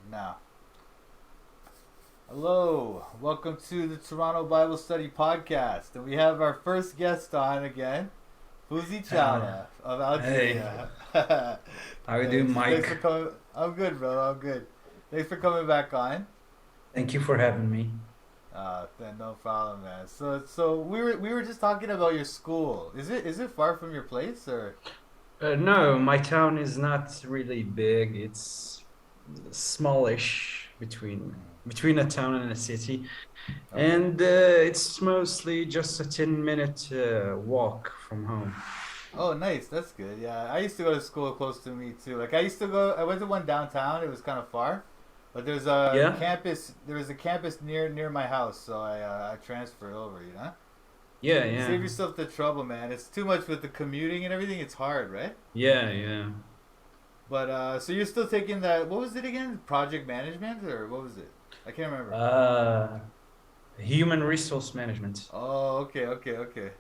Now, hello, welcome to the Toronto Bible Study Podcast, and we have our first guest on again, Fouzi Uh, Challa of hey, Algeria. how you doing, Thanks for Mike? coming. I'm good, bro. I'm good. Thanks for coming back on. Thank you for having me. Then no problem, man. So we were just talking about your school. Is it far from your place or? No, my town is not really big. It's smallish between a town and a city, Okay. and it's mostly just a 10-minute walk from home. Oh, nice. That's good. Yeah, I used to go to school close to me too. Like I used to go. I went to one downtown. It was kind of far, but there's a Yeah, campus. There was a campus near my house, so I transferred over. You know, yeah, save yeah, yourself the trouble, man. It's too much with the commuting and everything. It's hard, right? yeah, yeah. But so you're still taking that. What was it again? Project management or what was it? I can't remember. Uh, Human resource management. Oh, okay, okay, okay.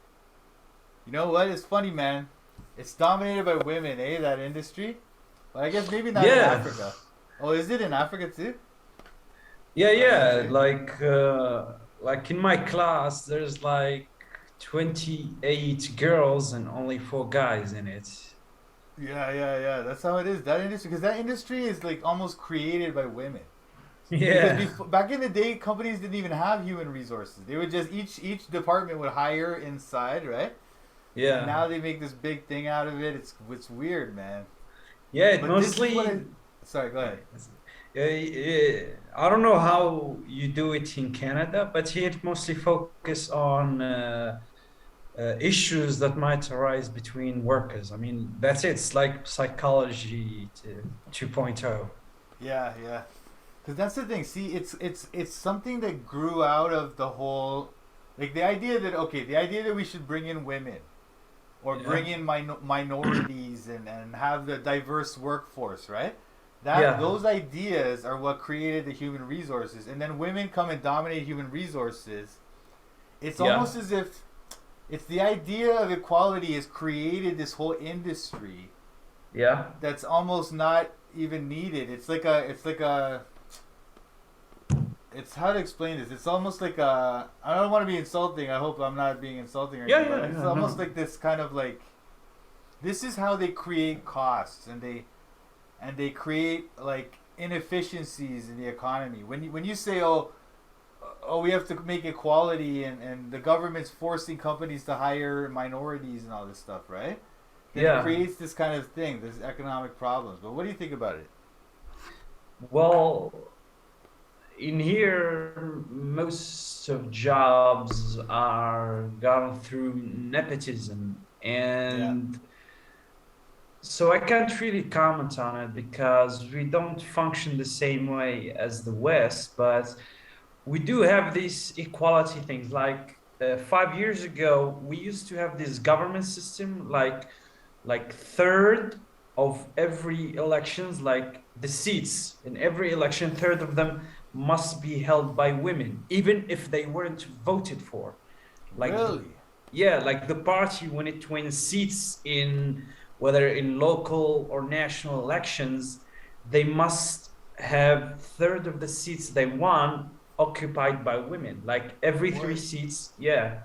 You know what? It's funny, man. It's dominated by women, eh? That industry. But I guess maybe not in Yeah, Africa. Oh, is it in Africa too? yeah, yeah. Crazy. Like in my class, there's like 28 girls and only four guys in it. Yeah, yeah, yeah. That's how it is. That industry, because that industry is like almost created by women. Because Yeah, back in the day, companies didn't even have human resources. They would just each department would hire inside, right? And yeah, now they make this big thing out of it. It's weird, man. yeah. It But this is what I. mostly. Sorry, go ahead. I don't know how you do it in Canada, but here it mostly focus on issues that might arise between workers. I mean, that's it. It's like psychology 2.0. Yeah, yeah. Because that's the thing. See, it's something that grew out of the whole, like the idea that we should bring in women or Yeah, bring in minorities and have the diverse workforce, right? That yeah, those ideas are what created the human resources, and then women come and dominate human resources. It's yeah, almost as if it's the idea of equality has created this whole industry yeah. that's almost not even needed. It's how to explain this. It's almost like a. I don't want to be insulting. I hope I'm not being insulting or Yeah, anything, but yeah, it's yeah, almost no. like this kind of like this is how they create costs and they create like inefficiencies in the economy. When you say oh we have to make equality and the government's forcing companies to hire minorities and all this stuff, right? Then it Yeah. creates this kind of thing, this economic problems. But what do you think about it? Well, in here, most of jobs are gone through nepotism, Yeah. and so I can't really comment on it because we don't function the same way as the West, but we do have these equality things. Like 5 years ago, we used to have this government system, like third of every elections, like the seats in every election, third of them must be held by women, even if they weren't voted for. Like the Really? Yeah, like the party when it wins seats in whether in local or national elections, they must have third of the seats they won occupied by women. Like every three What? seats, yeah.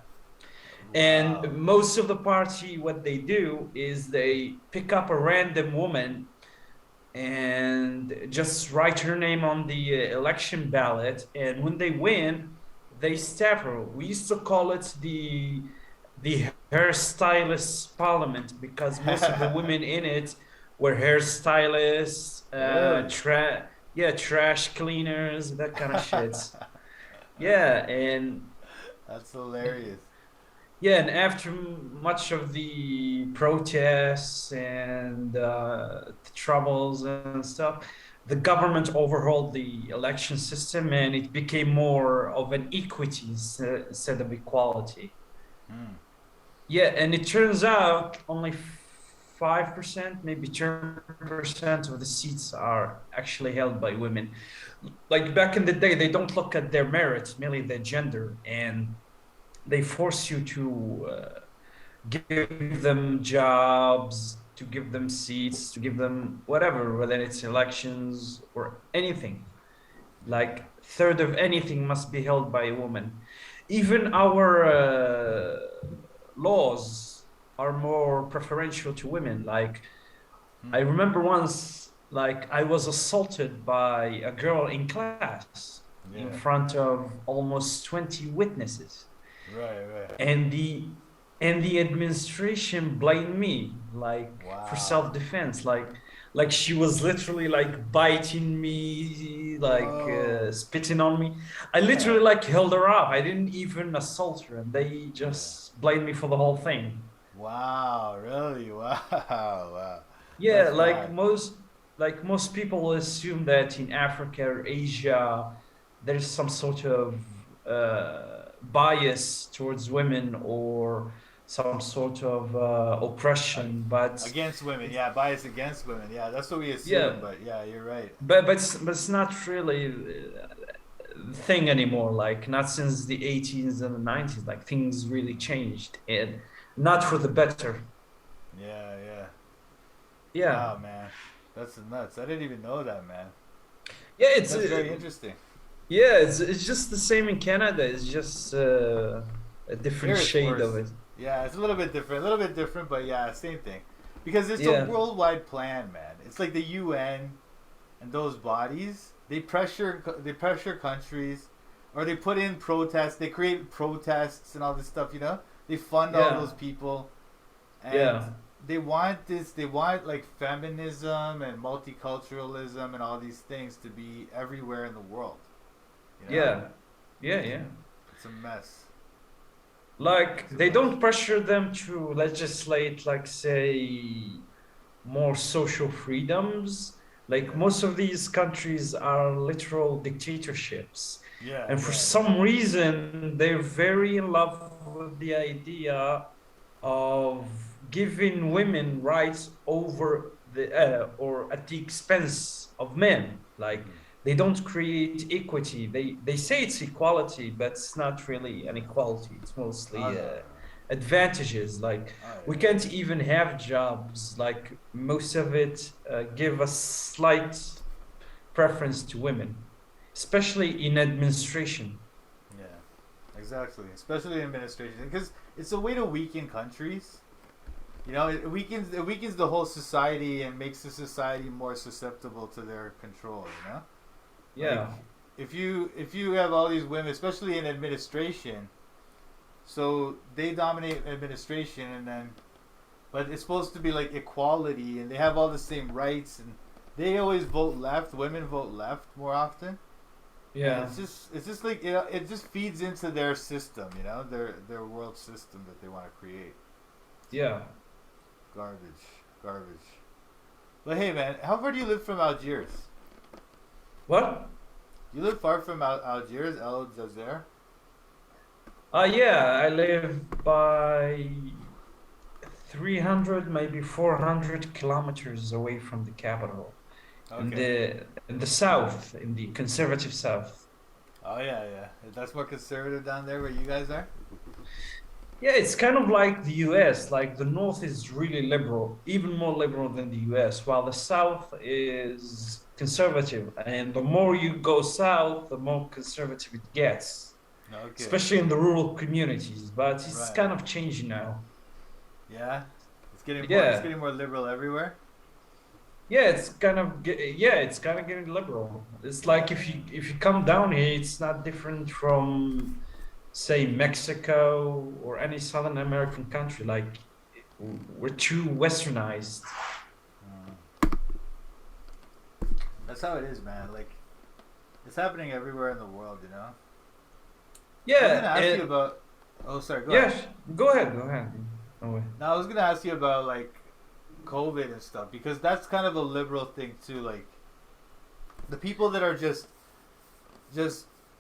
And Wow. most of the party, what they do is they pick up a random woman and just write her name on the election ballot. And when they win, they stab her. We used to call it the hairstylist parliament because most of the women in it were hairstylists, Really? trash cleaners, that kind of shit. Yeah, and That's hilarious. yeah, and after much of the protests and the troubles and stuff, the government overhauled the election system and it became more of an equity instead of equality. Mm. Yeah, and it turns out only 5%, maybe 10% of the seats are actually held by women. Like back in the day, they don't look at their merits, merely their gender, and they force you to give them jobs, to give them seats, to give them whatever, whether it's elections or anything. Like third of anything must be held by a woman. Even our laws are more preferential to women. Like I Hmm. remember once, like I was assaulted by a girl in class in Yeah. front of almost 20 witnesses, Right. Right. and the administration blamed me like for Wow. self-defense. Like she was literally like biting me, like Oh. spitting on me. I literally like held her up. I didn't even assault her, and they Yeah. just blamed me for the whole thing. Wow. Really? Wow. Wow. Yeah, That's mad. like most people assume that in Africa or Asia there's some sort of bias towards women or some sort of Uh, oppression, but against women. it's, Yeah. Bias against women. Yeah. That's what we assume. yeah, But yeah, you're right. but it's not really thing anymore. Like not since the 80s and the 90s. Like things really changed, and not for the better. Yeah. Yeah. Yeah, Wow, man. That's nuts. I didn't even know that, man. yeah. It's That's very interesting. Yeah, it's just the same in Canada. It's just a different Here it's shade of worse. it. Yeah, it's a little bit different. A little bit different, but yeah, same thing. Because it's a Yeah, worldwide plan, man. It's like the UN and those bodies. They pressure countries, or they put in protests. They create protests and all this stuff. They fund all yeah, those people, and yeah, they want this. They want like feminism and multiculturalism and all these things to be everywhere in the world. You know, yeah, yeah. it's a mess. Like It's a they mess. don't pressure them to legislate, like say, more social freedoms. Like Yeah. most of these countries are literal dictatorships, Yeah, and for yeah, some yeah. reason they're very in love with the idea of giving women rights over the or at the expense of men. Like Hmm. they don't create equity. They say it's equality, but it's not really an equality. It's Oh mostly no, no, advantages. Like no. Oh we yeah. can't even have jobs. Like most of it give a slight preference to women, especially in administration. Yeah, exactly. Especially administration, because it's a way to weaken countries. It weakens the whole society and makes the society more susceptible to their control. Like Yeah, if you have all these women, especially in administration, so they dominate administration, and then but it's supposed to be like equality, and they have all the same rights, and they always vote left. Women vote left more often. And yeah, it's just like it just feeds into their system, their world system that they want to create. yeah. Garbage, garbage. But hey, man, how far do you live from Algiers? What? You live far from Algiers, El Jazer? Yeah, I live by 300, maybe 400 kilometers away from the capital, Okay. in the south, in the conservative south. Oh yeah, yeah. That's more conservative down there where you guys are. Yeah, it's kind of like the US. Like the north is really liberal, even more liberal than the US, while the south is conservative. And the more you go south, the more conservative it gets, Okay. especially in the rural communities. But it's Right, kind right. of changing now. Yeah. It's getting Yeah. more liberal everywhere. Yeah, it's kind of getting liberal. It's like Yeah, yeah. if you come down here, it's not different from say Mexico or any Southern American country. Like we're too westernized. Mm. That's how it is, man. Like it's happening everywhere in the world. I was gonna Yeah, ask you and about. Oh, sorry. Go ahead. yes, go ahead, go ahead. No way. Now I was gonna ask you about like COVID and stuff because that's kind of a liberal thing too. Like the people that are just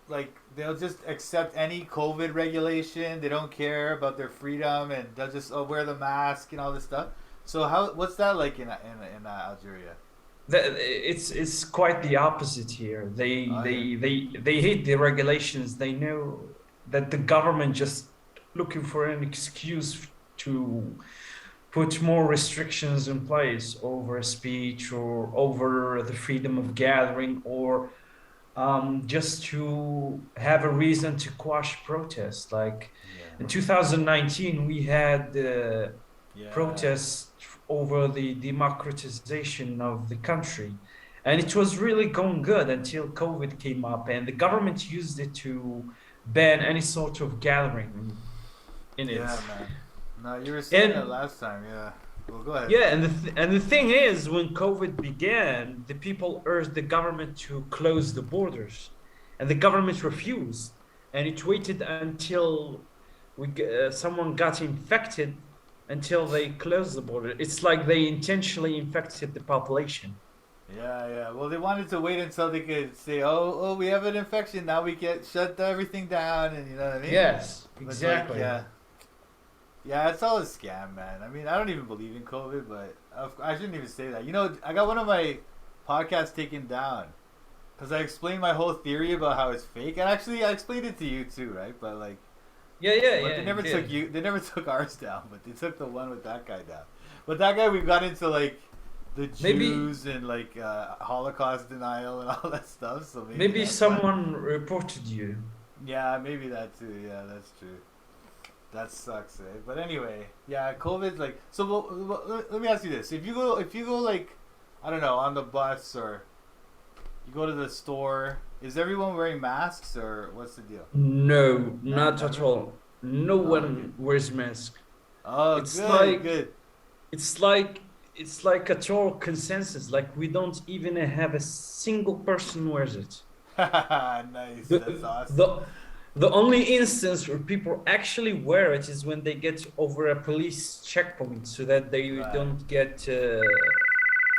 like they'll just accept any COVID regulation. They don't care about their freedom, and they'll just wear the mask and all this stuff. So what's that like in Algeria? It's quite the opposite here. Oh yeah. They hate the regulations. They know that the government just looking for an excuse to put more restrictions in place over speech or over the freedom of gathering or just to have a reason to quash protests. Like Yeah. in 2019, we had Yeah. protests over the democratization of the country. And it was really going good until COVID came up, and the government used it to ban any sort of gathering in Yeah, it. man. No, you were saying that And last time. Yeah. Well, go ahead. yeah, and the thing is, when COVID began, the people urged the government to close the borders, and the government refused, and it waited until someone got infected until they closed the border. It's like they intentionally infected the population. Yeah, yeah. Well, they wanted to wait until they could say, "Oh, we have an infection. Now we can shut everything down," and you know what I mean? Yes, But like, exactly. yeah, yeah, it's all a scam, man. I mean, I don't even believe in COVID, but I shouldn't even say that. You know, I got one of my podcasts taken down because I explained my whole theory about how it's fake, and actually, I explained it to you too, right? But like, Yeah, yeah, but yeah. You did. they never took ours down, but they took the one with that guy down. But that guy, we got into like the Maybe Jews and like Holocaust denial and all that stuff. So maybe maybe that's why. someone reported you. Yeah, maybe that too. Yeah, that's true. That sucks, eh? But anyway, yeah, COVID's like. So let me ask you this: if you go like, I don't know, on the bus or you go to the store, is everyone wearing masks or what's the deal? No, not at Never. all. No Oh, okay. one wears mask. Oh, It's good, like good. it's like it's like a total consensus. Like we don't even have a single person wears it. Nice. That's The awesome. the the only instance where people actually wear it is when they get over a police checkpoint, so that they Right. don't get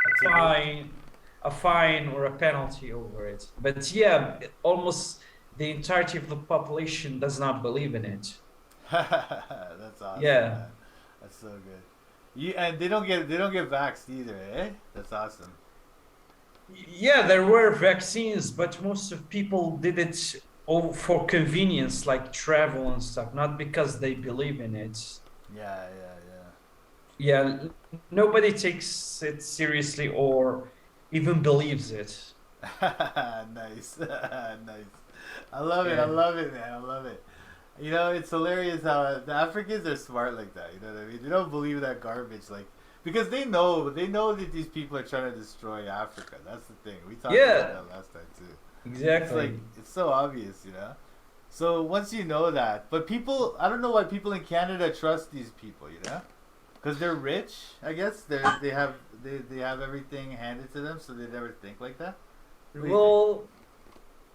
A ticket. a fine or a penalty over it. But yeah, almost the entirety of the population does not believe in it. That's awesome, Yeah. man. That's so good. You and they don't get vaxxed either, eh? That's awesome. Yeah, there were vaccines, but most of people did it for convenience, like travel and stuff, not because they believe in it. Yeah, yeah, Yeah, nobody takes it seriously or even believes it. yeah. Nice, nice. I love it. I Yeah. love it, man. I love it. You know, it's hilarious how the Africans are smart like that. You know what I mean? They don't believe that garbage, like because they know that these people are trying to destroy Africa. That's the thing. We talked about Yeah, that last time too. It's like exactly. it's so obvious, you know. So once you know that, but people, I don't know why people in Canada trust these people, you know, because they're rich. I guess they have everything handed to them, so they never think like that. What do you think?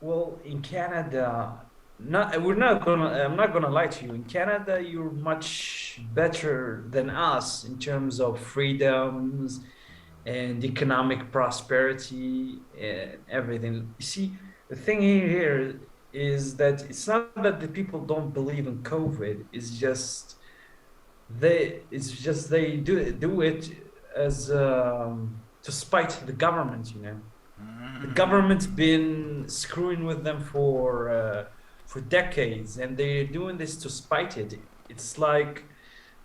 Well, in Canada, not we're not gonna. I'm not gonna lie to you. In Canada, you're much better than us in terms of freedoms and economic prosperity and everything. You see, the thing here is that it's not that the people don't believe in COVID. It's just they do it as to spite the government. You know, the government's been screwing with them for decades, and they're doing this to spite it. It's like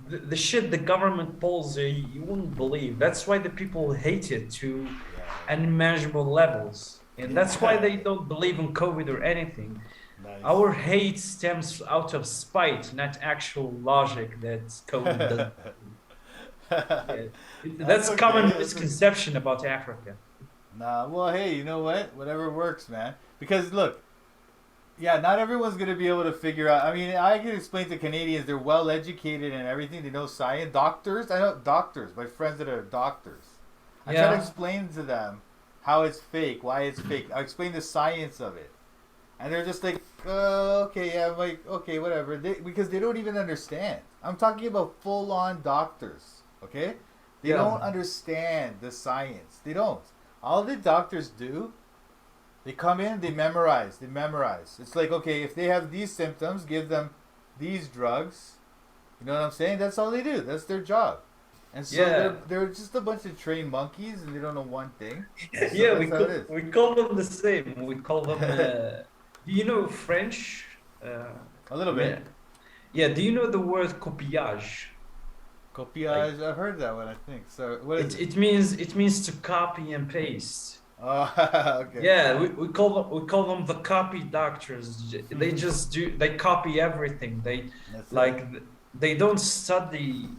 the shit the government pulls, you wouldn't believe. That's why the people hate it to unimaginable levels. And Yeah, that's why yeah. they don't believe in COVID or anything. Nice. Our hate stems out of spite, not actual logic that COVID doesn't. Yeah. That's That's okay. common That's okay. misconception about Africa. Nah, well, hey, you know what? Whatever works, man. Because look, yeah, not everyone's gonna be able to figure out. I mean, I can explain to Canadians they're well educated and everything. They know science. Doctors, I know doctors. My friends that are doctors. I try to Yeah, explain to them how it's fake, why it's fake. I explain the science of it, and they're just like, okay, yeah, I'm like, okay, whatever. Because they don't even understand. I'm talking about full-on doctors. Okay, they yeah, don't understand the science. They don't. All the doctors do, they come in, they memorize, they memorize. It's like, okay, if they have these symptoms, give them these drugs. You know what I'm saying? That's all they do. That's their job. And so yeah. they're just a bunch of trained monkeys, and they don't know one thing. So Yeah, that's how it is. we call them the same. We call them. Do you know French? Uh, A little bit. yeah, yeah. Do you know the word copiage? Like Copiage. I've heard that one. I think. So what is it? it means to copy and paste. Oh, okay. Yeah, we call them the copy doctors. They just they copy everything. That's it. Like they don't study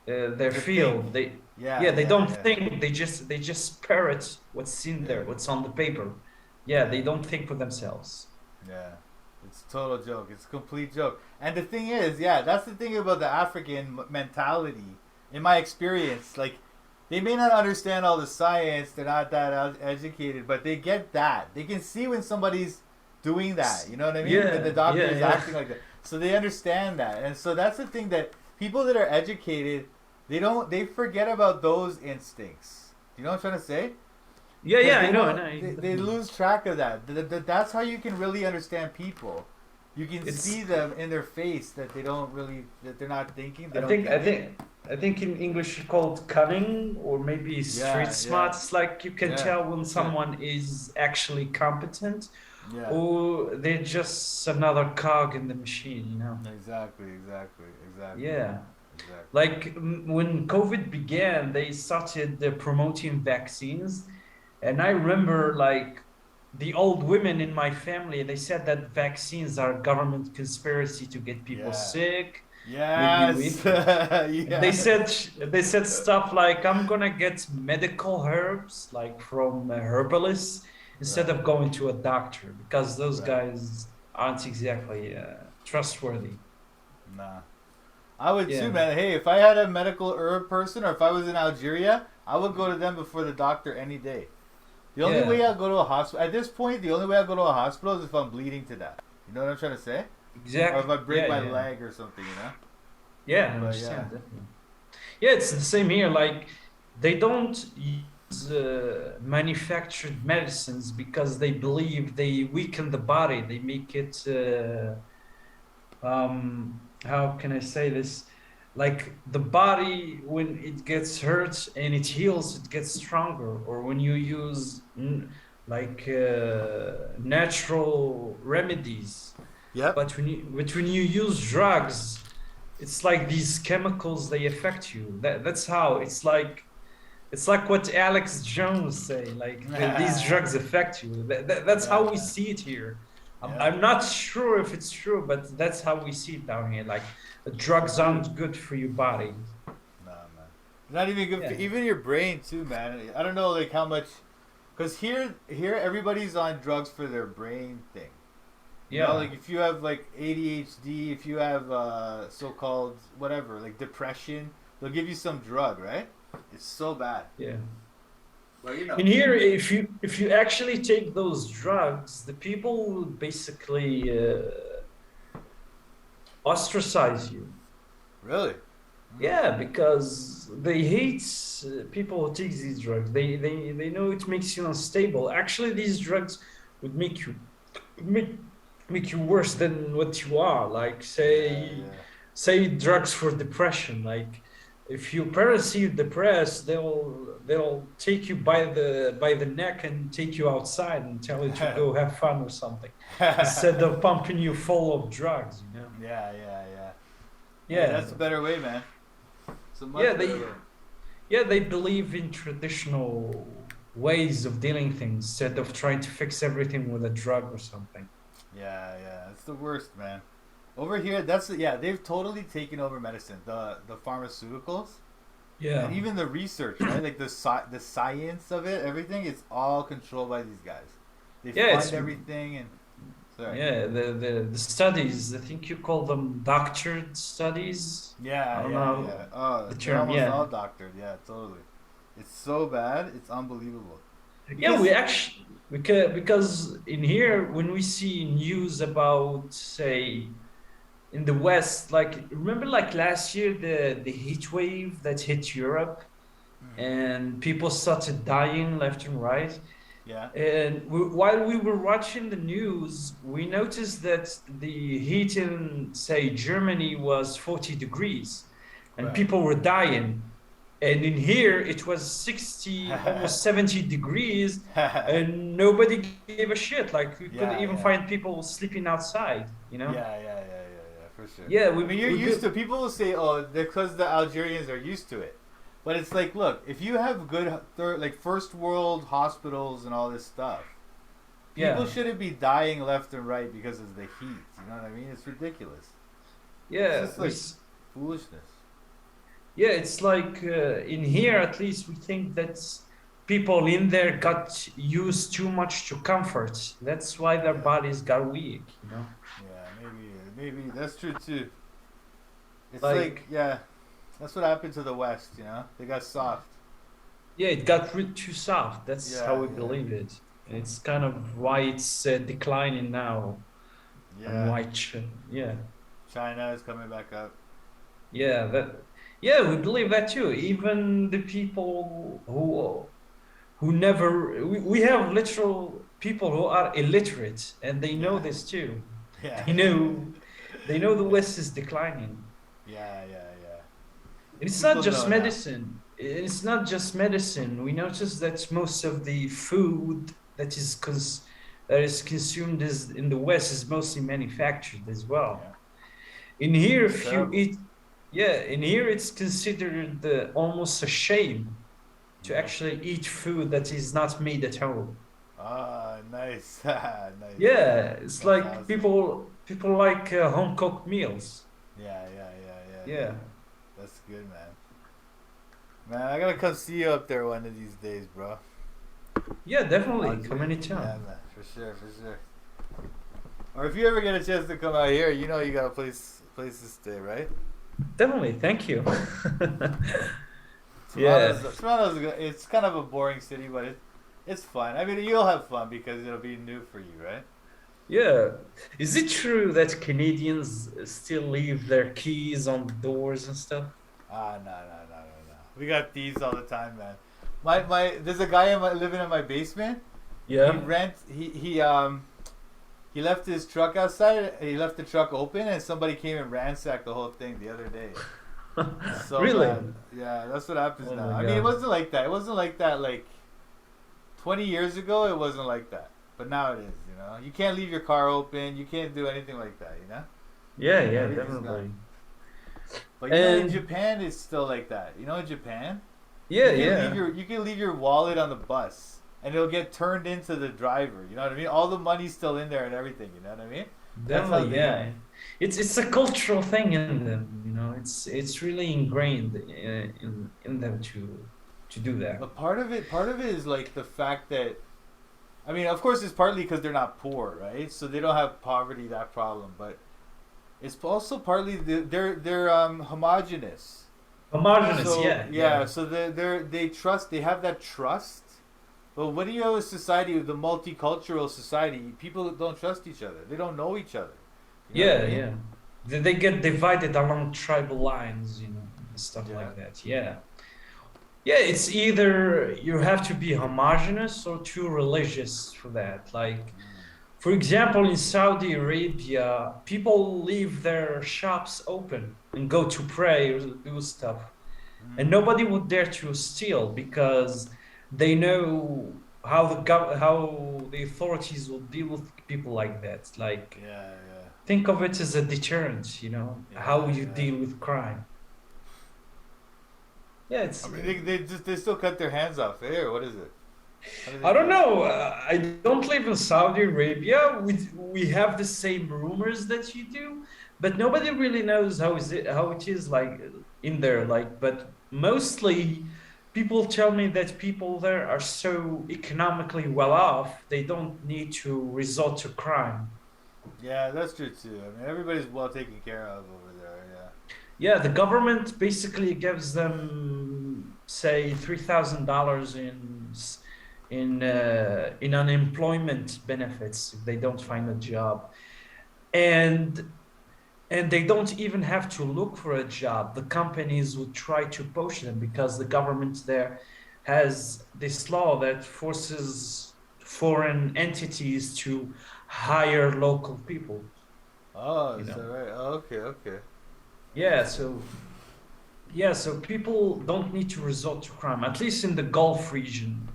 their To think. field. Yeah, Yeah, they yeah, don't yeah, think. They just parrot what's in yeah, there, what's on the paper. Yeah, yeah, they don't think for themselves. yeah. It's a total joke. It's a complete joke. And the thing is, yeah, that's the thing about the African mentality. In my experience, like they may not understand all the science. They're not that educated, but they get that. They can see when somebody's doing that. You know what I mean? When the Yeah, doctor yeah, is yeah, acting like that, so they understand that. And so that's the thing that people that are educated, they don't. They forget about those instincts. Do you know what I'm trying to say? yeah, Because yeah. they I know, I don't. know. They Definitely. lose track of that. That's how you can really understand people. You can see It's. them in their face that they don't really, that they're not thinking, they I don't think. I get it. think. I think in English it's called cunning or maybe street Yeah, smart. yeah, It's like you can yeah. tell when That's it. someone is actually competent Yeah. or they're just another cog in the machine. Exactly, exactly, exactly, Yeah. exactly. Like when COVID began, they started promoting vaccines, and I remember like the old women in my family, they said that vaccines are government conspiracy to get people Yeah. sick, make you Yes. weak. And they Yes. said they said stuff like, "I'm gonna get medical herbs like from herbalists instead Right, of going to a doctor because those right. guys aren't exactly trustworthy." Nah. I would too, Yeah, man. Hey, if I had a medical herb person or if I was in Algeria, I would go to them before the doctor any day. The only yeah, way I'll go to a hospital, at this point, the only way I'll go to a hospital is if I'm bleeding to death. You know what I'm trying to say? Or if exactly. I break Yeah, my yeah. leg or something, you know? Yeah, I But yeah. understand definitely. Yeah, it's the same here. Like they don't use manufactured medicines because they believe they weaken the body. They make it. How can I say this? Like the body, when it gets hurt and it heals, it gets stronger. Or when you use natural remedies, Yep. but when you use drugs, it's like these chemicals they affect you. That's how it's like what Alex Jones say, like these Yeah, drugs affect you. That's how we yeah, see it here. I'm, yeah. I'm not sure if it's true, but that's how we see it down here. Like For drugs sure. aren't good for your body. Nah, man. Not even good for Yeah, even your brain too, man. I don't know like how much, cause here everybody's on drugs for their brain thing. You know, yeah, like if you have like ADHD, if you have so-called whatever, like depression, they'll give you some drug, right? It's so bad. yeah. Well, you know. In here, if you actually take those drugs, the people will basically ostracize you. Really? Yeah, because they hate people who take these drugs. They know it makes you unstable. Actually, these drugs would make make you worse than what you are. Like Yeah, say drugs for depression. Like if your parents see you depressed, they'll take you by the neck and take you outside and tell you to yeah. go have fun or something instead Yeah, of pumping you full of drugs. yeah, yeah. Hey, Yeah, that's a better way, man. It's a yeah. much better They way. Yeah, they believe in traditional ways of dealing things instead of trying to fix everything with a drug or something. Yeah, yeah. It's the worst, man. Over here, yeah. They've totally taken over medicine, the pharmaceuticals, and Yeah, even the research, right? Like the science of it, everything. It's all controlled by these guys. They yeah, fund everything, and sorry. yeah, the studies, I think you call them doctored studies. I Yeah, don't yeah, know yeah. Oh, the they're term. almost Yeah. all doctored. Yeah, totally. It's so bad. It's unbelievable. Yeah, we Because actually because in here when we see news about say in the West, like remember like last year the heat wave that hit Europe Mhm. and people started dying left and right. Yeah, And while we were watching the news, we noticed that the heat in, say, Germany was 40 degrees and right. people were dying. And in here, it was 60, almost 70 degrees, Yeah, and nobody gave a shit. Like, we couldn't even yeah. find people sleeping outside. For sure. Yeah, I mean, you're we used could. to. People will say, "Oh, because the Algerians are used to it," But it's like, look, if you have good like first world hospitals and all this stuff, people Yeah, shouldn't be dying left and right because of the heat. You know what I mean? It's ridiculous. It's yeah, just like foolishness. yeah. It's like in here, at least we think that people in there got used too much to comfort. That's why their Yeah, bodies got weak. yeah, maybe that's true too. It's like, Like, yeah, that's what happened to the West. You know, they got soft. yeah, it got too soft. That's how Yeah, we believe it. And it's kind of why it's declining now, and yeah. why, yeah, China is coming back up. yeah, yeah, we believe that too. Even the people who never, we have literal people who are illiterate, and they know Yeah, this too. yeah, They know, they know the West is declining. yeah, yeah, yeah. It's not People just know now. medicine. It's not just medicine. We notice that most of the food that is consumed in the West is mostly manufactured as Yeah, well. In here, it's if you terrible. eat, yeah, in here it's considered almost a shame to Yeah. actually eat food that is not made at home. Ah, nice, nice. Yeah, it's That's like awesome. people like home cooked meals. Yeah, yeah, yeah, yeah, yeah. Yeah, That's good, man. Man, I gotta come see you up there one of these days, bro. yeah, definitely. Come Algeria. Yeah, anytime. man, for sure, for sure. Or if you ever get a chance to come out here, you know you got a place to stay, right? Definitely. Thank you. Yeah. Toronto's it's kind of a boring city, but it's fun. I mean, you'll have fun because it'll be new for you, right? Yeah. Is it true that Canadians still leave their keys on the doors and stuff? Ah, no, no, no, no, no. We got thieves all the time, man. There's a guy living in my basement. Yeah. He left his truck outside. He left the truck open, and somebody came and ransacked the whole thing the other day. So Really? bad. Yeah, that's what happens Oh now. my I mean, it God. wasn't like that. It wasn't like that like 20 years ago. It wasn't like that, but now it is. You know, you can't leave your car open. You can't do anything like that. You know, Yeah, yeah, everything's definitely. gone. But you know, in And Japan, it's still like that. You know, in Japan, yeah, yeah. you can leave your wallet on the bus, and it'll get turned into the driver. You know what I mean? All the money's still in there and everything. You know what I mean? That's how Definitely, they are. yeah. It's a cultural thing in them. It's really ingrained in them to do that. But part of it is like the fact that, I mean, of course, it's partly because they're not poor, right? So they don't have poverty that problem, but it's also partly they're homogenous. Homogeneous, So yeah, yeah, yeah. so they have that trust. But when you have a society, the multicultural society, people don't trust each other. They don't know each other. You know what I Yeah, mean? yeah. They get divided along tribal lines, and stuff Yeah. like that. Yeah. Yeah, it's either you have to be homogeneous or too religious for that. Like, for example, in Saudi Arabia, people leave their shops open and go to pray or do stuff. And Mm. nobody would dare to steal because they know how the authorities will deal with people like that. Like, Yeah, yeah, think of it as a deterrent, how yeah, you yeah. deal with crime. Yeah, I it's. mean, they still cut their hands off, eh? Or what is it? How do they I do don't it? know. I don't live in Saudi Arabia. We have the same rumors that you do, but nobody really knows how it is like in there. Like, but mostly people tell me that people there are so economically well off, they don't need to resort to crime. Yeah, that's true too. I mean, everybody's well taken care of over there. Yeah. Yeah, the government basically gives them, say, $3,000 in unemployment benefits if they don't find a Yeah. job, and they don't even have to look for a job. The companies would try to poach them because the government there has this law that forces foreign entities to hire local people. Oh, You is that know, right? Oh, okay, okay. yeah, Interesting. so. Yeah, so people don't need to resort to crime, at least in the Gulf region.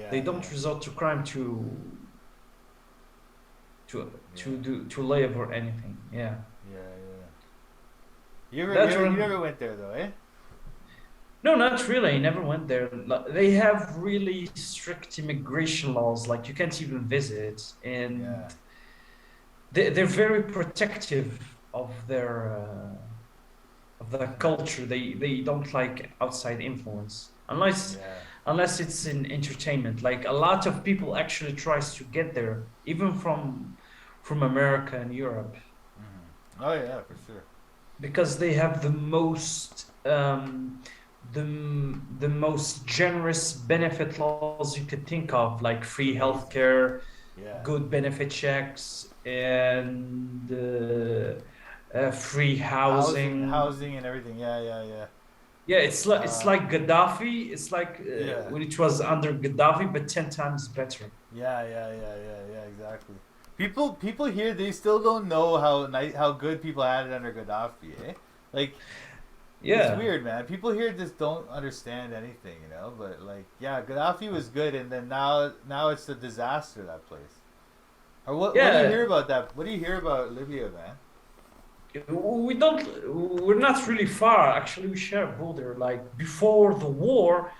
They Yeah, don't yeah, resort to crime yeah, to live or anything. Yeah. yeah, yeah. You That's you one. never went there though, eh? No, not really. I never went there. They have really strict immigration laws. Like you can't even visit, Yeah. and they're very protective of their culture. They don't like outside influence Yeah. unless it's in entertainment. Like a lot of people actually tries to get there, even from America and Europe, Oh yeah, for sure. because they have the the most generous benefit laws you could think of, like free Crazy. healthcare, Yeah. good benefit checks, and free Housing, housing. housing, and everything. Yeah, yeah, yeah. Yeah, it's Uh, like Gaddafi. It's like yeah. when it was under Gaddafi, but 10 times better. Yeah, yeah, yeah, yeah, yeah. Exactly. People here, they still don't know how how good people had it under Gaddafi. Eh? Like, it's Yeah, weird, man. People here just don't understand anything, you know. But like, yeah, Gaddafi was good, and then now it's a disaster, that place. Or what do you hear yeah. about that? What do you hear about Libya, man? We don't. We're not really far. Actually, we share a border. Like before the war,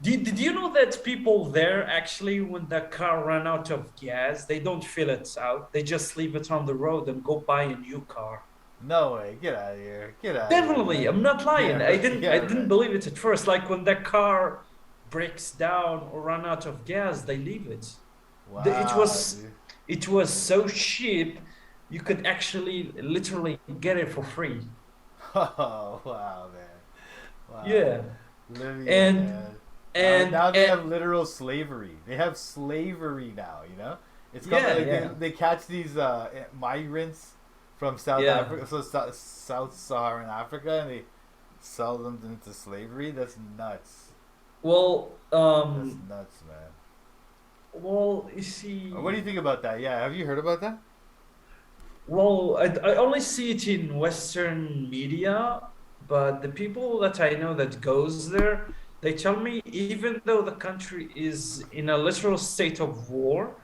did you know that people there actually, when the car ran out of gas, they don't fill it out. They just leave it on the road and go buy a new car. No way. Get out of here. Get out of here, Definitely, man. I'm not Yeah, lying. right. I Yeah, didn't right. believe it at first. Like when the car breaks down or run out of gas, they leave it. It Wow, was dude. it was so cheap, you could actually literally get it for free. Oh, wow, man. Wow. Yeah, Libya, and man. Now they and have literal slavery. They have slavery now, you know? It's called yeah, like yeah, they catch these migrants from South yeah. Africa, so South Saharan Africa, and they sell them into slavery. That's nuts. Well, That's nuts, man. you What do you see, think about that? Yeah, have you heard about that? I only see it in Western media, but the people that I know that goes there, they tell me even though the country is in a literal state of war,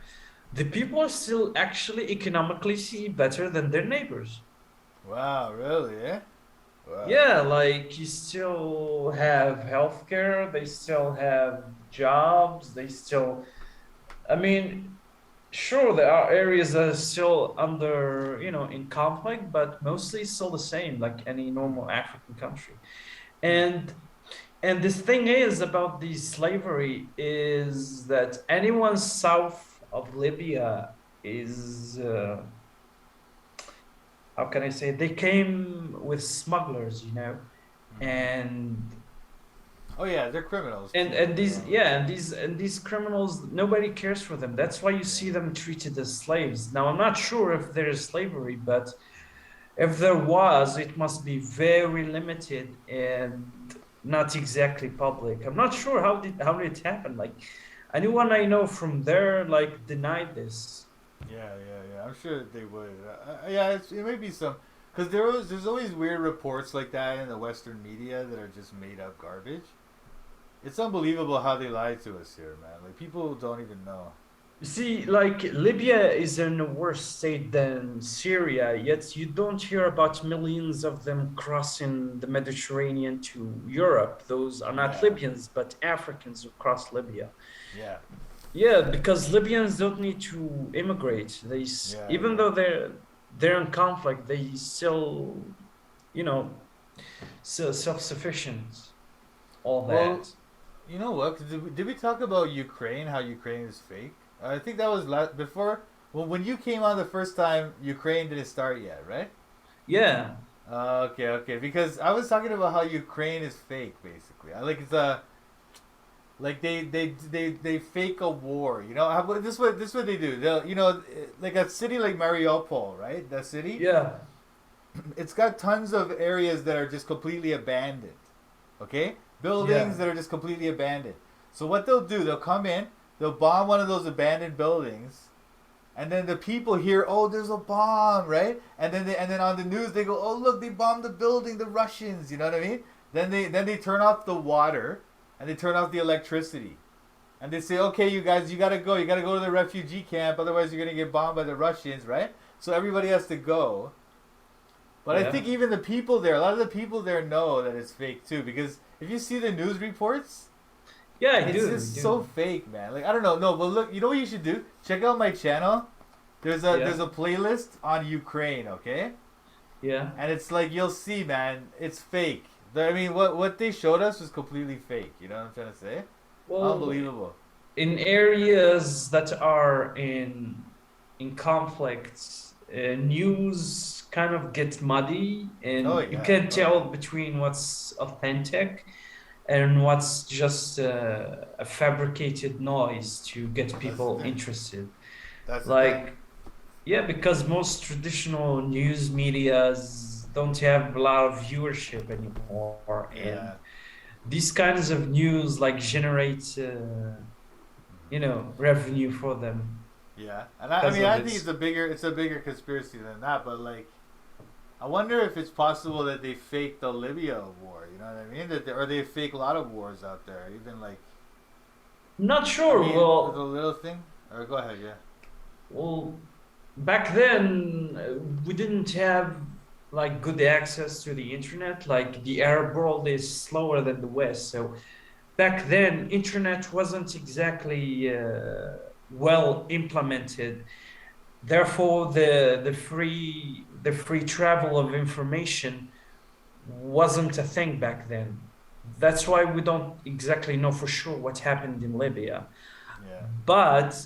the people still actually economically see better than their neighbors. Wow, really? Yeah. Wow. Yeah, like you still have healthcare, they still have jobs, they still, I mean, sure, there are areas that are still under, in conflict, but mostly still the same, like any Hmm. normal African country. Hmm. And and this thing is about the slavery is that anyone south of Libya is how can I say, they came with smugglers, Hmm. and Oh yeah, they're criminals and too. and You these know. yeah and these criminals, nobody cares for them. That's why you see Yeah. them treated as slaves. Now I'm not sure if there is slavery, but if there was, it must be very limited and not exactly public. I'm not sure how did it happen. Like anyone I know from there like denied this. Yeah, yeah, yeah. I'm sure they would. Yeah, it may be some, because there's always weird reports like that in the Western media that are just made up garbage. It's unbelievable how they lie to us here, man. Like people don't even know. You see, like Libya is in a worse state than Syria, yet you don't hear about millions of them crossing the Mediterranean to Europe. Those are not Yeah, Libyans, but Africans who cross Libya. yeah, Yeah, because Libyans don't need to immigrate. yeah, Even yeah. though they're in conflict, they still, you know, self-sufficient. All Well, that. you know what? 'Cause did we talk about Ukraine? How Ukraine is fake? I think that was before. Well, when you came on the first time, Ukraine didn't start yet, right? Yeah, Okay, okay. Because I was talking about how Ukraine is fake, basically. I like it's a like they fake a war. You know, this what they do. They'll like a city like Mariupol, right? That city, yeah, it's got tons of areas that are just completely abandoned. Okay, buildings yeah, that are just completely abandoned. So what they'll do, they'll come in, they'll bomb one of those abandoned buildings, and then the people hear, oh, there's a bomb, right? And then on the news they go, oh look, they bombed the building, the Russians. You know what I mean? Then they turn off the water, and they turn off the electricity, and they say, okay, you guys, you gotta go to the refugee camp, otherwise you're gonna get bombed by the Russians, right? So everybody has to go, But I think even the people there, a lot of the people there know that it's fake too, because if you see the news reports, Yeah, I it's do. I just so do. fake, man. Like I don't know, no, but look, you know what you should do? Check out my channel. Yeah, There's a playlist on Ukraine, okay? yeah. And it's like you'll see, man, it's fake. I mean, what they showed us was completely fake. You know what I'm trying to say? Well, Unbelievable. in areas that are in conflicts, news kind of gets muddy, Oh and you yeah, can't oh yeah. tell between what's authentic and what's just a fabricated noise to get That's the people thing. interested. That's the thing. Like, yeah, because most traditional news medias don't have a lot of viewership anymore, and Yeah, these kinds of news like generate revenue for them yeah. And I because mean, of I think its. it's a bigger conspiracy than that. But like, I wonder if it's possible that they faked the Libya war. You know what I mean? Or they fake a lot of wars out there. Even like, Not I sure. mean, the little thing. Or go ahead, yeah. Well, back then we didn't have like good access to the internet. Like the Arab world is slower than the West, so back then internet wasn't exactly well implemented. Therefore, the free travel of information wasn't a thing back then. That's why we don't exactly know for sure what happened in Libya. Yeah. But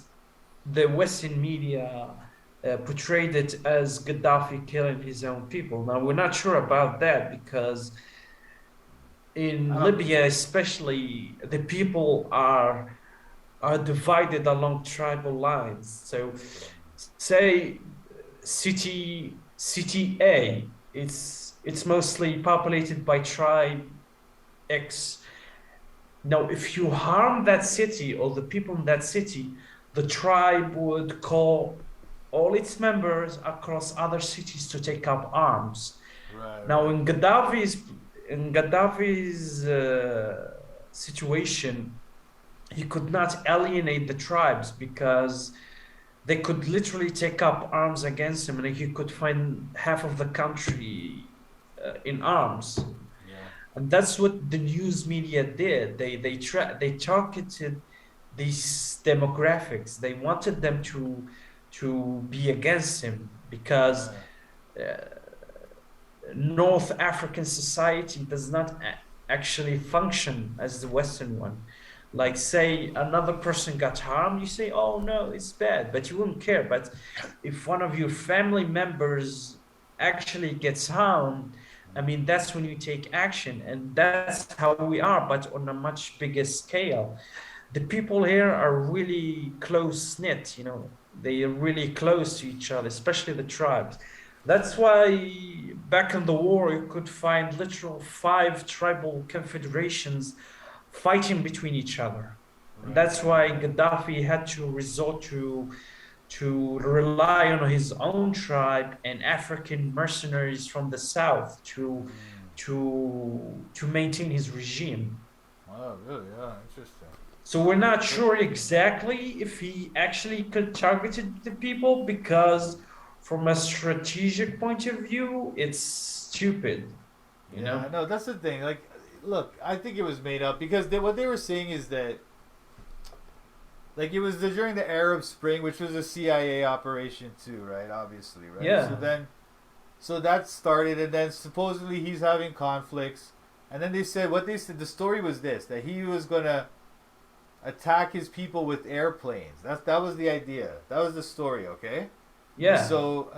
the Western media portrayed it as Gaddafi killing his own people. Now, we're not sure about that because I in don't. Libya, especially, the people are divided along tribal lines. So, say city A, it's mostly populated by tribe X. Now, if you harm that city or the people in that city, the tribe would call all its members across other cities to take up arms. Right, Now, right. in Gaddafi's situation, he could not alienate the tribes because they could literally take up arms against him, and he could find half of the country in arms. Yeah. And that's what the news media did. They targeted these demographics. They wanted them to be against him because Right. uh, North African society does not actually function as the Western one. Like, say another person got harmed, you say, "Oh no, it's bad," but you wouldn't care. But if one of your family members actually gets harmed, I mean, that's when you take action, and that's how we are, but on a much bigger scale. The people here are really close knit, they are really close to each other, especially the tribes. That's why back in the war, you could find literal five tribal confederations fighting between each other. And Right, that's right, why right. Gaddafi had to resort to rely on his own tribe and African mercenaries from the south Mm. to maintain his regime. Oh, really? Yeah, interesting. So we're not But sure exactly if he actually could targeted the people because from a strategic point of view, it's stupid, you yeah, know? no, that's the thing. Like, look, I think it was made up because what they were saying is that, like, it was during the Arab Spring, which was a CIA operation too, right? Obviously, right? So Yeah. then, so that started, and then supposedly he's having conflicts, and then they said what they said. The story was this: that he was gonna attack his people with airplanes. That was the idea. That was the story, okay? And Yeah. so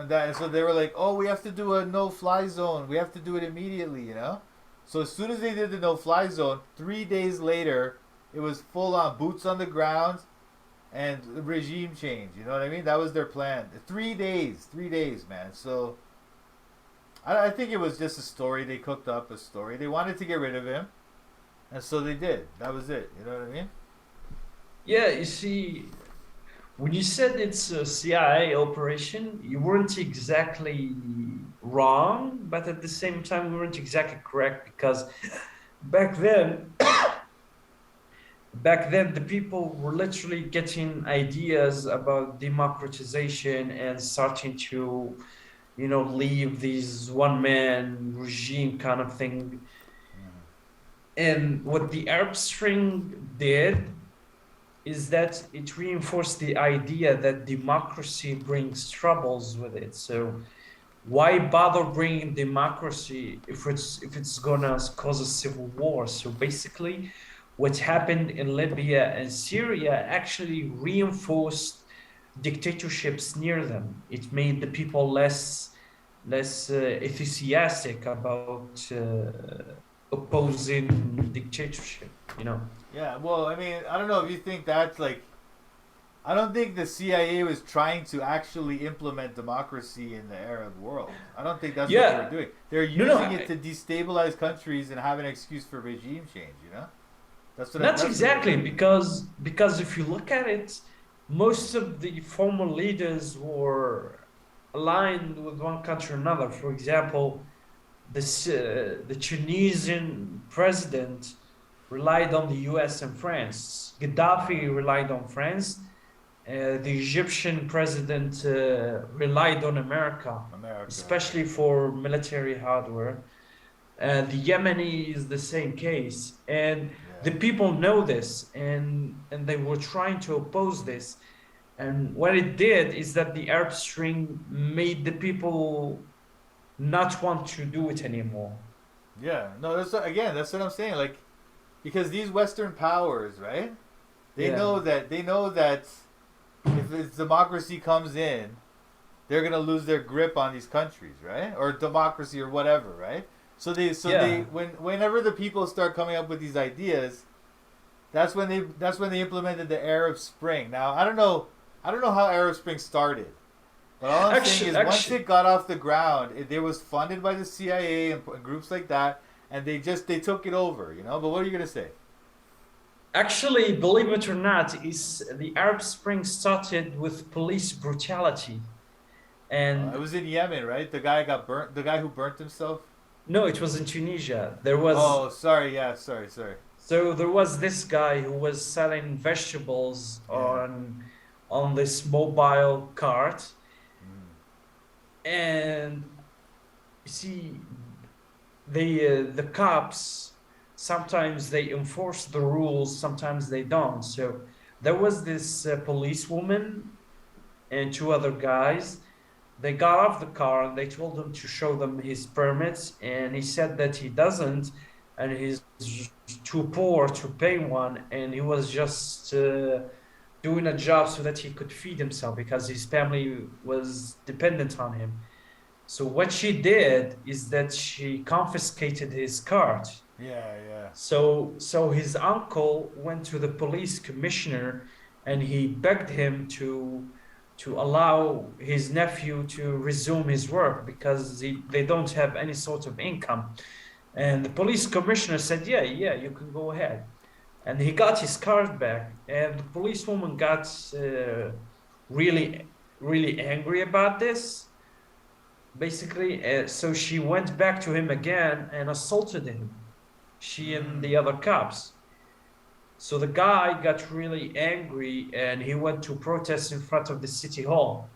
they were like, "Oh, we have to do a no-fly zone. We have to do it immediately," you know? So as soon as they did the no-fly zone, 3 days later, it was full on boots on the ground and regime change, you know what I mean? That was their plan. 3 days, man. So I think it was just a story. They cooked up a story. They wanted to get rid of him, and so they did. That was it. You know what I mean? Yeah, you see, when you said it's a CIA operation, you weren't exactly wrong, but at the same time, you weren't exactly correct because back then, back then the people were literally getting ideas about democratization and starting leave these one man regime kind of thing. And what the Arab Spring did is that it reinforced the idea that democracy brings troubles with it. So why bother bringing democracy if it's gonna cause a civil war? So basically, what happened in Libya and Syria actually reinforced dictatorships near them. It made the people less enthusiastic about opposing dictatorship. Yeah, well, I mean, I don't know if you think that's like. I don't think the CIA was trying to actually implement democracy in the Arab world. I don't think that's what they were Yeah, doing. They're no, no, using it to destabilize countries and have an excuse for regime change. You know, not that's what they're exactly, doing. because if you look at it, most of the former leaders were aligned with one country or another. For example, the Tunisian president relied on the U.S. and France. Gaddafi relied on France. The Egyptian president relied on America, America, especially for military hardware. The Yemeni is the same case, and yeah, the people know this, and they were trying to oppose this. And what it did is that the Arab Spring made the people not want to do it anymore. yeah. No, that's what I'm saying. Like, because these Western powers, right? Yeah, They know that if democracy comes in, they're gonna lose their grip on these countries, right? Or democracy or whatever, right? So they yeah. whenever the people start coming up with these ideas, that's when they implemented the Arab Spring. Now I don't know how Arab Spring started, but all I'm saying is once Actually, it got off the ground, it was funded by the CIA and groups like that, and they took it over, you know. But what are you gonna say? Actually, believe it or not, is the Arab Spring started with police brutality. It And was in Yemen, right? The guy got burnt. The guy who burnt himself. no, it was in Tunisia. There was Oh, sorry. Yeah, sorry. so there was this guy who was selling vegetables Yeah. on this mobile cart, Mm. and you see, the cops sometimes they enforce the rules, sometimes they don't. So there was this policewoman and two other guys. They got off the car and they told him to show them his permits, and he said that he doesn't, and he's too poor to pay one, and he was just doing a job so that he could feed himself because his family was dependent on him. So what she did is that she confiscated his cart. Yeah, yeah. So his uncle went to the police commissioner and he begged him to allow his nephew to resume his work because they don't have any sort of income. And the police commissioner said, yeah, you can go ahead. And he got his card back. And the policewoman got really, really angry about this. Basically, so she went back to him again and assaulted him, she and Mm. the other cops. So the guy got really angry and he went to protest in front of the city hall.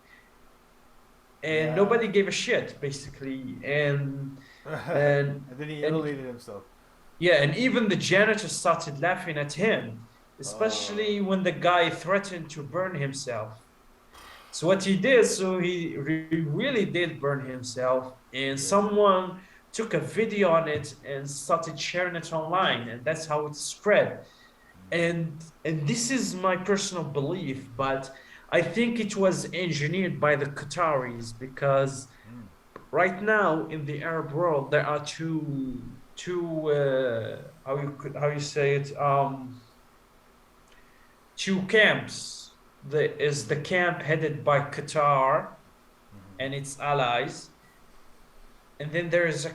And Yeah. nobody gave a shit, basically. And and And then he and immolated himself. yeah, and even the janitor started laughing at him, Oh. especially when the guy threatened to burn himself. So what he did, so he really did burn himself, and Yeah. someone took a video on it and started sharing it online, and that's how it spread. And this is my personal belief, but I think it was engineered by the Qataris because Mm. right now in the Arab world there are two how you say it two camps. There is the camp headed by Qatar Mm-hmm. and its allies, and then there is a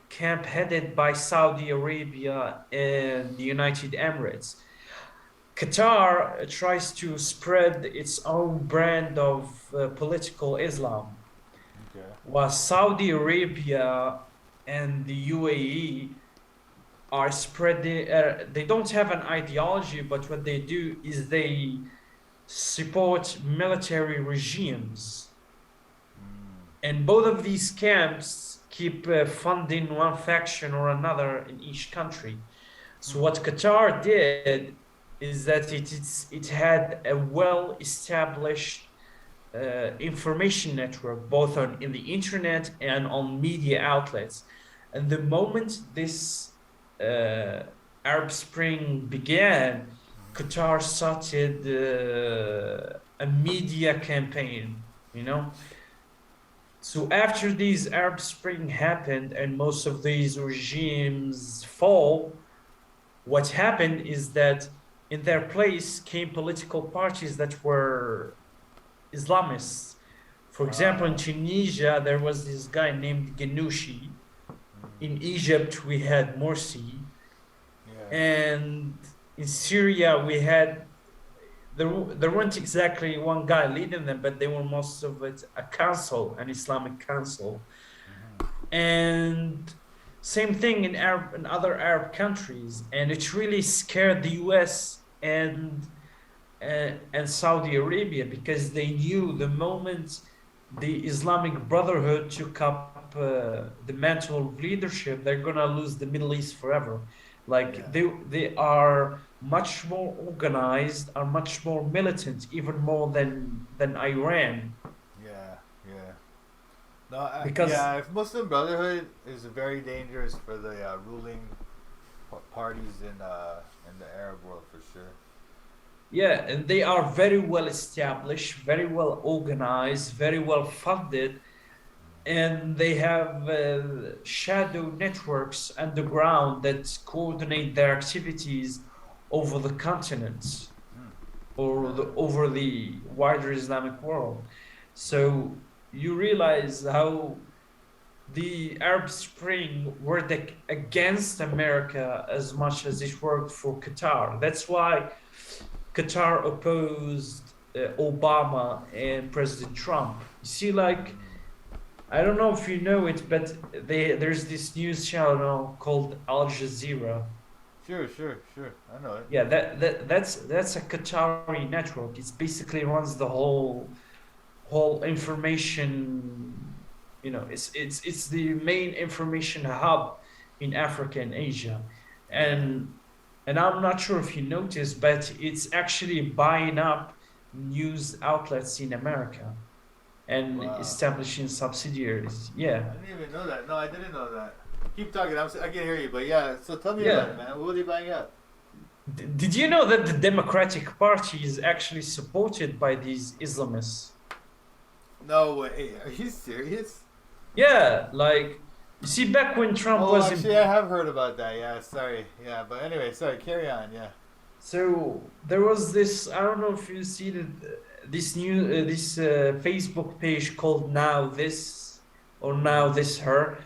camp headed by Saudi Arabia and the United Emirates. Qatar tries to spread its own brand of political Islam, Okay. while Saudi Arabia and the UAE are spreading. They don't have an ideology, but what they do is they support military regimes. Mm. and both of these camps keep funding one faction or another in each country. So what Qatar did is that it had a well-established information network, both in the internet and on media outlets. And the moment this uh, Arab Spring began, Qatar started a media campaign, you know. So after these Arab Spring happened and most of these regimes fall, what happened is that in their place came political parties that were Islamists. For example, in Tunisia, there was this guy named Ghanouchi. In Egypt, we had Morsi. Yeah. And in Syria, we had, there weren't exactly one guy leading them, but they were most of it a council, an Islamic council. And same thing in other Arab countries. And it really scared the US and Saudi Arabia, because they knew the moment the Islamic Brotherhood took up the mantle of leadership, they're gonna lose the Middle East forever. Like they are much more organized, are much more militant, even more than Iran. Yeah, yeah. No, Because if Muslim Brotherhood is very dangerous for the ruling parties in the Arab world for sure. yeah, and they are very well established, very well organized, very well funded, and they have shadow networks underground that coordinate their activities over the continent or over the wider Islamic world. So you realize how the Arab Spring worked against America as much as it worked for Qatar. That's why Qatar opposed Obama and President Trump. You see, like, I don't know if you know it, but there's this news channel called Al Jazeera. Sure. I know it. Yeah, that's a Qatari network. It basically runs the whole information. You know, it's the main information hub in Africa and Asia, and I'm not sure if you noticed, but it's actually buying up news outlets in America and establishing subsidiaries. Yeah. I didn't even know that. No, I didn't know that. Keep talking. I can hear you, but yeah. So tell me about it, man. What are they buying up? Did you know that the Democratic Party is actually supported by these Islamists? No way. Are you serious? Yeah, like, you see, back when Trump was actually, I have heard about that. Yeah, sorry. Yeah, but anyway, sorry. Carry on. Yeah. So there was this. I don't know if you see this new Facebook page called Now This or Now This Her.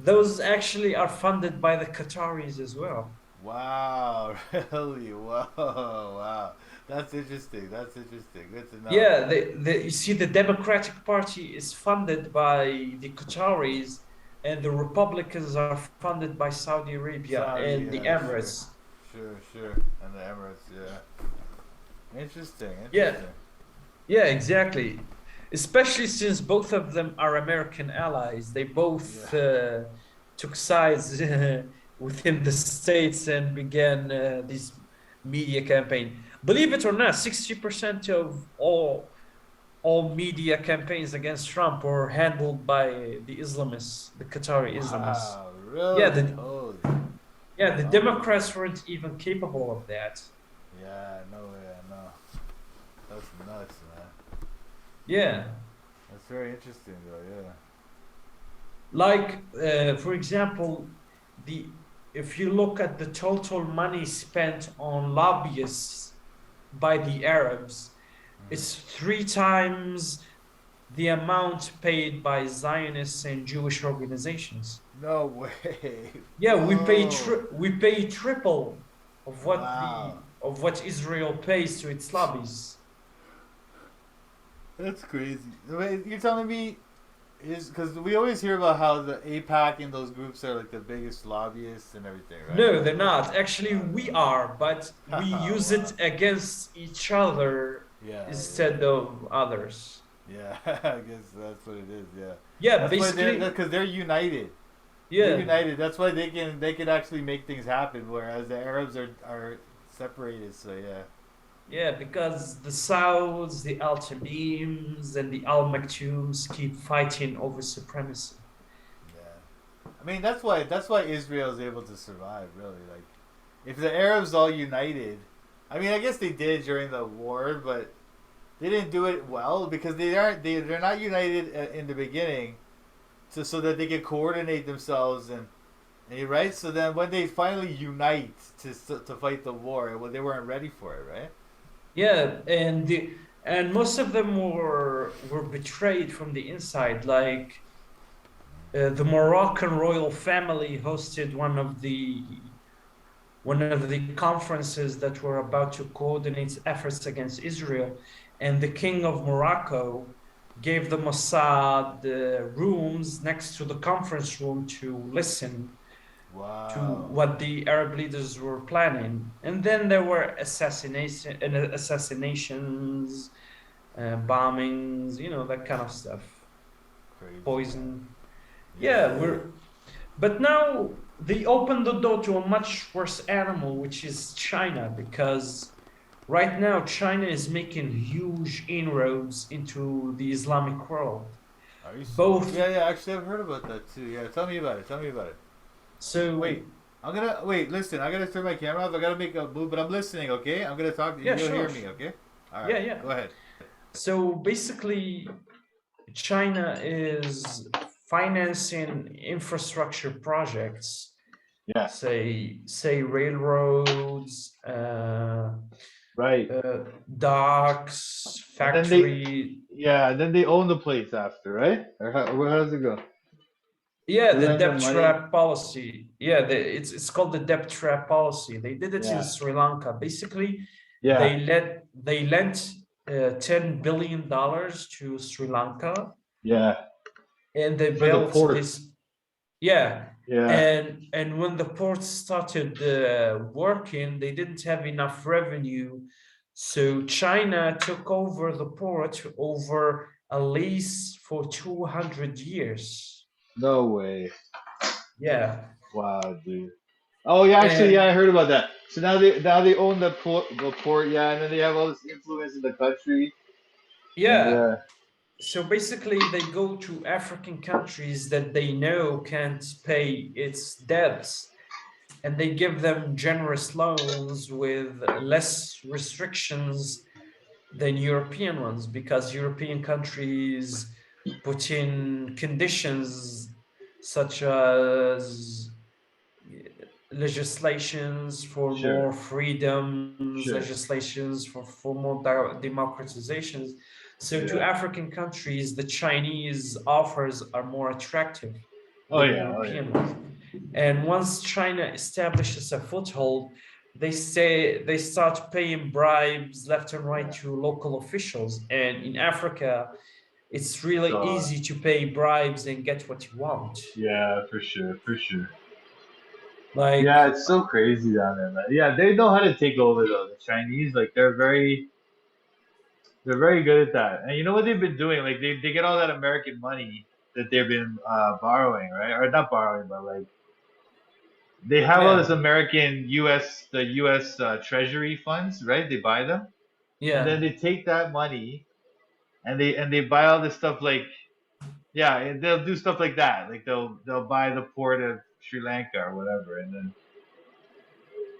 Those actually are funded by the Qataris as well. Wow, really? Whoa, wow. That's interesting. Good to know. Yeah, you see, the Democratic Party is funded by the Qataris, and the Republicans are funded by Saudi Arabia and the Emirates. Sure. And the Emirates, yeah. Interesting. Yeah, exactly. Especially since both of them are American allies. They both took sides within the states and began this media campaign. Believe it or not, 60% of all media campaigns against Trump were handled by the Islamists, the Qatari Islamists. Wow, really? Yeah, the Democrats weren't even capable of that. Yeah, no. That's nuts, man. Yeah. That's very interesting, though, yeah. Like, for example, if you look at the total money spent on lobbyists by the Arabs, it's 3 times the amount paid by Zionists and Jewish organizations. No way. Yeah, we pay triple of what Israel pays to its lobbies. That's crazy. You're telling me is because we always hear about how the APAC and those groups are like the biggest lobbyists and everything, right? No, they're not. Actually, we are, but we use it against each other instead of others. Yeah, I guess that's what it is. Yeah, Yeah, that's why they're basically, because they're united. They're yeah, united. That's why they can actually make things happen. Whereas the Arabs are separated. So yeah, yeah, because the Sauds, the Al Tamims, and the Al Maktums keep fighting over supremacy. yeah. I mean that's why Israel is able to survive. Really, like if the Arabs all united, I mean I guess they did during the war, but they didn't do it well because they're not united in the beginning, so that they can coordinate themselves and you're right. So then when they finally unite to fight the war, well they weren't ready for it, right? Yeah, and most of them were betrayed from the inside. Like the Moroccan royal family hosted one of the conferences that were about to coordinate efforts against Israel, and the king of Morocco gave the Mossad rooms next to the conference room to listen to Wow. what the Arab leaders were planning. And then there were assassinations, bombings, that kind of stuff, Crazy, man. poison. Yeah, Yeah. but now they opened the door to a much worse animal, which is China, because right now China is making huge inroads into the Islamic world. Are you serious? Both, Yeah, yeah. Actually, I've heard about that too. Yeah, tell me about it. Tell me about it. Wait, so I'm gonna wait. Listen, I gotta turn my camera off. I gotta make a move, but I'm listening. Okay, I'm gonna talk. yeah, You'll sure. hear me. Okay. All Yeah, right. yeah. Go ahead. So basically, China is financing infrastructure projects, Yeah. say railroads, Right. docks, And then they, factory. yeah, and then they own the place after, right? Or how does it go? Yeah, They the lend them debt money. trap policy. Yeah, it's called the debt trap policy. They did it in Yeah. Sri Lanka. Basically, Yeah. they lent $10 billion to Sri Lanka, Yeah. and they For the built port. this. Yeah, Yeah. and when the port started working, they didn't have enough revenue, so China took over the port over a lease for 200 years. No way. Yeah, Wow, dude. Oh yeah, actually, yeah, and I heard about that. So now they own the port, yeah, and then they have all this influence in the country. And yeah, yeah, so basically they go to African countries that they know can't pay its debts, and they give them generous loans with less restrictions than European ones, because European countries put in conditions such as legislations for sure, more freedoms, sure, legislations for more democratizations. So to yeah. African countries, the Chinese offers are more attractive Oh than yeah, oh yeah, European ones. And once China establishes a foothold, they start paying bribes left and right yeah. to local officials. And in Africa, it's really So easy to pay bribes and get what you want. yeah, for sure, for sure. Yeah, Like, it's so crazy down there, man. Yeah, they know how to take over though. The Chinese, like, they're very good at that. And you know what they've been doing? Like, they get all that American money that they've been borrowing, right? Or not borrowing, but like they have all this yeah, American U.S. Treasury funds, right? They buy them, and then yeah, they take that money and they buy all this stuff like yeah, and they'll do stuff like that. Like they'll buy the port of Sri Lanka or whatever, and then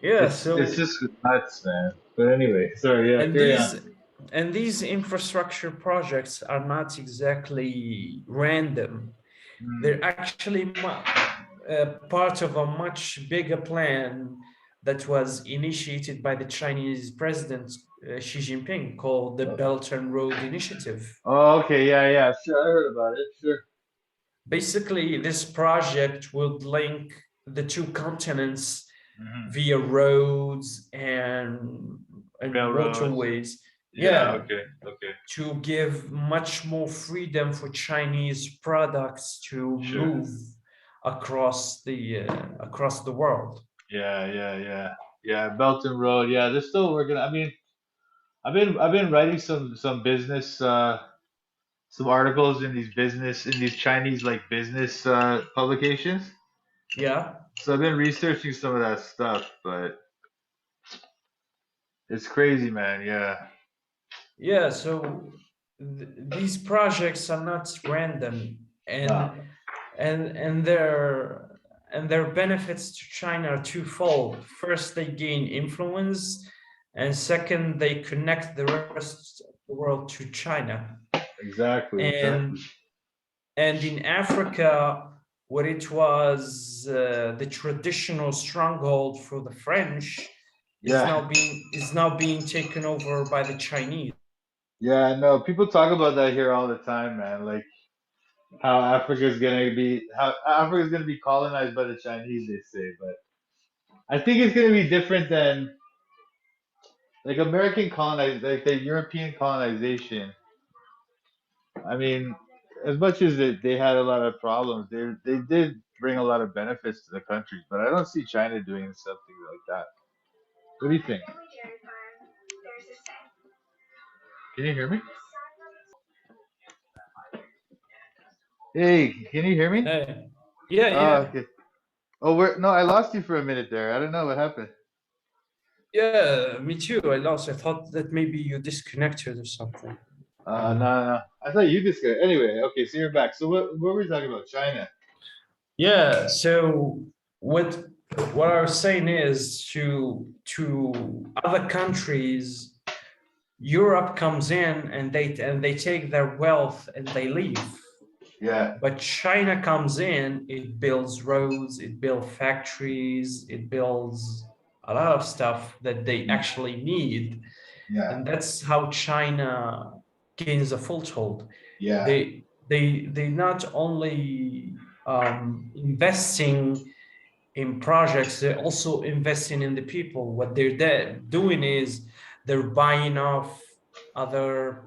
yeah. it's So just nuts, man. But anyway, sorry, yeah, and carry on. these infrastructure projects are not exactly random. Mm. They're actually part of a much bigger plan that was initiated by the Chinese president Xi Jinping, called the Belt and Road Initiative. Oh, okay, yeah, yeah, sure, I heard about it, sure. Basically, this project would link the two continents Hmm. via roads and Railroads. waterways. Yeah, Yeah, okay, okay, to give much more freedom for Chinese products to sure. move across the world. Yeah, yeah, yeah, yeah. Belton Road. Yeah, they're still working. I mean, I've been writing some business. some articles in these Chinese like business publications. Yeah. So I've been researching some of that stuff, but it's crazy, man. Yeah. Yeah, so these projects are not random, No. and their benefits to China are twofold. First, they gain influence, and second, they connect the rest of the world to China. Exactly. Exactly. And in Africa, where it was the traditional stronghold for the French, Yeah. is now being taken over by the Chinese. Yeah. No. People talk about that here all the time, man. Like how Africa's gonna be colonized by the Chinese, they say, but I think it's gonna be different than like like the European colonization. I mean, as much as they had a lot of problems, they did bring a lot of benefits to the countries, but I don't see China doing something like that. What do you think? Can you hear me? Hey, can you hear me? Yeah, Oh, yeah, okay. Oh, we're no, I lost you for a minute there. I don't know what happened. yeah. Me too. I lost. I thought that maybe you disconnected or something. No, no, no. I thought you discussed. Anyway, okay, so you're back. So what were we talking about? China. Yeah. So what what I was saying is to other countries, Europe comes in and they take their wealth and they leave. Yeah, But China comes in, it builds roads, it builds factories, it builds a lot of stuff that they actually need. yeah, And that's how China gains a foothold. yeah, They not only investing in projects, they're also investing in the people. What they're doing is they're buying off other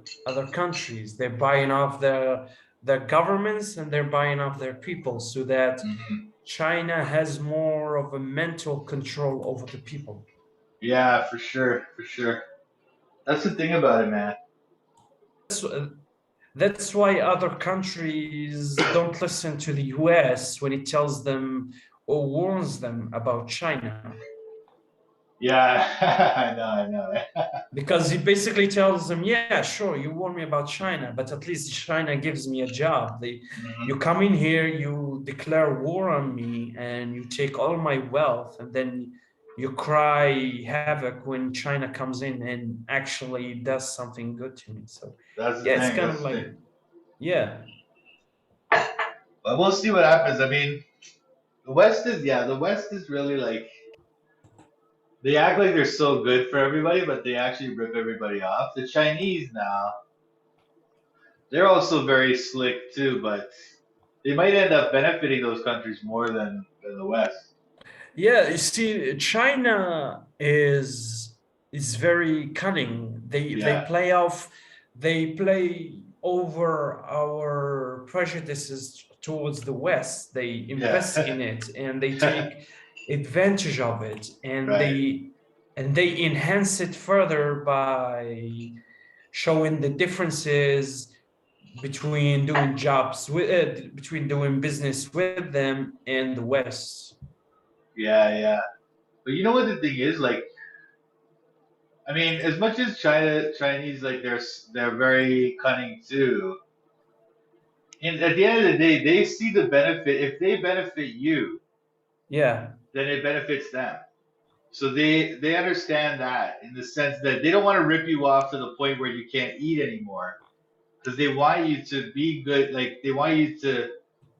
countries. They're buying off their governments and they're buying off their people, so that hmm, China has more of a mental control over the people. yeah, for sure, for sure. That's the thing about it, man. That's, that's why other countries don't listen to the US when it tells them or warns them about China. Yeah, I know. Because he basically tells them, yeah, sure, you warn me about China, but at least China gives me a job. You Hmm. come in here, you declare war on me, and you take all my wealth, and then you cry havoc when China comes in and actually does something good to me. So That's the yeah, it's thing. kind That's of the like, thing. yeah. But we'll see what happens. I mean, the West is really like they act like they're so good for everybody, but they actually rip everybody off. The Chinese now, they're also very slick too, but they might end up benefiting those countries more than the West. Yeah, you see, China is very cunning. Yeah, They play over our prejudices towards the West. They invest yeah, in it and they take advantage of it, right. and they enhance it further by showing the differences between between doing business with them and the West. Yeah, yeah. But you know what the thing is? Like, I mean, as much as Chinese, like they're very cunning too. And at the end of the day, they see the benefit. If they benefit you, Yeah. then it benefits them. So they understand that in the sense that they don't want to rip you off to the point where you can't eat anymore because they want you to be good. Like they want you to,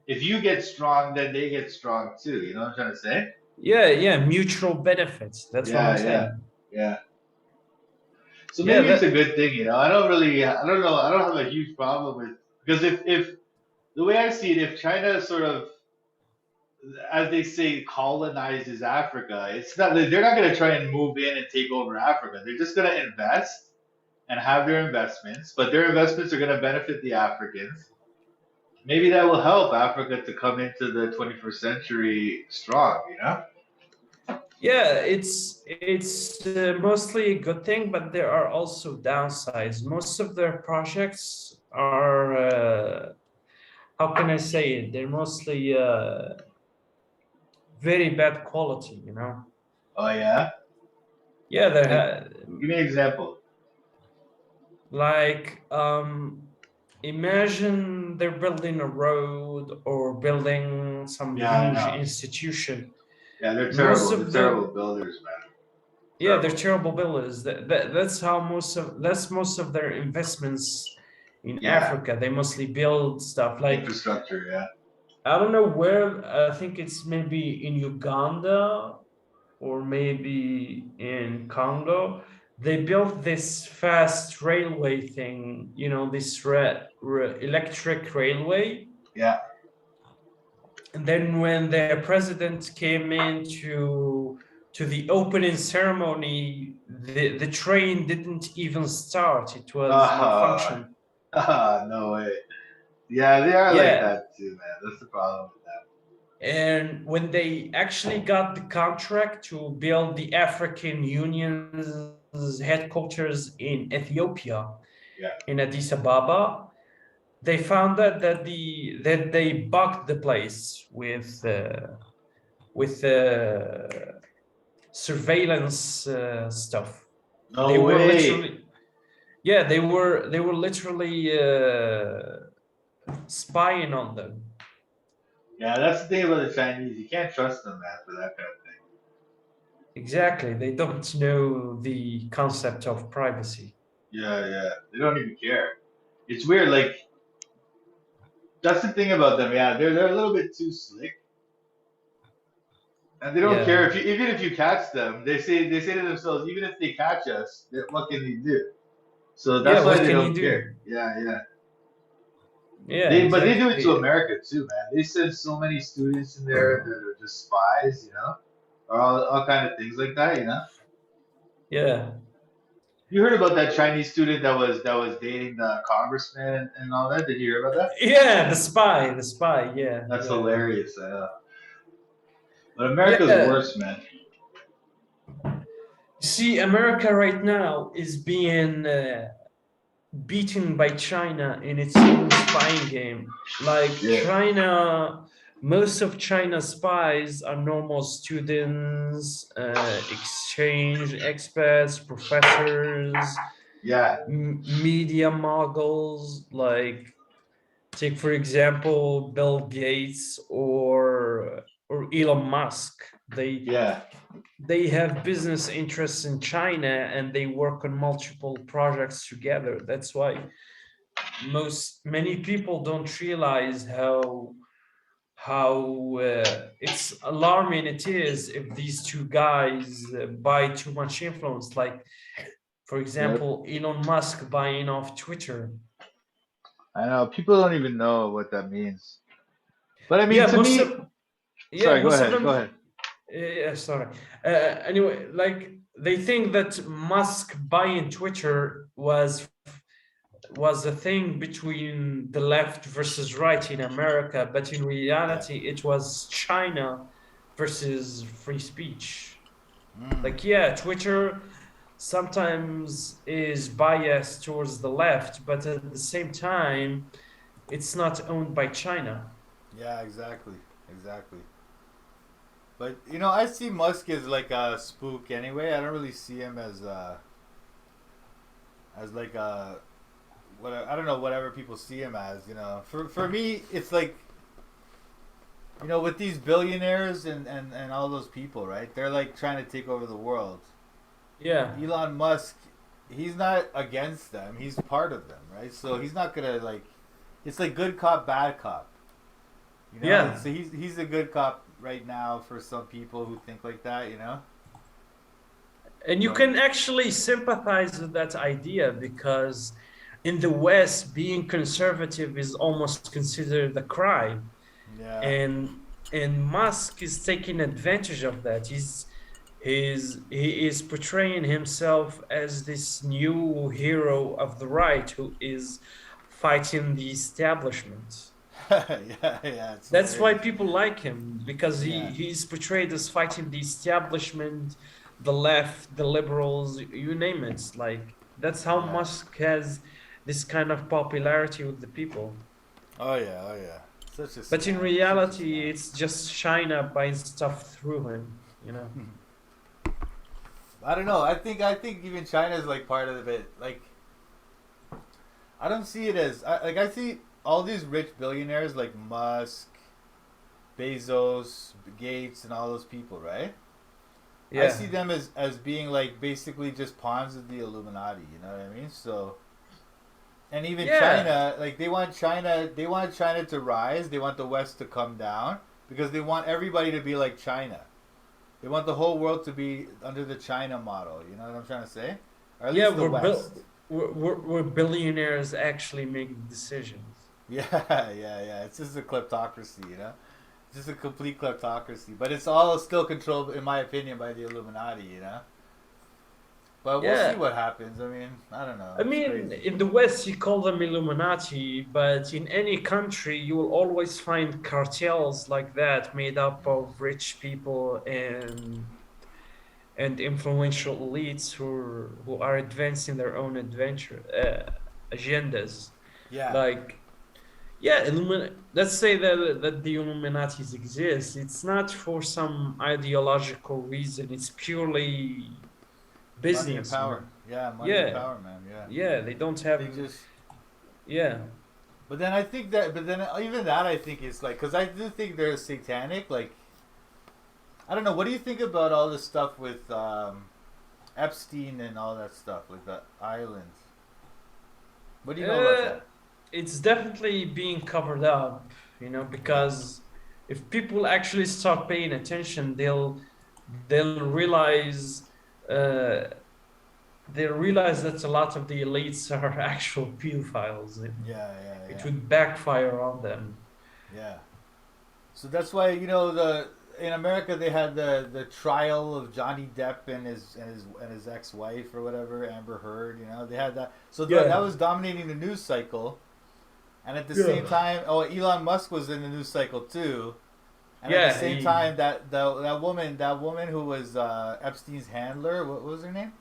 if you get strong, then they get strong too. You know what I'm trying to say? Yeah, yeah, mutual benefits. That's what I'm Yeah, yeah, saying. yeah. So Yeah, maybe it's a that good thing, you know. I don't know, I don't have a huge problem with because if the way I see it, if China sort of, as they say, colonizes Africa, it's not they're not going to try and move in and take over Africa. They're just going to invest and have their investments, but their investments are going to benefit the Africans. Maybe that will help Africa to come into the 21st century strong, you know? yeah, it's mostly a good thing, but there are also downsides. Most of their projects are how can I say it? They're mostly very bad quality, you know. Oh yeah, Yeah, they like have give me an example. like imagine they're building a road or building some Yeah, I huge know. institution. Yeah, they're Most terrible. They're of terrible them, builders, man. yeah, they're Terrible. terrible builders. That's how most of their investments in Yeah, Africa. They mostly build stuff like infrastructure. Yeah. I don't know where. I think it's maybe in Uganda or maybe in Congo. They built this fast railway thing. You know, this electric railway. Yeah. And then when their president came in to the opening ceremony, the train didn't even start. It was Ah, malfunction. no way. Yeah, they are like Yeah. that too, man. That's the problem with them. And when they actually got the contract to build the African Union's headquarters in Ethiopia, Yeah. in Addis Ababa, they found out that they bugged the place with surveillance stuff. They No were way. literally, yeah, they were literally spying on them. Yeah, that's the thing about the Chinese. You can't trust them, man, for that kind of thing. Exactly, they don't know the concept of privacy. Yeah, yeah. They don't even care. It's weird. Like that's the thing about them. Yeah, they're a little bit too slick, and they don't care Yeah, if you even if you catch them. They say to themselves, even if they catch us, what can you do? So yeah. that's why What they can you don't care. do? Yeah, yeah. Yeah, But they do it to exactly. America too, man. They send so many students in there that are just spies, or all kind of things like that, Yeah, You heard about that Chinese student that was dating the congressman and all that? Did you hear about that? yeah. The spy. Yeah, That's yeah, yeah. hilarious. I know. But America's Yeah. worse, man. See, America right now is being beaten by China in its own spying game. Like Yeah, China, most of China's spies are normal students, exchange experts, professors, yeah, media moguls. Like take for example Bill Gates or Elon Musk. yeah. They have business interests in China and they work on multiple projects together. That's why many people don't realize how it's alarming it is if these two guys buy too much influence. Like for Yep. example, Elon Musk buying off Twitter. I know. People don't even know what that means. But I mean, Yeah, to me, sorry. Go most of ahead. Go them. ahead. Yeah, sorry. Anyway, like they think that Musk buying Twitter was a thing between the left versus right in America, but in Yeah. reality, it was China versus free speech. Mm. Like, yeah, Twitter sometimes is biased towards the left, but at the same time, it's not owned by China. Yeah. Exactly. Exactly. But I see Musk as like a spook anyway. I don't really see him as like a what I don't know whatever people see him as. For me, it's like with these billionaires and all those people, right? They're like trying to take over the world. Yeah, Elon Musk, he's not against them. He's part of them, right? So he's not gonna like. It's like good cop, bad cop. yeah. So he's a good cop right now for some people who think like that. And you But can actually sympathize with that idea because in the West, being conservative is almost considered a crime. yeah, And Musk is taking advantage of that. He is portraying himself as this new hero of the right who is fighting the establishment. yeah, it's That's why hilarious. people like him because Yeah, he's portrayed as fighting the establishment, the left, the liberals, you name it. Like that's how yeah, Musk has this kind of popularity with the people. Oh yeah, oh yeah. Such a But in scam. Such a reality, scam. it's just China buying stuff through him, you know? I don't know. I think even China is like part of it. Like I don't see it as I see all these rich billionaires like Musk, Bezos, Gates, and all those people, right? I Yeah. see them as being like basically just pawns of the Illuminati. You know what I mean? So and even Yeah. China, like they want China to rise. They want the West to come down because they want everybody to be like China. They want the whole world to be under the China model. You know what I'm trying to say? Or at Yeah, least the West. we're billionaires actually making decisions. Yeah, yeah, yeah. It's just a kleptocracy, you know? It's just a complete kleptocracy. But it's all still controlled, in my opinion, by the Illuminati, you know? But we'll see Yeah. what happens. I mean, I don't know. I It's mean, crazy. in the West, you call them Illuminati, but in any country, you will always find cartels like that made up of rich people and influential elites who are advancing their own agendas. Yeah. Like, yeah, let's say that the Illuminatis exist. It's not for some ideological reason. It's purely Money and business, you power. know. Yeah, money and Yeah, power, man. Yeah. yeah. They don't have. They just. Yeah, But then I think that. But then even that I think is like. Because I do think they're satanic. Like. I don't know. What do you think about all this stuff with Epstein and all that stuff? Like the islands? What do you know about uh, that? it's definitely being covered up, you know, Yeah. because if people actually start paying attention, they'll realize uh, they'll realize that a lot of the elites are actual pedophiles, and Yeah, yeah, it yeah. would backfire on them. Yeah. So that's why the in America they had the trial of Johnny Depp and his ex wife or whatever, Amber Heard. They had that. So that Yeah, was dominating the news cycle, and at the same yeah, time, Elon Musk was in the news cycle too. And at the yeah. same time, that woman who was Epstein's handler, what was her name?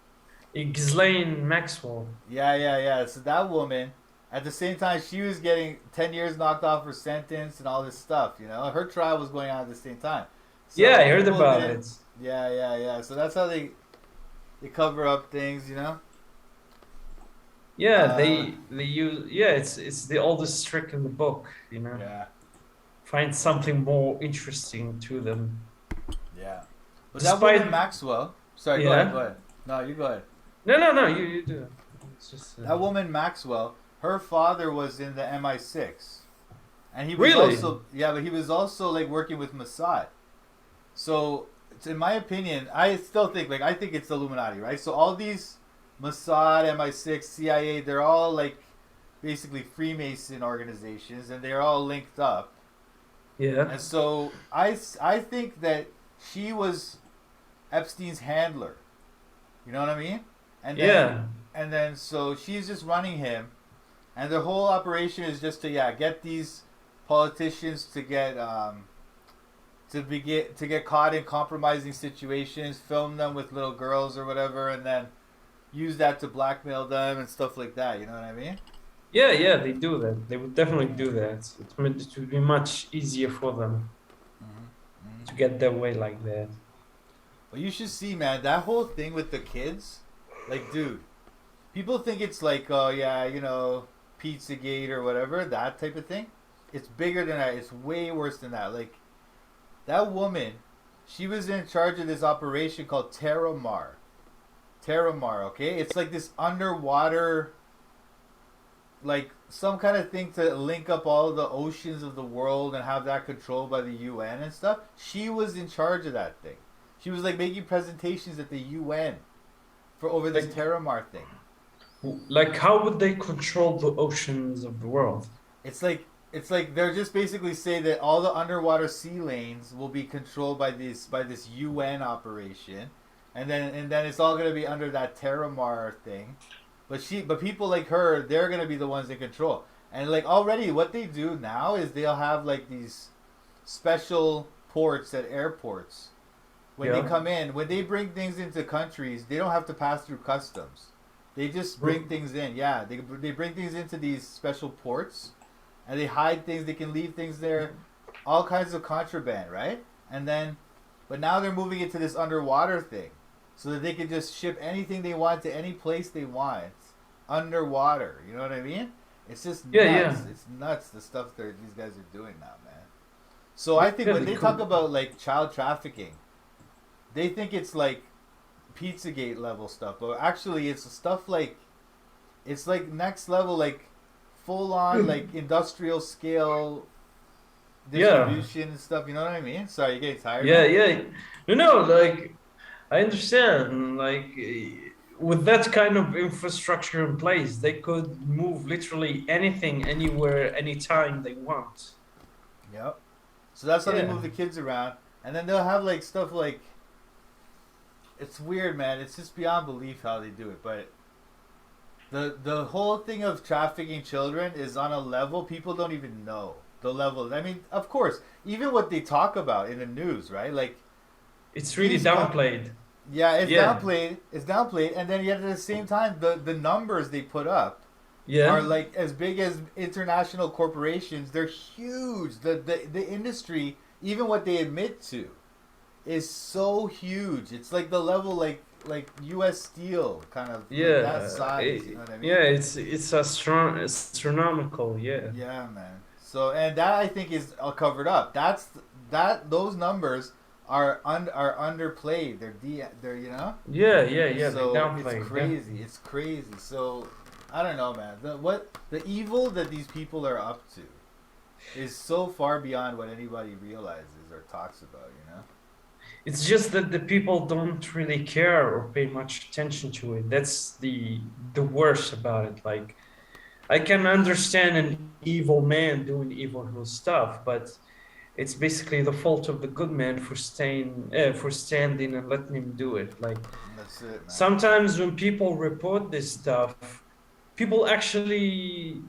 Ghislaine Maxwell. Yeah, yeah, yeah. So that woman, at the same time, she was getting 10 years knocked off her sentence and all this stuff. Her trial was going on at the same time. Yeah, So I heard people about didn't. it. Yeah, yeah, yeah. So that's how they cover up things. Yeah, Uh, they use, yeah. It's the oldest trick in the book. You know, yeah, find something more interesting to them. yeah. But that woman Despite, Maxwell. Sorry, go ahead, go yeah. ahead. No, you go ahead. No. You do it. It's just That woman Maxwell. Her father was in the MI6, and he was really. also but he was also like working with Mossad. So, in my opinion, I still think I think it's Illuminati, right? So all these Mossad, MI6, CIA, they're all like basically Freemason organizations, and they're all linked up. Yeah, And so I think that she was Epstein's handler. You know what I mean? And then yeah, so she's just running him, and the whole operation is just to get these politicians to get caught in compromising situations, film them with little girls or whatever, and then use that to blackmail them and stuff like that. You know what I mean? yeah. They do that. They would definitely do that. It would be much easier for them to Mm-hmm. get their way like that. But you should see, man, that whole thing with the kids. Like, dude, people think it's like, oh yeah, Pizzagate or whatever, that type of thing. It's bigger than that. It's way worse than that. Like, that woman, she was in charge of this operation called Terramar. Terramar, okay? It's like this underwater, like some kind of thing to link up all the oceans of the world and have that controlled by the UN and stuff. She was in charge of that thing. She was like making presentations at the UN for over this Like, Terramar thing. how would they control the oceans of the world? It's like they're just basically say that all the underwater sea lanes will be controlled by this UN operation, and then it's all gonna be under that Terramar thing. But people like her, they're gonna be the ones in control. And like already, what they do now is they'll have like these special ports at airports when they Yeah, come in. When they bring things into countries, they don't have to pass through customs. They just bring things in. Yeah, they bring things into these special ports, and they hide things. They can leave things there, all kinds of contraband, right? And then, but now they're moving it to this underwater thing, so that they can just ship anything they want to any place they want underwater. You know what I mean? It's just nuts. Yeah. It's nuts the stuff that these guys are doing now, man. So I think when they talk about like child trafficking, they think it's like Pizzagate level stuff, but actually it's stuff like it's like next level, like full on like industrial scale distribution and stuff. You know what I mean? Sorry, you getting tired? Yeah. No, like I understand. Like with that kind of infrastructure in place, they could move literally anything, anywhere, anytime they want. Yep. So that's how they move the kids around, and then they'll have like stuff like. It's weird, man. It's just beyond belief how they do it. But the whole thing of trafficking children is on a level people don't even know. The level. I mean, of course, even what they talk about in the news, right? Like, it's really downplayed. It's downplayed. It's downplayed, and then yet at the same time, the numbers they put up are like as big as international corporations. They're huge. The industry, even what they admit to, is so huge. It's like the level like U.S. Steel kind of that size. You know what I mean? Yeah, it's astronomical. Yeah. Yeah, man. So and that I think is covered up. Those numbers are underplayed. They're you know. Yeah. So downplayed. It's crazy. Yeah. It's crazy. So I don't know, man. The evil that these people are up to is so far beyond what anybody realizes or talks about. You know. It's just that the people don't really care or pay much attention to it. That's the worst about it. Like, I can understand an evil man doing evil stuff, but it's basically the fault of the good man for standing and letting him do it. Like, that's it, man. Sometimes when people report this stuff, people actually,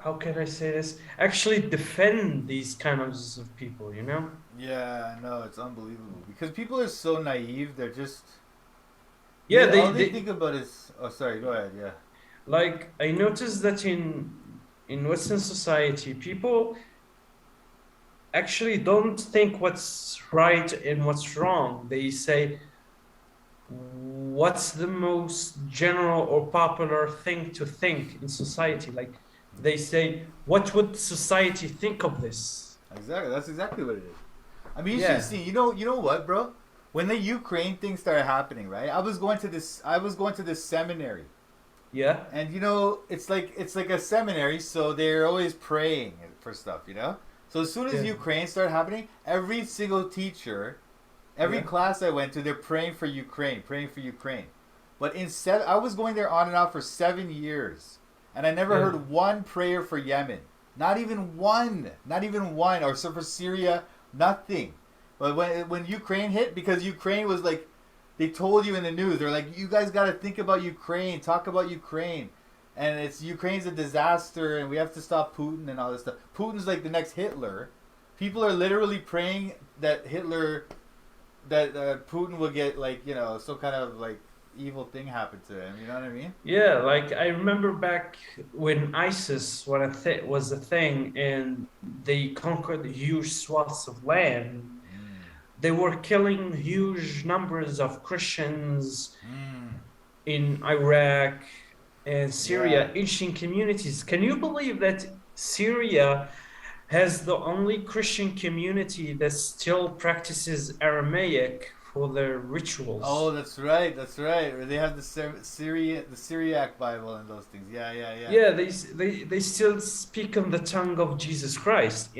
how can I say this? Actually defend these kinds of people, you know? Yeah, I know, it's unbelievable because people are so naive. They're just all they think about is sorry, go ahead. Yeah, like I noticed that in Western society, people actually don't think what's right and what's wrong. They say what's the most general or popular thing to think in society. Like they say, what would society think of this? Exactly, that's exactly what it is. I mean, you should see. You know what, bro? When the Ukraine thing started happening, right? I was going to this seminary. Yeah. And you know, it's like a seminary, so they're always praying for stuff, you know? So as soon as Ukraine started happening, every single teacher, every class I went to, they're praying for Ukraine. But instead, I was going there on and off for 7 years, and I never heard one prayer for Yemen. Not even one. Or so for Syria. Nothing. But when Ukraine hit, because Ukraine was like, they told you in the news, they're like, you guys got to think about Ukraine, talk about Ukraine. And Ukraine's a disaster and we have to stop Putin and all this stuff. Putin's like the next Hitler. People are literally praying that Putin will get like, you know, some kind of like evil thing happen to him. You know what I mean? Yeah, like I remember back when ISIS was a thing and they conquered huge swaths of land. They were killing huge numbers of Christians in Iraq and Syria, ancient communities. Can you believe that Syria has the only Christian community that still practices Aramaic for their rituals? Oh, that's right. They have the Syriac Bible and those things. Yeah. Yeah, they still speak on the tongue of Jesus Christ,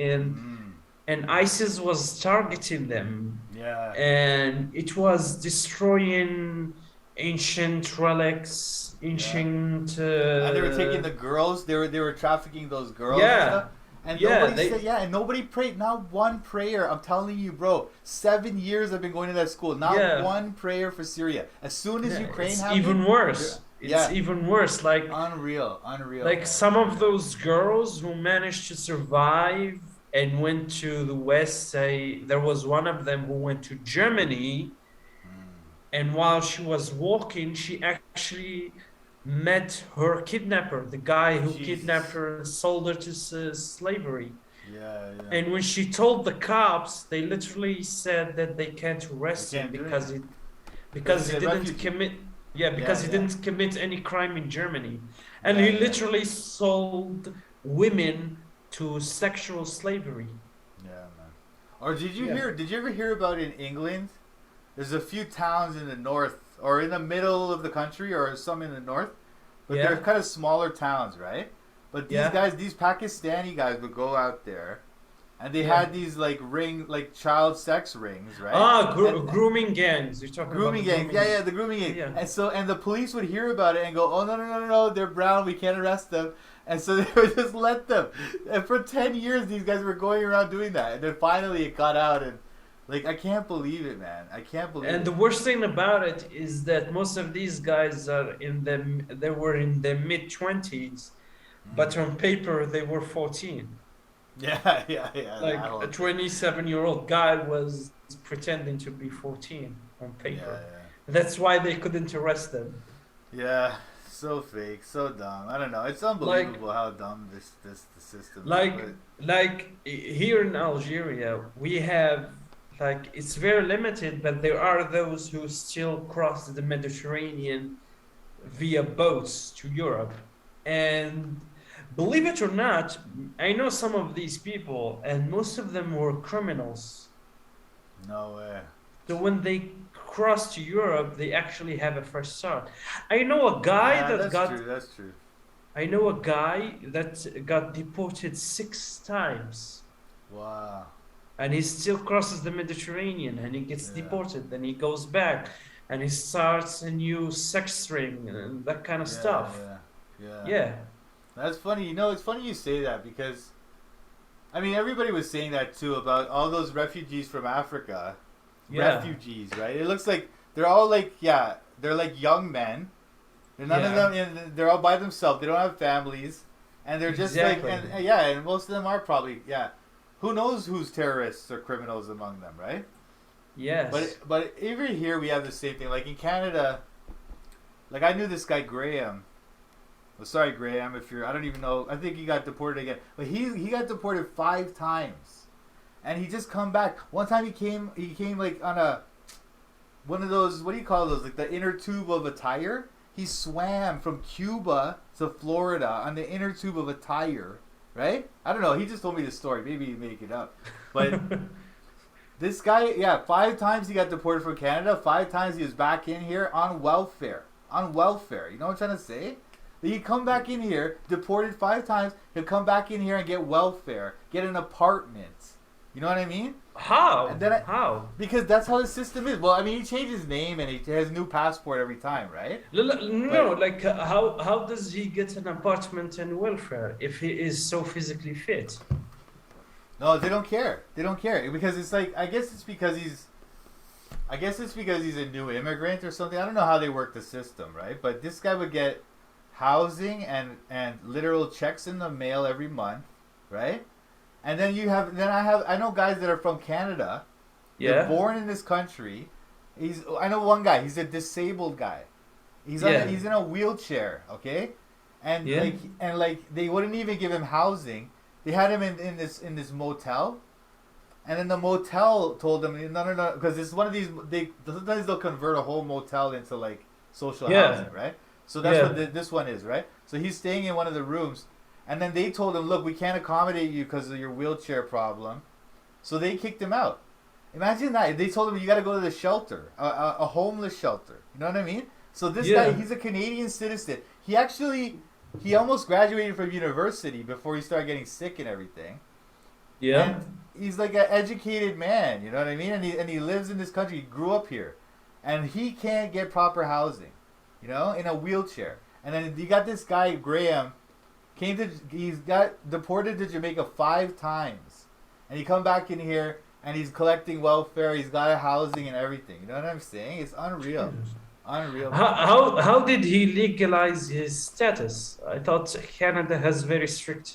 and ISIS was targeting them. Yeah. And it was destroying ancient relics, ancient. And they were taking the girls. They were trafficking those girls. Yeah. And stuff. And nobody said, and nobody prayed. Not one prayer. I'm telling you, bro. 7 years I've been going to that school. Not one prayer for Syria. As soon as Ukraine happened, even worse. It's even worse. Like unreal. Like man. Some of those girls who managed to survive and went to the West. There was one of them who went to Germany, and while she was walking, she actually met her kidnapper, the guy who kidnapped Jesus. her and sold her to slavery. Yeah, yeah. And when she told the cops, they literally said that they can't They arrest him can't do anything because because he's he a didn't refugee. commit yeah, because Yeah, he yeah, didn't commit any crime in Germany. And yeah, he yeah, literally sold women to sexual slavery. yeah, man. Or did you Yeah. hear? Did you ever hear about in England? There's a few towns in the north or in the middle of the country or some in the north, but they're Yeah. kind of smaller towns, right? But these Yeah. guys, these Pakistani guys would go out there and they Yeah. had these like child sex rings, right? Ah, And grooming gangs. You're talking about the grooming gangs, yeah, grooming. yeah, the grooming gang. Yeah. And the police would hear about it and go, oh, no, no, no, no, no, they're brown, we can't arrest them. And so they would just let them. And for 10 years, these guys were going around doing that. And then finally it got out and, like, I can't believe it, man. I can't believe And it. the worst thing about it is that most of these guys they were in their mid-20s, but on paper they were 14. Yeah, yeah, yeah, Like that a whole thing. 27-year-old guy was pretending to be 14 on Yeah, paper. That's why they couldn't arrest them. yeah. Yeah, so fake, so dumb. I don't know. It's Like unbelievable how dumb the system is. like But here in Algeria, we have like it's very limited, but there are those who still cross the Mediterranean via boats to Europe. And believe it or not, I know some of these people, and most of them were criminals. no way. So when they cross to Europe, they actually have a fresh start. I know a guy Yeah, that that's got true. That's true. I know a guy that got deported 6 times. Wow. And he still crosses the Mediterranean and he gets Yeah. deported. Then he goes back and he starts a new sex ring and that kind of Yeah, stuff. yeah, yeah. Yeah, That's funny. You know, it's funny you say that because, I mean, everybody was saying that too about all those refugees from Africa. yeah, Refugees, right? It looks like they're all like, yeah, they're like young men. They're none of yeah, them, and they're all by themselves. They don't have families, and they're just exactly. like, and yeah, and most of them are probably, yeah. Who knows who's terrorists or criminals among them, right? Yes. But even here we have the same thing. Like in Canada, like I knew this guy Graham. Well, sorry Graham, if you're, I don't even know. I think he got deported again, but he got deported 5 times, and he just come back. One time he came like on a one of those, what do you call those? Like the inner tube of a tire. He swam from Cuba to Florida on the inner tube of a tire, right? I don't know. He just told me this story. Maybe he make it up, but this guy, yeah, 5 times he got deported from Canada. 5 times he was back in here on welfare. On welfare. You know what I'm trying to say? He'd come back in here, deported 5 times. He'll come back in here and get welfare, get an apartment. You know what I mean? How? And then How? because that's how the system is. Well, I mean, he changed his name and he has a new passport every time, right? No, But like how does he get an apartment and welfare if he is so physically fit? no, they don't care. They don't care because it's like I guess it's because he's a new immigrant or something. I don't know how they work the system, right? But this guy would get housing and literal checks in the mail every month, right? And then I know guys that are from Canada. They're Yeah, born in this country. I know one guy. He's a disabled guy. yeah, He's in a wheelchair, okay? And yeah, like they wouldn't even give him housing. They had him in this motel, and then the motel told him no, no, no, because it's one of these. Sometimes they'll convert a whole motel into like social yeah, housing, right? So that's yeah, what this one is, right? So he's staying in one of the rooms, and then they told him, look, we can't accommodate you because of your wheelchair problem, so they kicked him out. Imagine that. They told him you got to go to the shelter, a homeless shelter. You know what I mean? So this guy, yeah, he's a Canadian citizen. He almost graduated from university before he started getting sick and everything. yeah. And he's like an educated man. You know what I mean? And he lives in this country. He grew up here, and he can't get proper housing. You know, in a wheelchair. And then you got this guy Graham. He's got deported to Jamaica 5 times, and he come back in here and he's collecting welfare. He's got a housing and everything. You know what I'm saying? It's unreal, unreal, How, man. how did he legalize his status? I thought Canada has very strict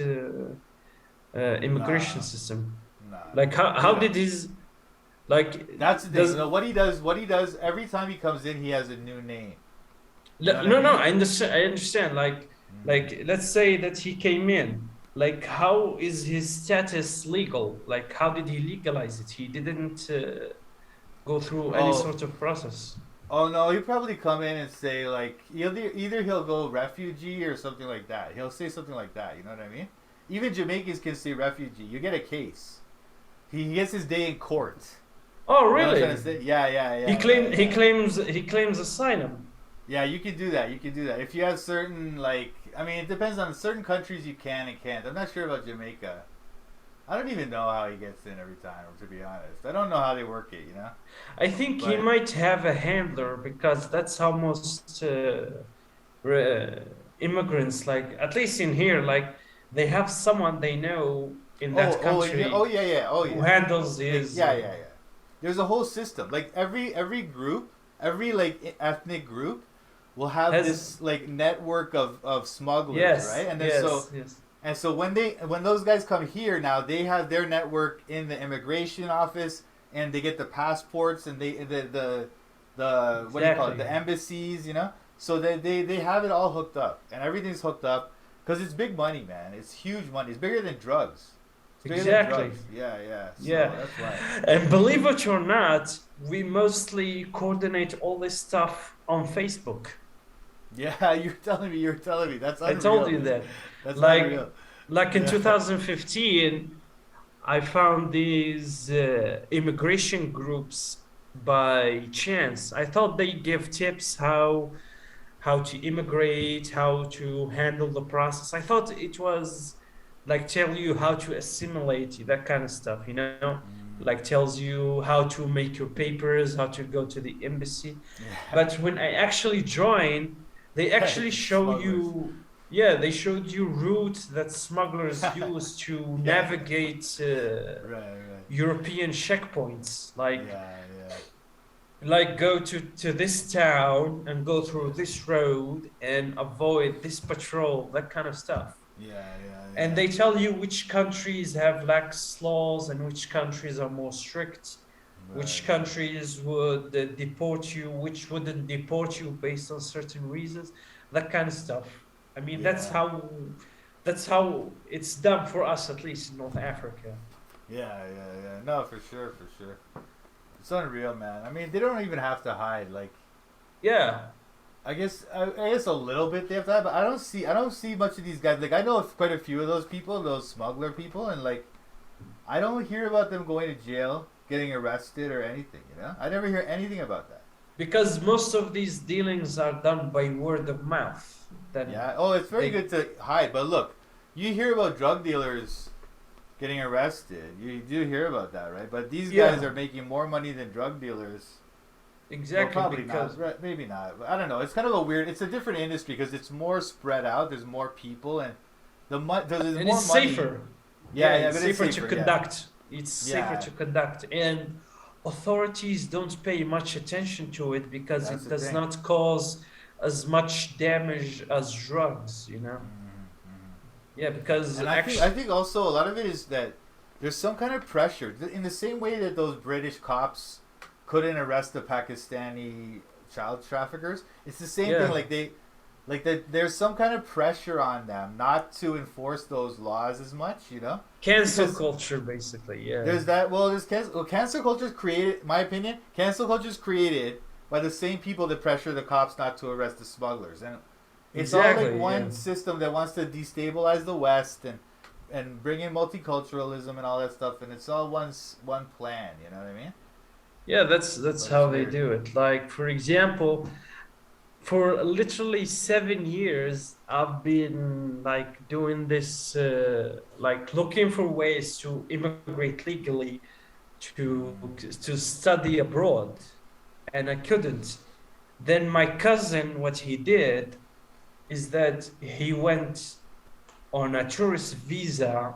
immigration Nah, system. nah, Like they how did don't. his like That's the thing. does You know what he does every time he comes in, he has a new name. You know what I No, no, mean? I understand. Like let's say that he came in. Like, how is his status legal? Like, how did he legalize it? He didn't go through any Oh, sort of process. oh no, he'll probably come in and say like either he'll go refugee or something like that. He'll say something like that. You know what I mean? Even Jamaicans can say refugee. You get a case. He gets his day in court. Oh, You know what I'm trying to really? say? Yeah, yeah, He yeah, yeah, claim yeah. he claims asylum. Yeah, you can do that. You can do that if you have certain like. I mean, it depends on certain countries you can and can't. I'm not sure about Jamaica. I don't even know how he gets in every time. To be honest, I don't know how they work it. You know, I think he but might have a handler because that's how most re- immigrants, like at least in here, like they have someone they know in that in here. Oh country yeah, yeah. Oh who yeah. handles his. Yeah, yeah, yeah. There's a whole system. Like every group, every like ethnic group will have Has this like network of smugglers, right? Yes, And then yes, yes. when those guys come here now, they have their network in the immigration office, and they get the passports, and the what do you call it? Exactly. The embassies, you know. So they have it all hooked up, and everything's hooked up because it's big money, man. It's huge money. It's bigger than drugs. It's bigger than Exactly. drugs. Yeah, yeah. So Yeah. that's why. And believe it or not, we mostly coordinate all this stuff on Facebook. Yeah, you're telling me. You're telling me. That's I told unreal, you dude. that. That's Like unreal. like in Yeah. 2015, I found these immigration groups by chance. I thought they give tips how to immigrate, how to handle the process. I thought it was like tell you how to assimilate, that kind of stuff, you know? Mm, Like tells you how to make your papers, how to go to the embassy. yeah. But when I actually joined, they actually show Smugglers. you, yeah, they showed you routes that smugglers use to Yeah. navigate Right. Right. European checkpoints. Yeah. Yeah. Like go to this town and go through this road and avoid this patrol, that kind of stuff. Yeah. Yeah. And Yeah. they tell you which countries have lax laws and which countries are more strict, Right. which Right. countries would deport you, which wouldn't deport you based on certain reasons, that kind of stuff. I mean, Yeah. that's how it's done for us, at least in North Africa. Yeah. Yeah. Yeah. No, for sure. For sure. It's unreal, man. I mean, they don't even have to hide. Like, Yeah, I guess a little bit they have to hide, but I don't see much of these guys. Like, I know of quite a few of those people, those smuggler people, and like, I don't hear about them going to jail, getting arrested, or anything. You know, I never hear anything about that. because most of these dealings are done by word of mouth. Then Yeah. Oh, it's very they good to hide, but look, you hear about drug dealers getting arrested. You do hear about that, right? But these guys Yeah, are making more money than drug dealers. Well, exactly, probably not. because Right, maybe not. But I don't know. It's kind of a weird. It's a different industry because it's more spread out. There's more people, and there's and more it's money. safer. Yeah, Yeah, yeah, it's but it's safer to safer. Yeah, conduct. It's safer yeah. to conduct, and authorities don't pay much attention to it because That's it the does thing. not cause as much damage as drugs, you know? Yeah, because And I actually, think also a lot of it is that there's some kind of pressure in the same way that those British cops couldn't arrest the Pakistani child traffickers. It's the same thing. yeah, Like that. There's some kind of pressure on them not to enforce those laws as much. You know, cancel because culture, basically. Yeah, there's that. Well, cancel culture is created. My opinion, cancel culture is created by the same people that pressure the cops not to arrest the smugglers, and it's all like exactly. Yeah, one system that wants to destabilize the West and bring in multiculturalism and all that stuff, and it's all one plan. You know what I mean? yeah. That's But it's how they weird. do it. Like, for example, for literally 7 years I've been like doing this like looking for ways to immigrate legally to to study abroad, and I couldn't. Then my cousin, what he did is that he went on a tourist visa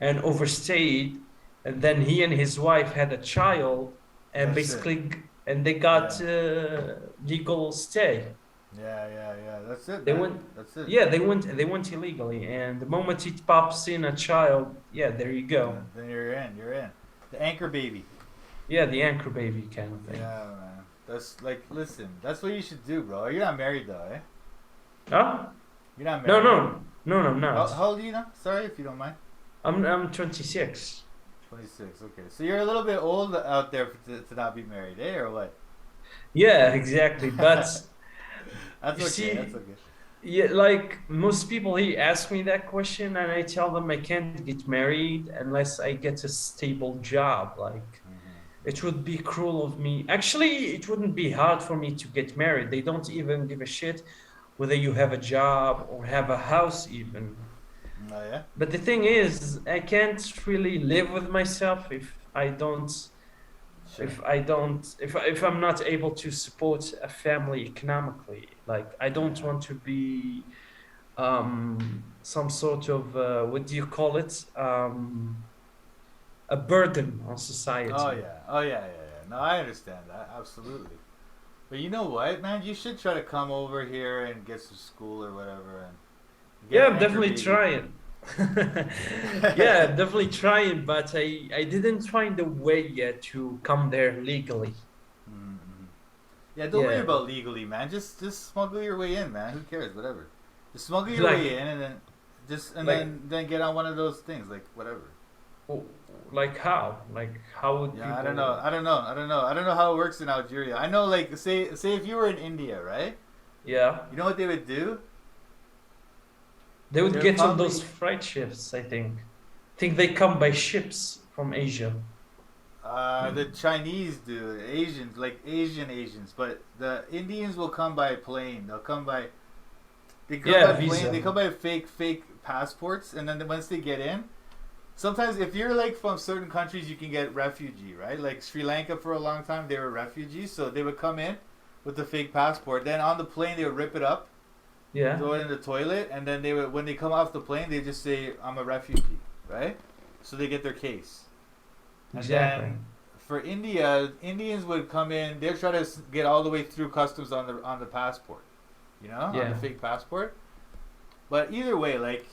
and overstayed, and then he and his wife had a child, and That's it. basically and they got Yeah. legal stay. Yeah, yeah, yeah. That's it, They man. went, That's it. yeah, they went illegally, and the moment it pops in a child, yeah, there you go. Then you're in. You're in. The anchor baby. Yeah, the anchor baby kind of thing. Yeah, man. That's like, listen, that's what you should do, bro. You're not married though, eh? Huh? You're not No, married. no, no, no, I'm not. How old are you now? Sorry if you don't mind. I'm 26. 26. Okay, so you're a little bit old out there to not be married, eh, or what? Yeah, exactly. But That's you okay. That's see, okay. yeah, like most people, he ask me that question, and I tell them I can't get married unless I get a stable job. Like, it would be cruel of me. Actually, it wouldn't be hard for me to get married. They don't even give a shit whether you have a job or have a house, even. Oh yeah. But the thing is, I can't really live with myself Sure. if I'm not able to support a family economically. Like, I don't Yeah. want to be some sort of what do you call it? A burden on Oh society. yeah. Oh yeah. Yeah. Yeah. No, I understand that absolutely. But you know what, man? You should try to come over here and get some school or whatever, and get Yeah, an I'm anchor definitely baby. trying. Yeah, I'm definitely trying, but I didn't find a way yet to come there legally. Mm-hmm. Yeah, don't worry Yeah, about legally, man. Just smuggle your way in, man. Who cares? Whatever. Just smuggle your like way in, and then like then get on one of those things, like whatever. like how? Like how would Yeah, I don't know. people? I don't know how it works in Algeria. I know, like, say if you were in India, right? Yeah, You know what they would do? they would They're get on those probably freight ships, I think. Think they come by ships from Asia. the Chinese do, Asians, like Asians, but the Indians will come by plane. They come Yeah, by plane. They visa. come by fake passports, and then once they get in, sometimes if you're like from certain countries, you can get refugee, right? Like Sri Lanka for a long time, they were refugees, so they would come in with the fake passport. Then on the plane, they would rip it up, Yeah, throw it in the toilet, and then they would, when they come off the plane, they just say, "I'm a refugee," right? So they get their case. And exactly. then for India, Indians would come in. They're trying to get all the way through customs on the passport, on the Yeah. fake passport. But either way, like,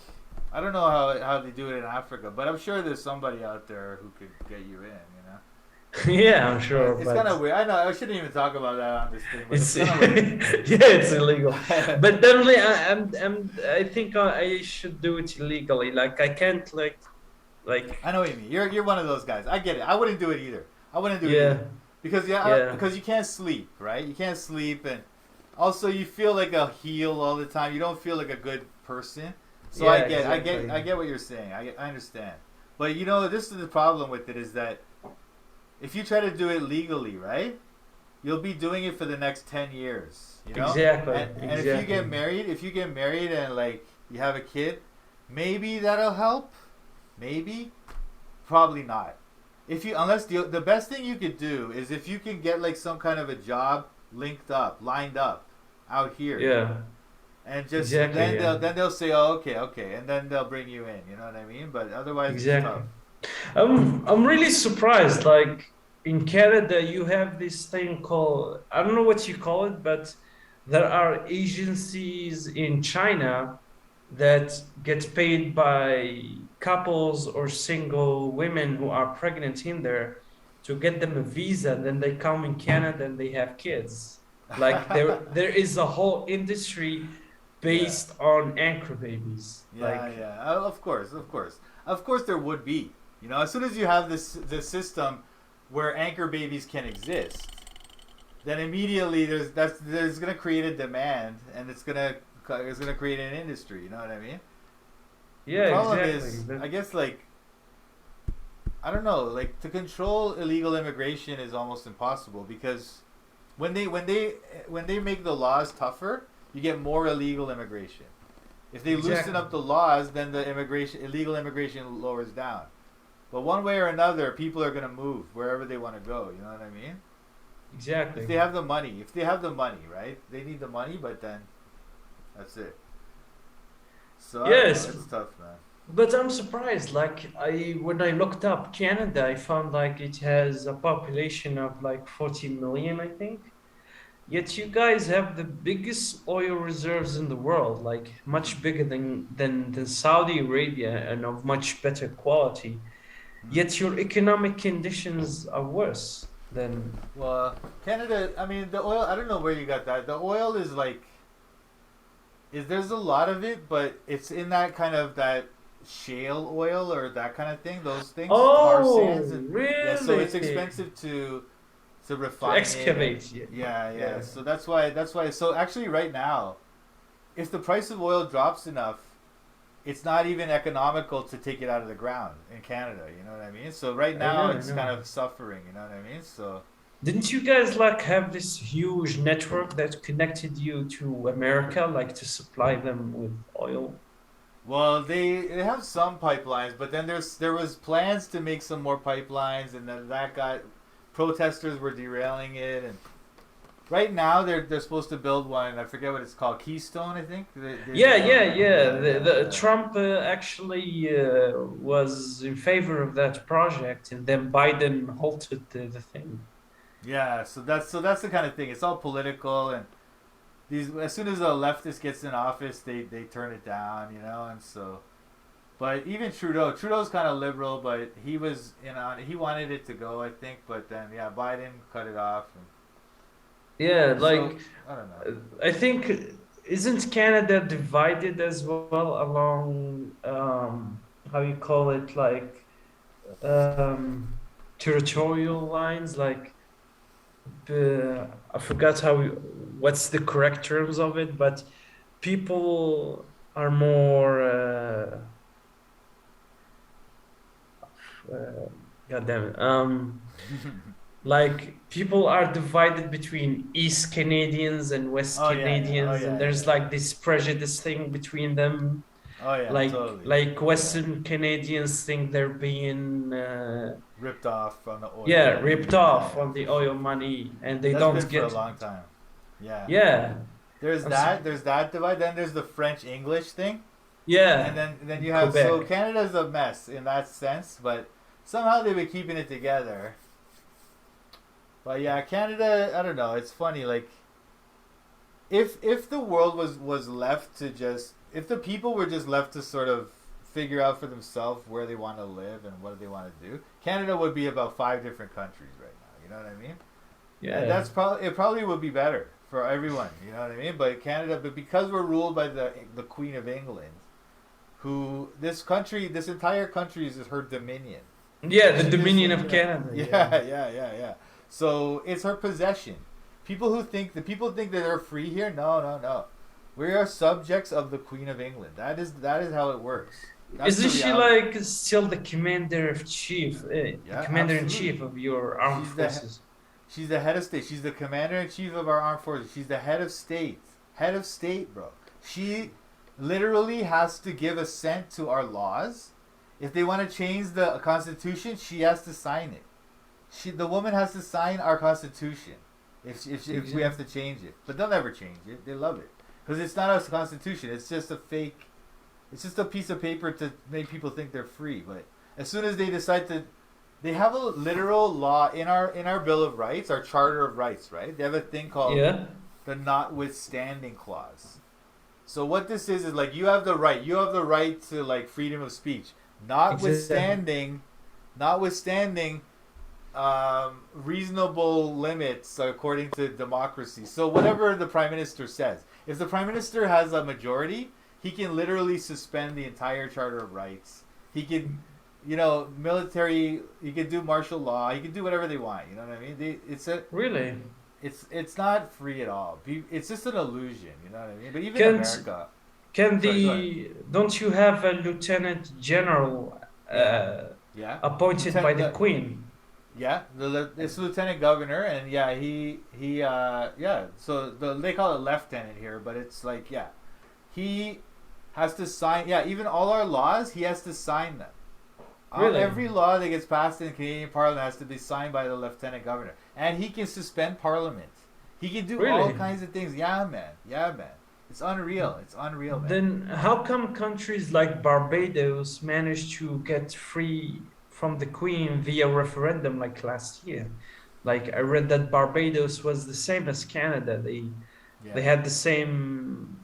I don't know how they do it in Africa, but I'm sure there's somebody out there who could get you in. Yeah, I'm But sure, it's kind but of weird. I know I shouldn't even talk about that on this thing, but it's it's kind of like, yeah, it's illegal. But definitely, I think I should do it illegally. Like I can't like I know what you mean. You're one of those guys. I get it. I wouldn't do it either. I wouldn't do it yeah, either because yeah, because you can't sleep, right? You can't sleep, and also you feel like a heel all the time. You don't feel like a good person. So yeah, exactly. I get what you're saying. I understand. But this is the problem with it, is that if you try to do it legally, right? You'll be doing it for the next 10 years, Exactly, And exactly. if you get married and like you have a kid, maybe that'll help. Maybe, probably not. If you unless the best thing you could do is if you can get like some kind of a job lined up out here, Yeah, and just exactly. Yeah, then they'll say, oh, okay, and then they'll bring you in. You know what I mean? But otherwise, it's exactly. tough. I'm really surprised. Like in Canada, you have this thing called, I don't know what you call it, but there are agencies in China that get paid by couples or single women who are pregnant in there to get them a visa. Then they come in Canada and they have kids. Like there is a whole industry Yeah, based on anchor babies. Like yeah. Of course, there would be. As soon as you have this system where anchor babies can exist, then immediately there's gonna create a demand, and it's gonna create an industry. You know what I mean? The yeah, problem exactly. is, I guess, like, I don't know, like, to control illegal immigration is almost impossible, because when they make the laws tougher, you get more illegal immigration. If they loosen Exactly. up the laws, then the illegal immigration lowers down. But one way or another, people are gonna move wherever they want to go. You know what I mean? If Exactly. they have the money, right? They need the money, but then that's it. So I don't know. Yes, It's tough, man. but I'm surprised. Like when I looked up Canada, I found like it has a population of like 40 million, I think. Yet you guys have the biggest oil reserves in the world, like much bigger than Saudi Arabia and of much better quality. Mm. Yet your economic conditions are worse. Then Well, Canada. I mean, the oil. I don't know where you got that. The oil is like, is there's a lot of it, but it's in that kind of that shale oil or that kind of thing. Those things, tar sands, oh, and yeah. So it's really? expensive to To refine it, and excavate, yeah. yeah, yeah. Yeah. So that's why. That's why. So actually, right now, if the price of oil drops enough, it's not even economical to take it out of the ground in Canada. You know what I mean? So right I now, know, I it's kind know. of suffering. You know what I mean? So. Didn't you guys like have this huge network that connected you to America, like to supply them with oil? Well, they have some pipelines, but then there was plans to make some more pipelines, and then that got protesters were derailing it, and right now they're supposed to build one. I forget what it's called, Keystone, I think. They're Yeah, yeah, developing. yeah. Yeah, yeah, The yeah. Trump actually was in favor of that project, and then Biden halted the thing. Yeah, so that's the kind of thing. It's all political, and these as soon as a leftist gets in office, they turn it down, and so. But even Trudeau's kind of liberal, but he was he wanted it to go, I think, but then yeah, Biden cut it off. And Yeah, so like I don't know. I think isn't Canada divided as well along how you call it, like um territorial lines, like I forgot what's the correct terms of it, but people are more uh, God damn it. Like people are divided between East Canadians and West Oh yeah, yeah. Oh Canadians, and yeah, yeah, there's like this prejudice thing between them. yeah. Oh yeah, totally. Like Yeah, Western Canadians think they're being ripped off from the oil yeah, money. ripped Yeah, off yeah. on the oil money, and they That's been don't for a get long time. Yeah. yeah. There's And so, that. There's that divide. Then there's the French English thing, and yeah, then you have so Quebec. Canada's a mess in that sense, but somehow they've been keeping it together. But yeah, Canada. I don't know. It's funny. Like if the world was left to just if the people were just left to sort of figure out for themselves where they want to live and what they want to do, Canada would be about 5 different countries right now. You know what I mean? And Yeah. that's probably it. Probably would be better for everyone. You know what I mean? But Canada, but because we're ruled by the Queen of England, who this entire country is her dominion. Yeah, the She just Dominion like of Canada, yeah. yeah, yeah, yeah, yeah. So it's her possession. People think that they're free here. No, no, no. We are subjects of the Queen of England. That is how it works. That's the Isn't she reality. like still the commander of chief, the Yeah, commander in absolutely. chief of your armed She's the forces? she's the head of state. She's the commander in chief of our armed forces. She's the head of state. Head of state, bro. She literally has to give assent to our laws. If they want to change the constitution, she has to sign it. The woman has to sign our constitution if we have to Exactly. change it. But they'll never change it. They love it because it's not a constitution. It's just a fake. It's just a piece of paper to make people think they're free. But as soon as they decide to, they have a literal law in our Bill of Rights, our Charter of Rights, right? They have a thing called Yeah, the notwithstanding clause. So what this is like you have the right to like freedom of speech, exactly. notwithstanding reasonable limits according to democracy. So whatever the prime minister says, if the prime minister has a majority, he can literally suspend the entire Charter of Rights. He can, military. He can do martial law. He can do whatever they want. You know what I mean? Really? It's not free at all. It's just an illusion. You know what I mean? But even Can't America. can Sorry, go ahead. the don't you have a lieutenant general Yeah, yeah. appointed by Lieutenant, the the, Queen? yeah, it's lieutenant governor, and yeah, yeah. So they call it lieutenant here, but it's like yeah, he has to sign. Yeah, even all our laws, he has to sign them. Really? Every law that gets passed in the Canadian Parliament has to be signed by the lieutenant governor, and he can suspend Parliament. He can do all Really? kinds of things. Yeah, man. Yeah, man. It's unreal. It's unreal, man. Then how come countries like Barbados managed to get free from the Queen via referendum like last year? Like I read that Barbados was the same as Canada. They Yeah. had the same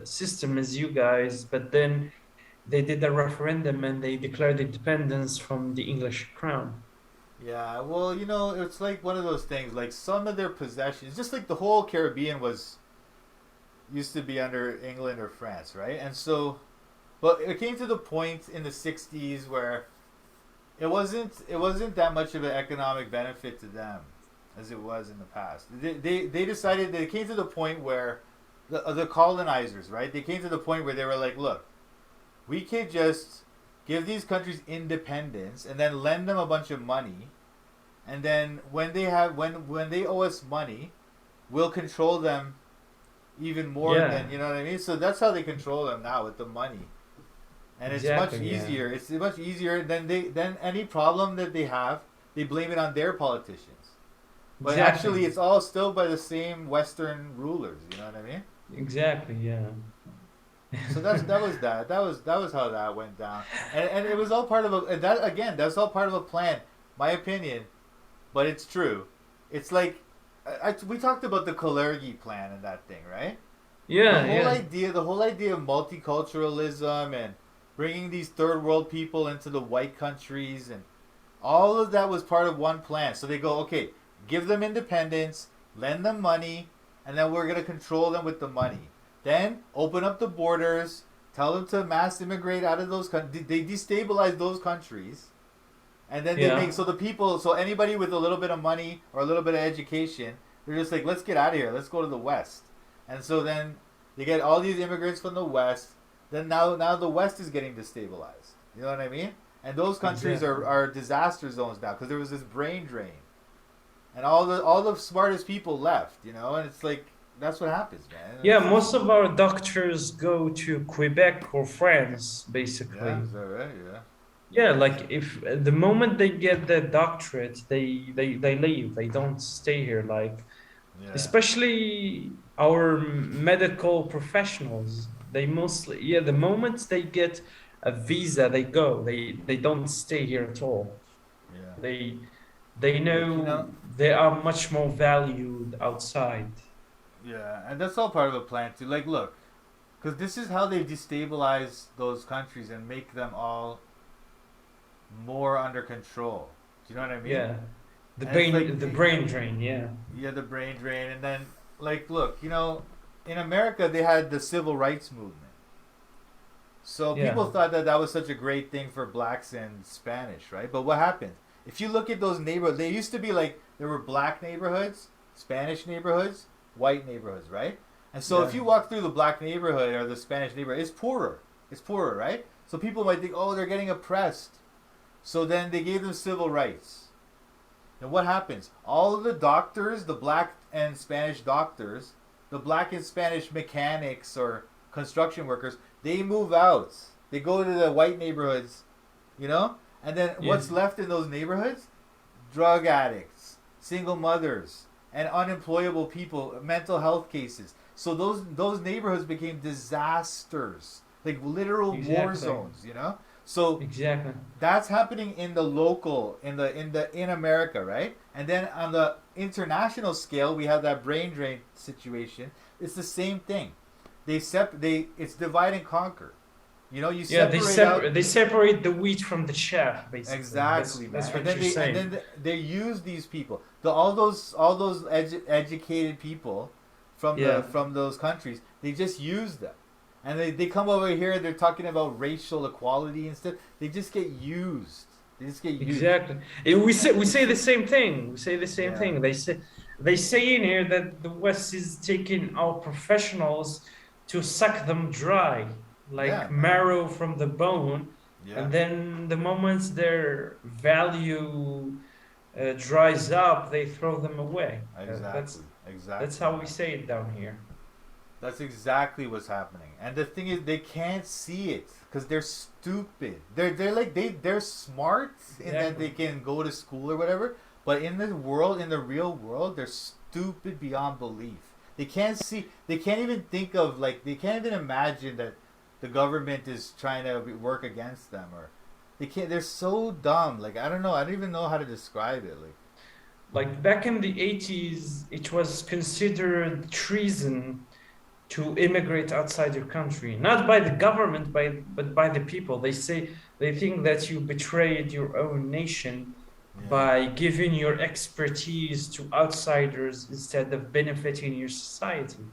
system as you guys, but then they did a referendum and they declared independence from the English crown. Yeah, well, it's like one of those things. Like some of their possessions, just like the whole Caribbean was used to be under England or France, right? And so, but it came to the point in the '60s where it wasn't that much of an economic benefit to them as it was in the past. They decided they came to the point where the colonizers, right? They came to the point where they were like, look, we could just give these countries independence and then lend them a bunch of money, and then when they owe us money, we'll control them even more Yeah, than, you know what I mean. So that's how they control them now with the money, and it's much exactly. Yeah, easier. It's much easier than any problem that they have. They blame it on their politicians, but exactly. actually it's all still by the same Western rulers. You know what I mean? Exactly. Yeah. So that was how that went down, and it was all part of a and that again that's all part of a plan, my opinion, but it's true. It's like we talked about the Kalergi plan and that thing, right? The Yeah. whole Yeah. idea, the whole idea of multiculturalism and bringing these third world people into the white countries and all of that was part of one plan. So they go, okay, give them independence, lend them money, and then we're gonna control them with the money. Then open up the borders, tell them to mass immigrate out of those countries. They destabilize those countries, and then they Yeah. make so the people, so anybody with a little bit of money or a little bit of education, they're just like, let's get out of here. Let's go to the West. And so then they get all these immigrants from the West. Then now the West is getting destabilized. You know what I mean? And those countries Exactly. are disaster zones now because there was this brain drain, and all the smartest people left. And it's like that's what happens, man. Yeah, most of our doctors go to Quebec or France, Yeah, basically. is that right? Yeah. Yeah, like if the moment they get the doctorate, they leave. They don't stay here. Like Yeah. especially our medical professionals, they mostly, yeah, the moment they get a visa, they go. They don't stay here at all. Yeah. They they Like know they are much more valued outside. yeah, and that's all part of a plan too. Like, look, because this is how they destabilize those countries and make them all more under control. Do you know what I mean? Yeah, And it's like the brain drain. Yeah, yeah, the brain drain, and then like, look, in America they had the civil rights movement. So yeah, people thought that that was such a great thing for blacks and Spanish, right? But what happened? If you look at those neighborhoods, they used to be like there were black neighborhoods, Spanish neighborhoods, white neighborhoods, right? And so if yeah, you walk through the black neighborhood or the Spanish neighborhood, it's poorer. It's poorer, right? So people might think, oh, they're getting oppressed. So then they gave them civil rights. And what happens? All of the doctors, the black and Spanish doctors, the black and Spanish mechanics or construction workers, they move out. They go to the white neighborhoods, you know? And then yeah. what's left in those neighborhoods? Drug addicts, single mothers, and unemployable people, mental health cases. So those neighborhoods became disasters, like literal war Exactly, zones. So exactly. that's happening in the local in America, right? And then on the international scale, we have that brain drain situation. It's the same thing. It's divide and conquer. You Yeah, separate out they separate the wheat from the chaff, basically. exactly, That's man. And what then you're they and saying. then they use these people, all those educated people from the Yeah, from those countries. They just use them, and they come over here. They're talking about racial equality and stuff. They just get used. They just get used. exactly. And we say the same thing. We say the same Yeah, thing. They say in here that the West is taking our professionals to suck them dry, like yeah, man. marrow from the bone, Yeah, and then the moment their value dries up, they throw them away. That's exactly, that's exactly, how we man. say it down here. That's exactly what's happening. And the thing is, they can't see it because they're stupid. They're like they're smart in that Exactly. they can go to school or whatever. But in the world, in the real world, they're stupid beyond belief. They can't see. They can't even think of like. They can't even imagine that the government is trying to work against them or. They can't. They're so dumb. Like I don't know. I don't even know how to describe it. Like Like back in the 80s, it was considered treason to immigrate outside your country, not by the government, but by the people. They think that you betrayed your own nation Yeah. by giving your expertise to outsiders instead of benefiting your society.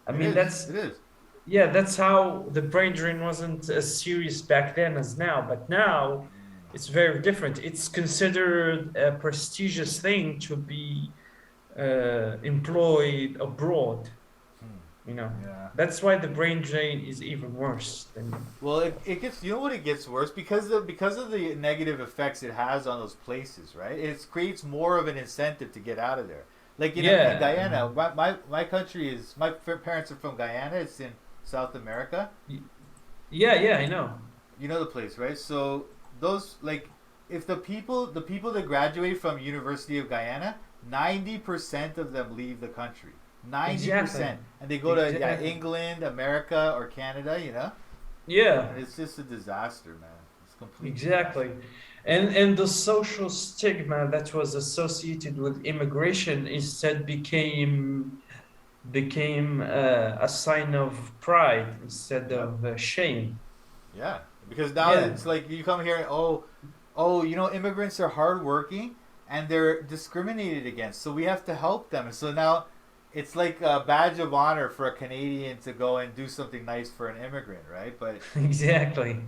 I It mean, is. It is. yeah, that's how the brain drain wasn't as serious back then as now. But now it's very different. It's considered a prestigious thing to be employed abroad. You know, Yeah. that's why the brain drain is even worse than. Well, it gets, you know what, it gets worse because of the negative effects it has on those places, right? It creates more of an incentive to get out of there. Like in Yeah, Guyana, my country is, my parents are from Guyana. It's in South America. yeah, I know. You know the place, right? So those, like, if the people that graduate from University of Guyana, 90% of them leave the country. Exactly. 90%, and they go to Exactly. England, America, or Canada. Yeah, And it's just a disaster, man. It's a complete exactly. disaster. And the social stigma that was associated with immigration instead became a sign of pride instead Yep. of shame. Yeah, because now Yeah, it's like you come here and oh, immigrants are hardworking and they're discriminated against, so we have to help them. And so now it's like a badge of honor for a Canadian to go and do something nice for an immigrant, right? But exactly.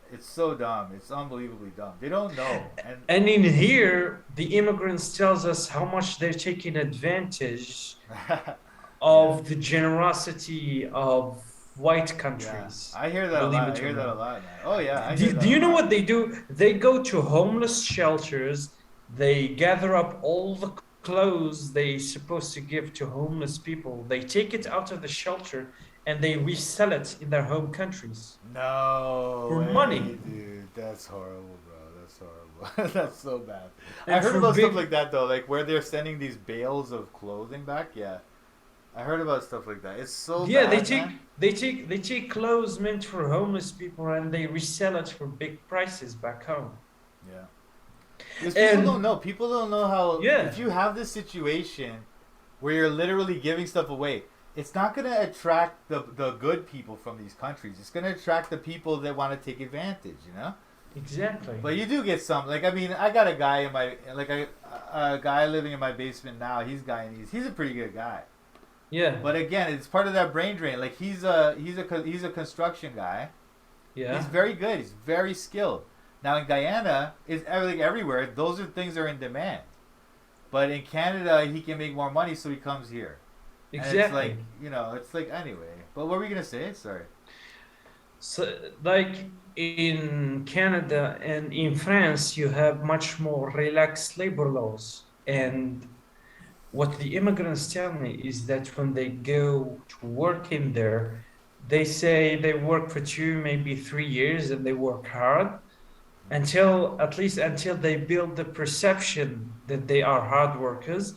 it's so dumb. It's unbelievably dumb. They don't know, and And in here, the immigrants tells us how much they're taking advantage yeah, of the generosity of white yeah, countries. I hear that a Believe lot. I it or hear that a not. lot, man. Oh yeah, I hear Do that a you know lot. what they do? They go to homeless shelters. They gather up all the clothes they supposed to give to homeless people. They take it out of the shelter and they resell it in their home countries No for money way, dude. That's horrible, bro. That's horrible. That's so bad. I and heard for about stuff big. like that though, like where they're sending these bales of clothing back. Yeah, I heard about stuff like that. It's so Yeah, bad, man. they take clothes meant for homeless people and they resell it for big prices back home. Yeah, because people don't And know. People don't know how. yeah, If you have this situation where you're literally giving stuff away, it's not gonna attract the good people from these countries. It's gonna attract the people that want to take advantage. exactly. But you do get some. Like, I mean, I got a guy in my, like, a guy living in my basement now. He's Guyanese. He's a pretty good guy. Yeah, But again, it's part of that brain drain. Like, he's a construction guy. He's yeah, very good. He's very skilled. Now in Guyana, it's everything everywhere. Those are things that are in demand. But in Canada, he can make more money, so he comes here. And it's like, exactly. it's like, anyway. But what were you gonna say? Sorry. So, like in Canada and in France, you have much more relaxed labor laws. And what the immigrants tell me is that when they go to work in there, they say they work for 2, maybe 3 years, and they work hard until at least until they build the perception that they are hard workers,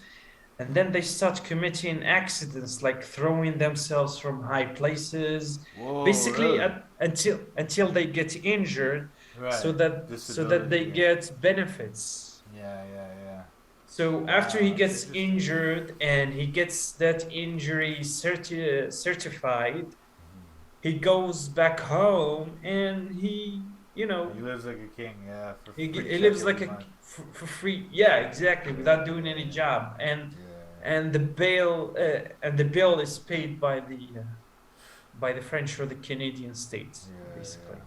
and then they start committing accidents like throwing themselves from high places, Whoa, basically really? until they get injured, Right. so that they Disability. Yeah. get benefits. Yeah. Yeah. Yeah. So after he Wow, that's gets interesting. injured and he gets that injury certified, he goes back home and you know, He lives like a king, yeah, for free he check lives every like month. for free. Yeah, exactly, without doing any Yeah, job. yeah, And the bill is paid by the French or the Canadian states, yeah, basically. yeah.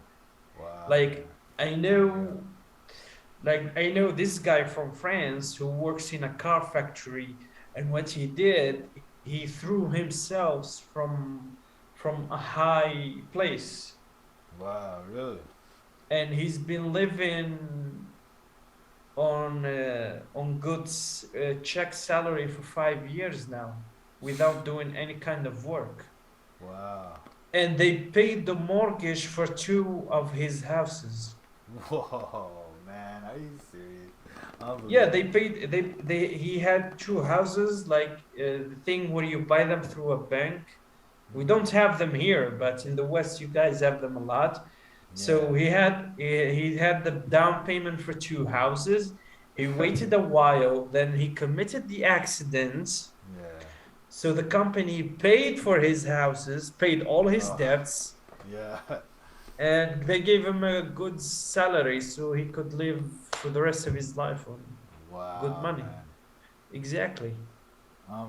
Wow, Like man. I Yeah. know, I know this guy from France who works in a car factory, and what he did, he threw himself from a high place, Wow, really? and he's been living on good check salary for 5 years now, without doing any kind of work. Wow. And they paid the mortgage for two of his houses. Whoa, man, are you serious? Yeah, they Unbelievable. paid. They he had two houses, like the thing where you buy them through a bank. We don't have them here, but in the West, you guys have them a lot. Yeah. So he had the down payment for two houses. He waited a while, then he committed the accident. Yeah. So the company paid for his houses, paid all his Oh, debts, yeah. and they gave him a good salary so he could live for the rest of his life on good Wow, money. man. Exactly.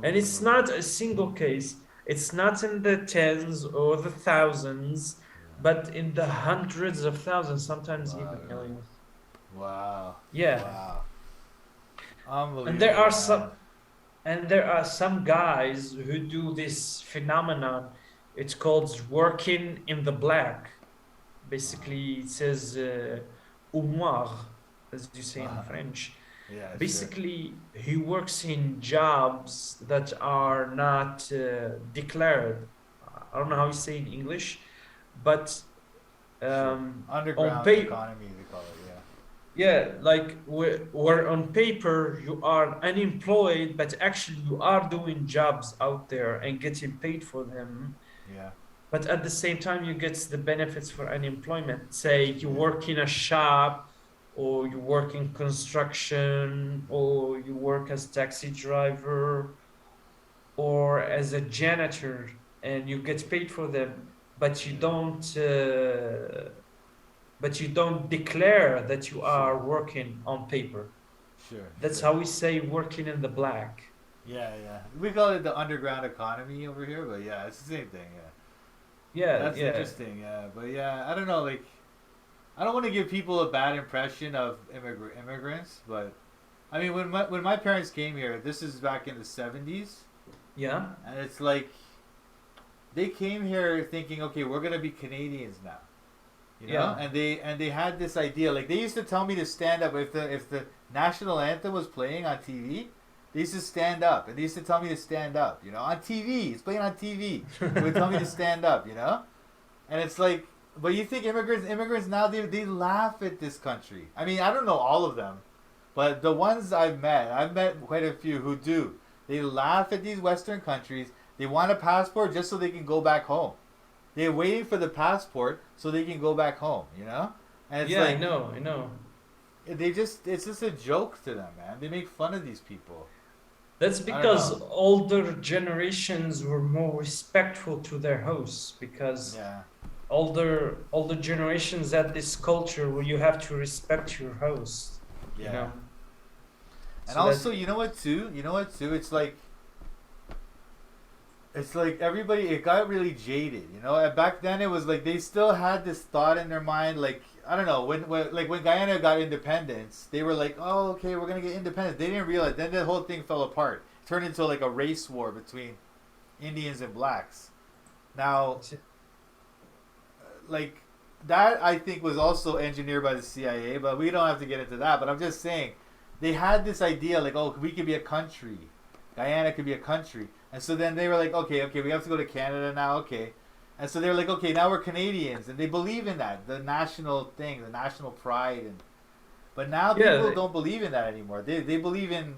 And it's Unbelievable. not a single case. It's not in the tens or the thousands, Yeah. but in the hundreds of thousands, sometimes Wow, even really. millions. Wow. Yeah. Wow. And there are Unbelievable, man. some and there are some guys who do this phenomenon. It's called working in the black. Basically, it says Umar, as you say in Uh, French. yeah, sure. Basically, he works in jobs that are not declared. I don't know how you say in English, but Sure. on Underground paper, economy, they call it, yeah. yeah, like where on paper you are unemployed, but actually you are doing jobs out there and getting paid for them. Yeah. But at the same time, you get the benefits for unemployment. Say you Yeah. work in a shop, or you work in construction, or you work as taxi driver, or as a janitor, and you get paid for them, but you Yeah. don't. But you don't declare that you Sure. are working on paper. Sure. That's Sure. how we say working in the black. Yeah, yeah. We call it the underground economy over here, but yeah, it's the same thing, yeah. Yeah, That's yeah, interesting, yeah. But yeah, I don't know, like, I don't want to give people a bad impression of immigrants, but I mean, when my parents came here, this is back in the 70s, yeah, and it's like they came here thinking, okay, we're gonna be Canadians now, you know, yeah, and they had this idea. Like they used to tell me to stand up if the national anthem was playing on TV. They used to stand up, and they used to tell me to stand up, you know, on TV. It's playing on TV. They would tell me to stand up, you know, and it's like, but you think immigrants now they laugh at this country. I mean, I don't know all of them, but the ones I've met quite a few who do. They laugh at these Western countries. They want a passport just so they can go back home. They're waiting for the passport so they can go back home, you know? And it's yeah. I like know, I know. it's just a joke to them, man. They make fun of these people. That's I don't because know. older generations were more respectful to their hosts because Yeah. older generations had this culture where you have to respect your host, you Yeah. know. And So also, that you know what too? You know what too? It's like everybody it got really jaded, you know. And back then it was like they still had this thought in their mind, like I don't know when Guyana got independence, they were like, oh okay, we're gonna get independence. They didn't realize then the whole thing fell apart, it turned into like a race war between Indians and blacks. Now, like that I think was also engineered by the CIA, but we don't have to get into that. But I'm just saying, they had this idea like, oh, we could be a country, Guyana could be a country, and so then they were like, okay, okay, we have to go to Canada now, okay, and so they're like, okay, now we're Canadians, and they believe in that, the national thing, the national pride, and but now yeah, people don't believe in that anymore. They believe in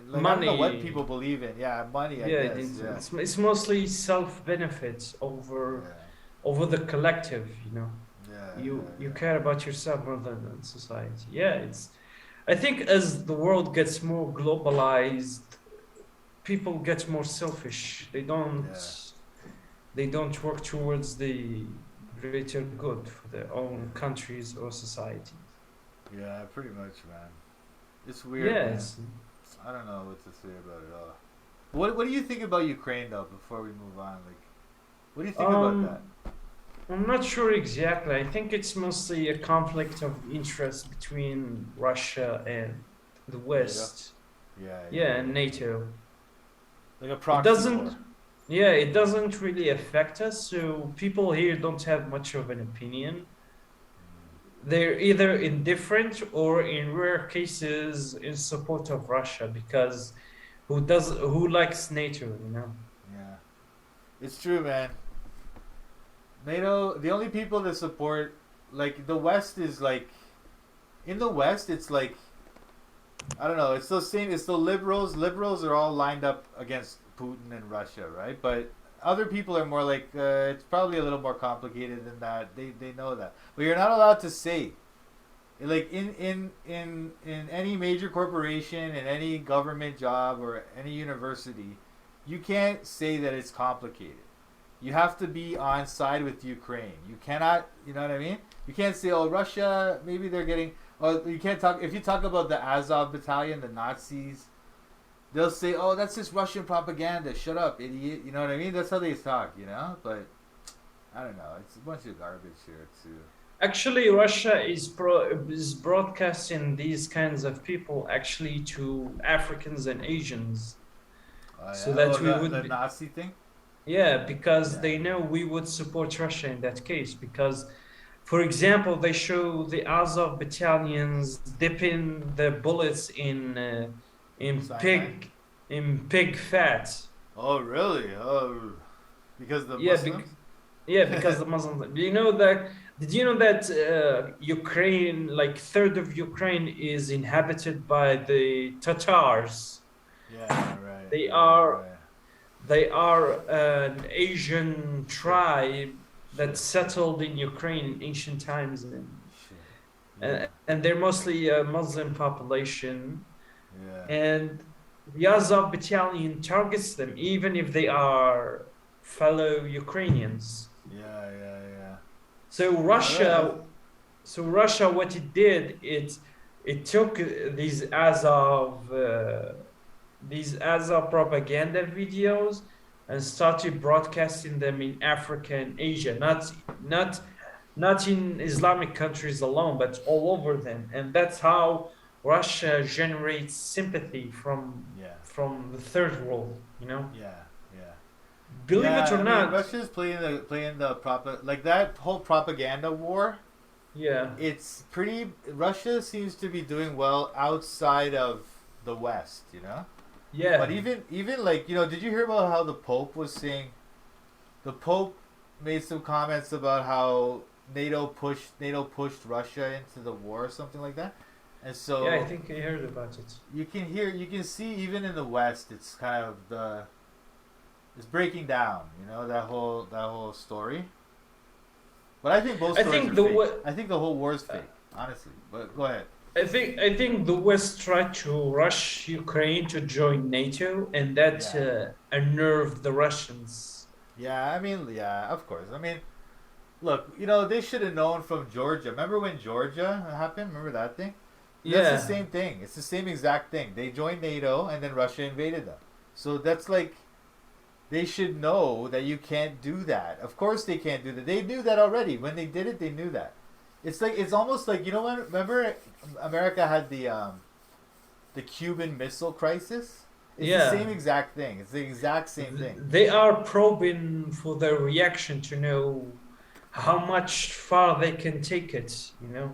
like I don't know what money. people believe in. Yeah, money, I Yeah, guess. Yeah, it's mostly self benefits yeah, over the collective. You know, yeah, you yeah, care about yourself more than society. Yeah, it's. I think as the world gets more globalized, people get more selfish. yeah. They don't work towards the greater good for their own countries or societies. Yeah, pretty much, man. It's weird, man. Yes. I don't know what to say about it all. What do you think about Ukraine though? Before we move on, like, what do you think about that? Um, I'm not sure exactly. I think it's mostly a conflict of interest between Russia and the NATO? West. Yeah, yeah, Yeah, and yeah. NATO. Like a It proxy doesn't, war. yeah, it doesn't really affect us. So people here don't have much of an opinion. They're either indifferent or, in rare cases, in support of Russia because who likes NATO? You know? Yeah, it's true, man. NATO. The only people that support, like the West, is like in the West. It's like I don't know. It's the same. It's the liberals. Liberals are all lined up against Putin and Russia, right? But other people are more like it's probably a little more complicated than that. They know that, but you're not allowed to say like in any major corporation, in any government job or any university, you can't say that it's complicated. You have to be on side with Ukraine. You cannot, you know what I mean? You can't say, oh, Russia, maybe they're getting, Oh, you can't talk if you talk about the Azov battalion, the Nazis. They'll say, "Oh, that's just Russian propaganda. Shut up, idiot." You know what I mean? That's how they talk, you know. But I don't know. It's a bunch of garbage here too. Actually, Russia is broadcasting these kinds of people actually to Africans and Asians, Oh so yeah. that Oh, we the would be, Nazi thing. yeah, because Yeah. they know we would support Russia in that case. Because, for example, they show the Azov battalions dipping the bullets in Cyanide. pig fat. Oh really? Oh, because the Yeah, Muslims. yeah, because the Muslims. Do you know that? Did you know that Ukraine, like third of Ukraine, is inhabited by the Tatars? Yeah. Right. They Right. are Right. they are an Asian Shit. tribe that Shit. settled in Ukraine in ancient times, Shit. Yeah. and they're mostly a Muslim population. Yeah. And the Azov battalion targets them, even if they are fellow Ukrainians. Yeah. Yeah. Yeah. So No, that, Russia, what it did, it took these Azov propaganda videos and started broadcasting them in Africa and Asia, not in Islamic countries alone, but all over them. And that's how Russia generates sympathy yeah. from the third world. Yeah. Yeah. Believe it Yeah, or I mean, not, Russia's playing the like that whole propaganda war. yeah, It's pretty. Russia seems to be doing well outside of the West, you know. yeah, But even like did you hear about how the Pope was saying? The Pope made some comments about how NATO pushed Russia into the war or something like that, and yeah. I so think I heard about it. you can see even in the West, it's kind of it's breaking down, that whole story. But I think both I stories think are the fake. wa- I think the whole war is fake, honestly. But go ahead. I think the West tried to rush Ukraine to join NATO, and that Yeah. unnerved the Russians. Yeah, I mean, yeah, of course. I mean, look, they should have known from Georgia. Remember when Georgia happened? Remember that thing? That's the Yeah, same thing. It's the same exact thing. They joined NATO and then Russia invaded them. So that's like they should know that you can't do that. Of course they can't do that. They knew that already. When they did it, they knew that. It's almost like when remember America had the Cuban Missile Crisis? It's the same yeah. exact thing. It's the exact same thing. They are probing for their reaction to know how much far they can take it,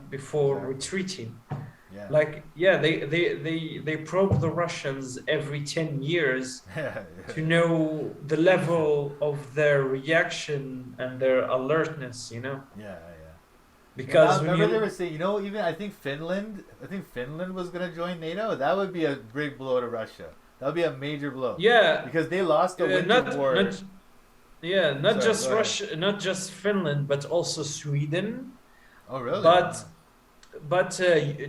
before Exactly. retreating. Yeah. Like, yeah, they probe the Russians every 10 years Yeah. to know the level of their reaction and their alertness, Yeah. And because I when remember they you were saying, even I think Finland was gonna join NATO. That would be a big blow to Russia. That would be a major blow yeah because they lost the Winter not War. not yeah not Sorry, just go ahead. Russia, not just Finland, but also Sweden, Oh, really? but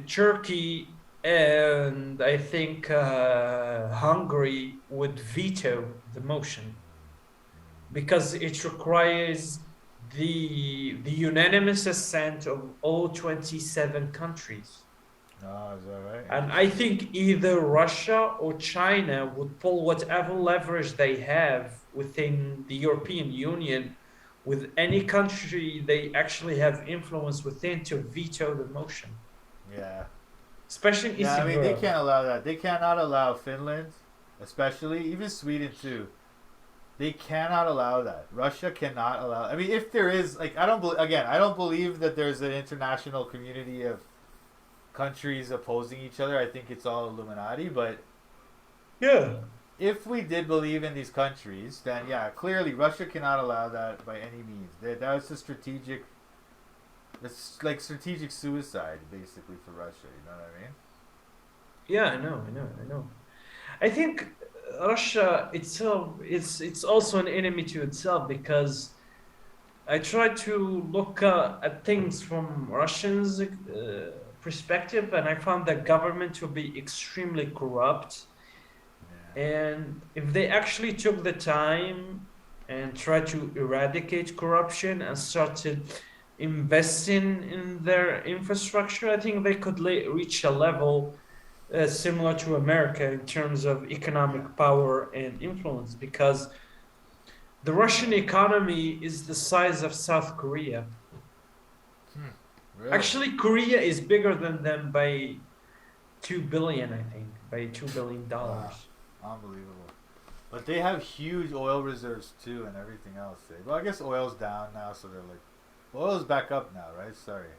Turkey, and I think Hungary would veto the motion because it requires the unanimous assent of all 27 countries. Oh, is that right? And I think either Russia or China would pull whatever leverage they have within the European Union with any country they actually have influence within to veto the motion, Yeah. especially in Yeah, I Eastern mean, they Europe. can't allow that. They cannot allow Finland, especially, even Sweden too. They cannot allow that. Russia cannot allow. I mean, if there is, like, I don't believe that there's an international community of countries opposing each other. I think it's all Illuminati. But Yeah. if we did believe in these countries, then yeah, clearly Russia cannot allow that by any means. That was a strategic. It's like strategic suicide, basically, for Russia. You know what I mean? Yeah, I know. I think Russia itself it's also an enemy to itself because I try to look at things from Russians' perspective, and I found the government to be extremely corrupt. And if they actually took the time and tried to eradicate corruption and started investing in their infrastructure, I think they could reach a level similar to America in terms of Yeah. economic power and influence, because the Russian economy is the size of South Korea. Hmm. Really? Actually, Korea is bigger than them by 2 billion, I think, by $2 billion. Wow. Unbelievable. But they have huge oil reserves too, and everything else. Eh? Well, I guess oil's down now, so they're like, oil's back up now, right? Sorry.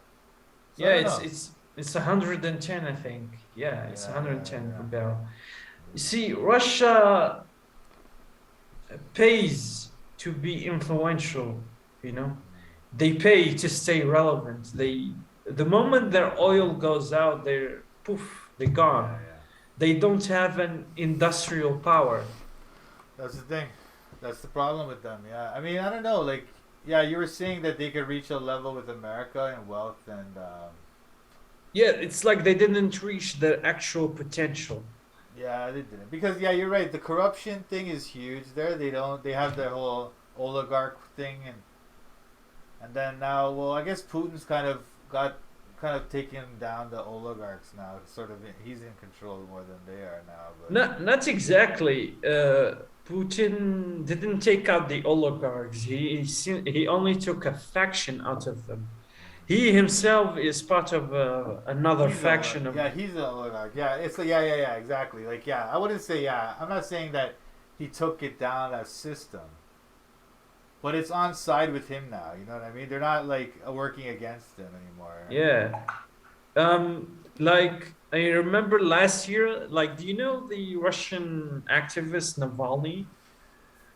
So I Yeah, don't it's know. it's it's 110, I think. Yeah, it's Yeah, 110 per yeah, barrel. You see, Russia pays to be influential, you know. They pay to stay relevant. The moment their oil goes out, they're poof, they're yeah. Yeah, gone. yeah. They don't have an industrial power. That's the thing. That's the problem with them. Yeah. I mean, I don't know. Like, yeah, you were saying that they could reach a level with America in wealth and Yeah, it's like they didn't reach their actual potential. yeah, they didn't. Because yeah, you're right. The corruption thing is huge there. They don't. They have their whole oligarch thing, and then now, well, I guess Putin's kind of taking down the oligarchs now. Sort of, he's in control more than they are now. But Not exactly. Putin didn't take out the oligarchs. He only took a faction out of them. He himself is part of another he's a faction of. yeah, he's an oligarch. Yeah, it's like yeah, exactly. Like yeah, I wouldn't say yeah. I'm not saying that he took it down as system, but it's on side with him now. You know what I mean? They're not like working against him anymore. Yeah. Like I remember last year, like, do you know the Russian activist Navalny?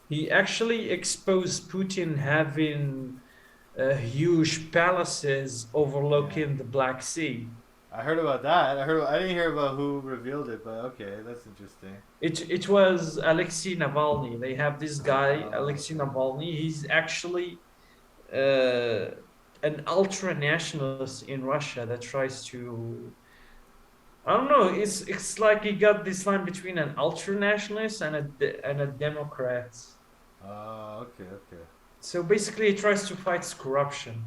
He actually exposed Putin having huge palaces Yeah. overlooking the Black Sea. I heard about that. I didn't hear about who revealed it, but okay, that's interesting. It was Alexei Navalny. They have this guy, Oh, Alexei okay. Navalny. He's actually uh, an ultra nationalist in Russia that tries to. I don't know. It's like he got this line between an ultra nationalist and a Democrat. Oh, okay, okay. So basically, he tries to fight corruption,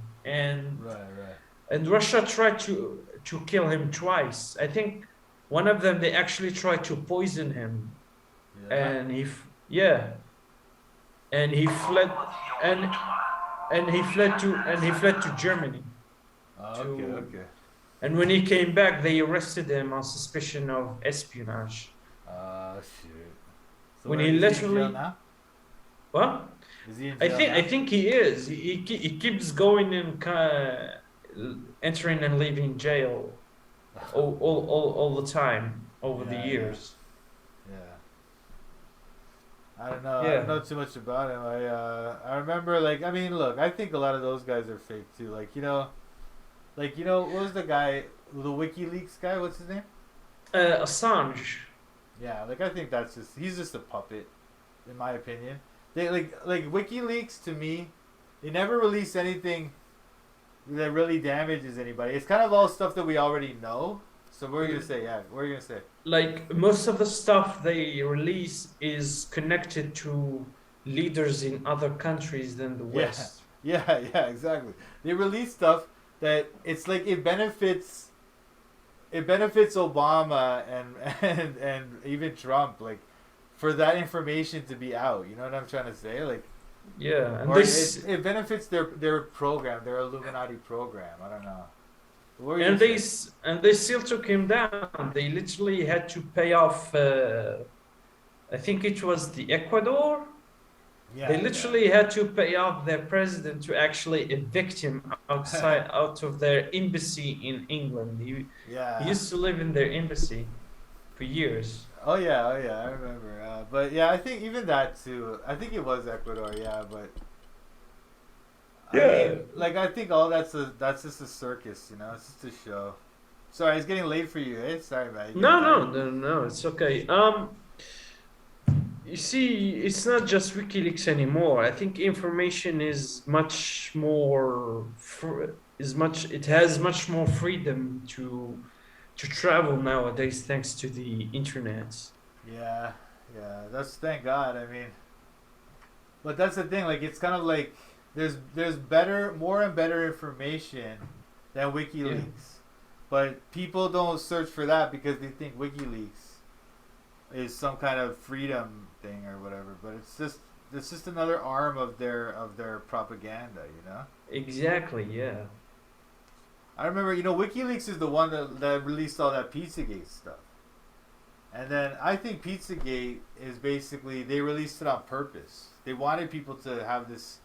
Right, right. and Russia tried to kill him twice. I think one of them they actually tried to poison him, Yeah. and yeah, and he fled, and he fled to Germany. Oh, okay, To okay. And when he came back, they arrested him on suspicion of espionage. Shoot. So When where he is he in jail literally, now? what? Is he in I jail think I now? think he is. He keeps going and entering and leaving jail all the time over the Yeah, yeah, years. yeah. I don't know. I don't Yeah. know too much about him. I remember like I mean, look, I think a lot of those guys are fake too. Like what was the guy, the WikiLeaks guy? What's his name? Assange. Yeah, like I think he's just a puppet, in my opinion. They like WikiLeaks to me, they never release anything that really damages anybody. It's kind of all stuff that we already know. So what are you gonna say? Yeah, what are you gonna say? Like most of the stuff they release is connected to leaders in other countries than the Yeah, West. yeah, exactly. They release stuff that it's like it benefits Obama and even Trump like for that information to be out. You know what I'm trying to say? Like Yeah, and or this it benefits their program, their Illuminati program. I don't know. What were you and gonna say? they still took him down. They literally had to pay off. I think it was the Ecuador. They Yeah, literally had to pay off their president to actually evict him yeah, out of their embassy in England. He yeah. used to live in their embassy for years. Oh yeah, I remember. But yeah, I think even that too. I think it was Ecuador. Yeah, but I mean, Yeah. like I think all that's just a circus. You know, it's just a show. Sorry, it's getting late for you. Eh? Sorry, man. You getting No, tired? no, it's okay. You see, it's not just WikiLeaks anymore. I think information is much more it has much more freedom to travel nowadays thanks to the internet. Yeah, yeah. That's thank God. I mean, but that's the thing. Like, it's kind of like there's more and better information than WikiLeaks, Yeah. but people don't search for that because they think WikiLeaks is some kind of freedom thing or whatever. But it's just another arm of their propaganda, you know. Exactly. Yeah. I remember, WikiLeaks is the one that released all that Pizzagate stuff. And then I think Pizzagate is basically, they released it on purpose. They wanted people to have this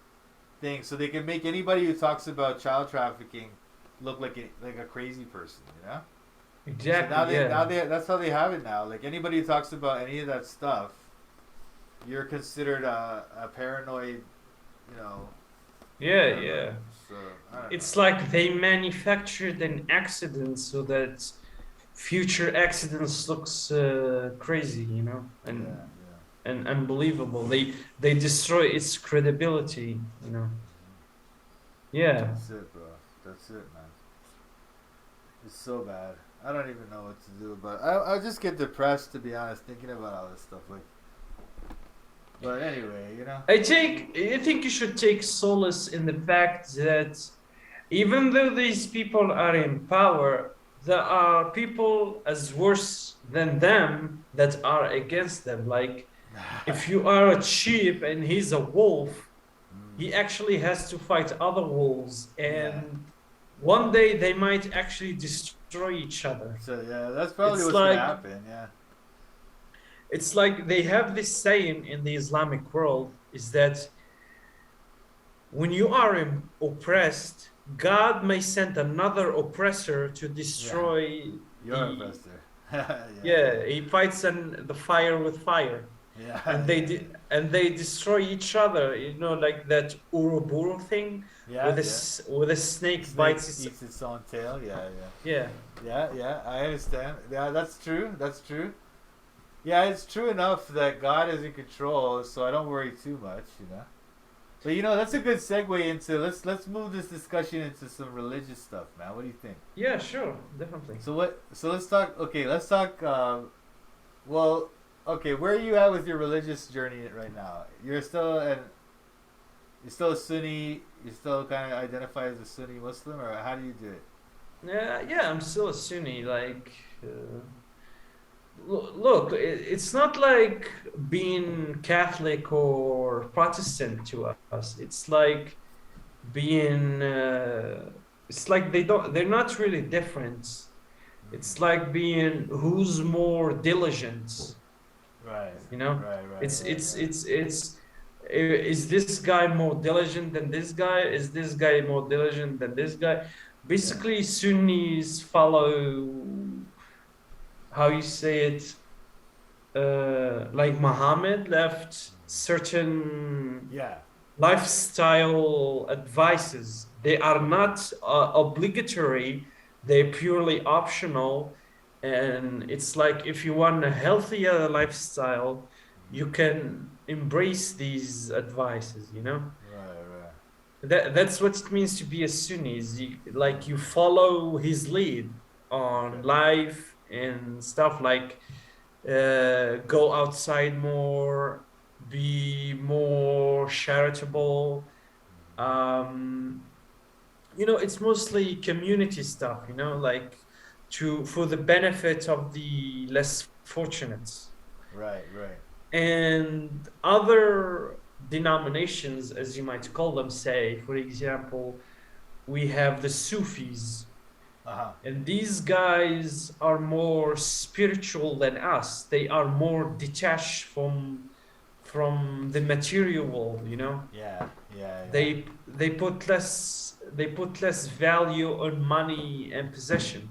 thing so they can make anybody who talks about child trafficking look like a crazy person, you know? So Exactly. Yeah. that's how they have it now. Like anybody who talks about any of that stuff, you're considered a paranoid, you know, Yeah. whatever. Yeah. So I don't know. It's like they manufactured an accident so that future accidents looks crazy, you know, Yeah, and yeah. and unbelievable. They destroy its credibility, you know. Yeah. That's it, bro. That's it, man. It's so bad. I don't even know what to do, but I just get depressed, to be honest, thinking about all this stuff. Like, but anyway, you know. I think you should take solace in the fact that even though these people are in power, there are people as worse than them that are against them. Like if you are a sheep and he's a wolf, he actually has to fight other wolves, Yeah. and one day they might actually destroy each other. So yeah, that's probably It's what's gonna like happen. Yeah. it's like they have this saying in the Islamic world is that when you are oppressed, God may send another oppressor to Yeah. destroy You're a the. investor. Yeah. Yeah, he fights the fire with fire, Yeah. and and they destroy each other. You know, like that Uruburu thing, Yeah. Yeah. with a snake Snake bites its. eats its own tail. Yeah. Yeah, Yeah. Yeah. Yeah. I understand. Yeah, that's true. That's true. Yeah, it's true enough that God is in control, so I don't worry too much, you know. But that's a good segue into let's move this discussion into some religious stuff, man. What do you think? yeah, sure, definitely. So let's talk. Okay, let's talk. Well, okay, where are you at with your religious journey right now? You're still a Sunni. You still kind of identify as a Sunni Muslim, or how do you do it? Yeah, yeah, I'm still a Sunni. Like, look, it's not like being Catholic or Protestant to us. It's like being. It's like they're not really different. It's like being who's more diligent, Right, you know. right, right, It's right, it's right. it's it's. Is this guy more diligent than this guy? Is this guy more diligent than this guy? Yeah, Basically, Sunnis follow how you say it, like Muhammad left certain yeah, lifestyle advices. They are not obligatory, they're purely optional. And it's like if you want a healthier lifestyle, you can embrace these advices, you know? right, right. That's what it means to be a Sunni. Is like you follow his lead on Okay. life and stuff like go outside more, be more charitable. Um, it's mostly community stuff. Like for the benefit of the less fortunate. Right, right. And other denominations, as you might call them, say, for example, we have the Sufis, Uh huh. and these guys are more spiritual than us. They are more detached from the material world. Yeah, yeah, yeah, They put less value on money and possession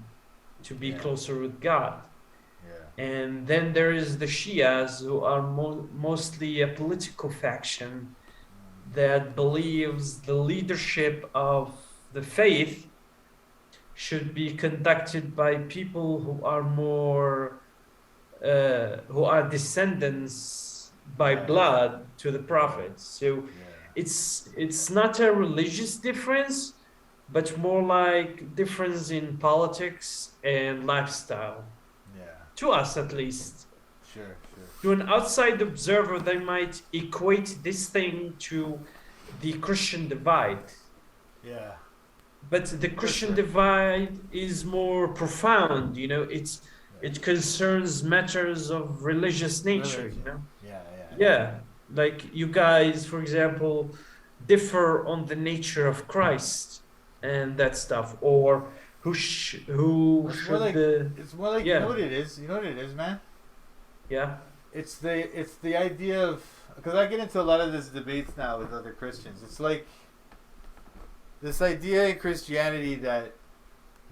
to be yeah, closer with God. yeah. And then there is the Shias, who are mostly a political faction that believes the leadership of the faith should be conducted by people who are descendants by Right, right, blood to the right. prophets. So Yeah, it's not a religious difference, but more like difference in politics and lifestyle, yeah. to us at least. Sure, sure. To an outside observer, they might equate this thing to the Christian divide. Yeah. But the For Christian sure. divide is more profound, Yeah. it concerns matters of religious nature. Religion. Yeah, yeah, yeah. Yeah, like you guys, for example, differ on the nature of Christ and that stuff, or who Well, should it's more like, you know yeah, what it is? You know what it is, man? yeah, It's the idea of, because I get into a lot of this debates now with other Christians. It's like this idea in Christianity that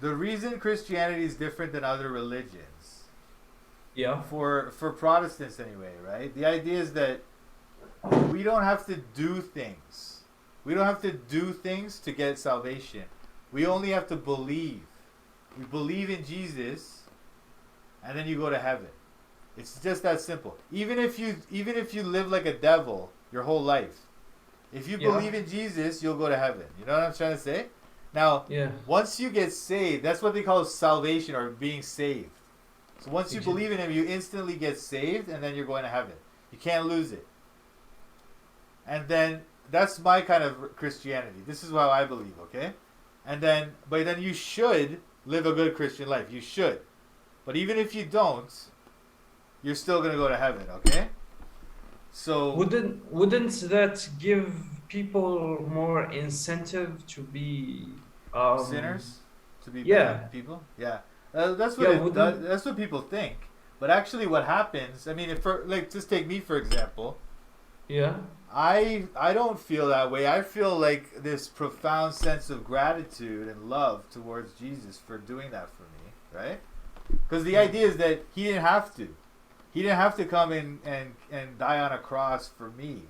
the reason Christianity is different than other religions, yeah, for Protestants anyway, right? The idea is that we don't have to do things. We don't have to do things to get salvation. We only have to believe. We believe in Jesus, and then you go to heaven. It's just that simple. Even if you live like a devil your whole life, if you yeah, believe in Jesus, you'll go to heaven. You know what I'm trying to say? Now, yeah. once you get saved, that's what they call salvation or being saved. So once you believe in him, you instantly get saved, and then you're going to heaven. You can't lose it. And then that's my kind of Christianity. This is how I believe, okay? But then you should live a good Christian life. You should. But even if you don't, you're still gonna go to heaven, okay? So Wouldn't that give people more incentive to be sinners to be yeah, bad people, yeah, that's what yeah, it does. wouldn't That's what people think. But actually, what happens? I mean, if for like just take me for example. yeah, I don't feel that way. I feel like this profound sense of gratitude and love towards Jesus for doing that for me, right? Because the idea is that he didn't have to. He didn't have to come in and die on a cross for me.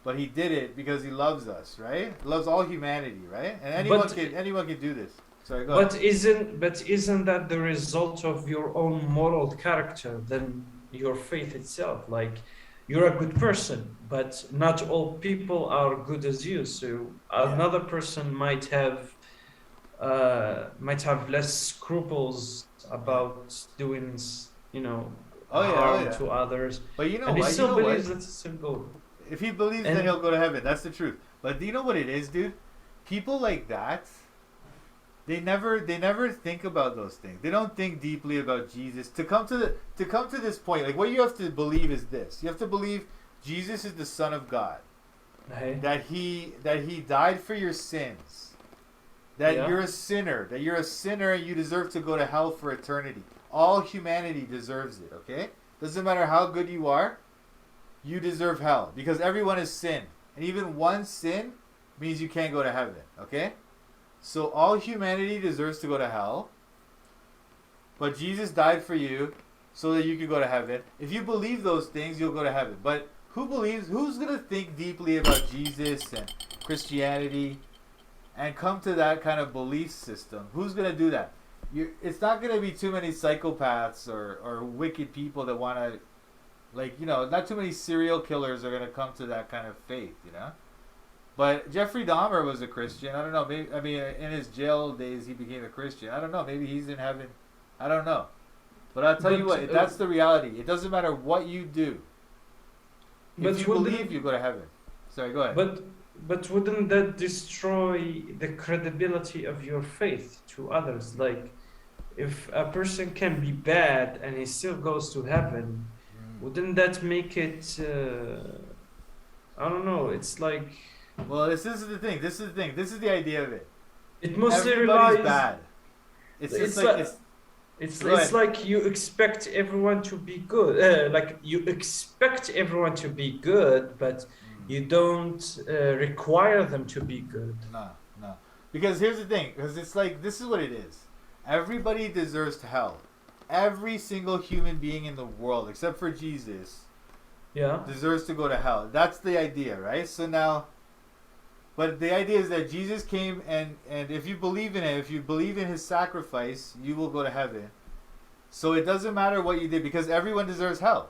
But he did it because he loves us, right? He loves all humanity, right? And but anyone can do this. Sorry, go ahead. isn't that the result of your own moral character than your faith itself? Like you're a good person, but not all people are good as you. So Yeah. another person might have less scruples Yeah. about doing Oh yeah, oh harm yeah. to others, But you know and he what? You still know what? believes that's a simple. If he believes, then And he'll go to heaven. That's the truth. But do you know what it is, dude? People like that, they never think about those things. They don't think deeply about Jesus. To come to this point, like what you have to believe is this. You have to believe Jesus is the Son of God. hey, That he died for your sins. That yeah, you're a sinner. That you're a sinner and you deserve to go to hell for eternity. All humanity deserves it, okay? Doesn't matter how good you are, you deserve hell. Because everyone has sinned. And even one sin means you can't go to heaven, okay? So all humanity deserves to go to hell. But Jesus died for you so that you could go to heaven. If you believe those things, you'll go to heaven. But who's going to think deeply about Jesus and Christianity and come to that kind of belief system? Who's going to do that? It's not going to be too many psychopaths or wicked people that want to, not too many serial killers are going to come to that kind of faith. But Jeffrey Dahmer was a Christian. I don't know. Maybe, I mean, in his jail days, he became a Christian. I don't know. Maybe he's in heaven. I don't know. But I'll tell you but what, that's the reality. It doesn't matter what you do. If but you believe, wouldn't you go to heaven. Sorry, go ahead. but but wouldn't that destroy the credibility of your faith to others? Like, if a person can be bad and he still goes to heaven, Mm. wouldn't that make it? I don't know. It's like Well, this is the thing. This is the thing. This is the idea of it. it mostly Everybody's relies. bad. It's just It's like like it's. it's Go it's ahead. like you expect everyone to be good. Like you expect everyone to be good, but Mm. you don't require them to be good. No, no. Because here's the thing. Because it's like this is what it is. Everybody deserves hell. Every single human being in the world, except for Jesus, Yeah. deserves to go to hell. That's the idea, right? So now, but the idea is that Jesus came and if you believe in him, if you believe in his sacrifice, you will go to heaven. So it doesn't matter what you did because everyone deserves hell.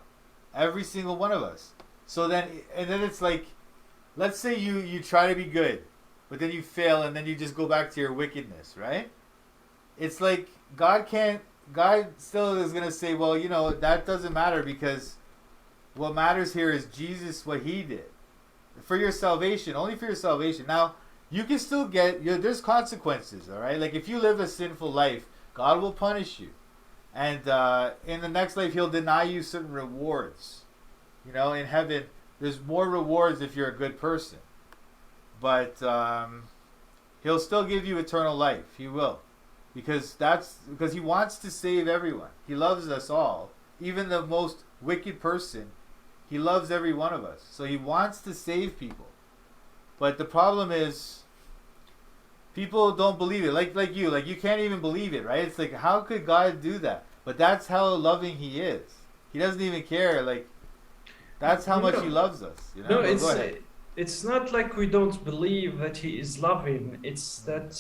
Every single one of us. So then it's like, let's say you try to be good, but then you fail and then you just go back to your wickedness, right? It's like God still is going to say, well, that doesn't matter because what matters here is Jesus, what he did. for your salvation, only for your salvation. Now, you can still get, there's consequences, all right? Like, if you live a sinful life, God will punish you. And in the next life, he'll deny you certain rewards. You know, in heaven, there's more rewards if you're a good person. But he'll still give you eternal life. He will. Because he wants to save everyone. He loves us all. Even the most wicked person, he loves every one of us. So he wants to save people. But the problem is, people don't believe it. Like you can't even believe it, right? It's like, how could God do that? But that's how loving he is. He doesn't even care. Like, that's how much he loves us. You know? No, it's not like we don't believe that he is loving. It's that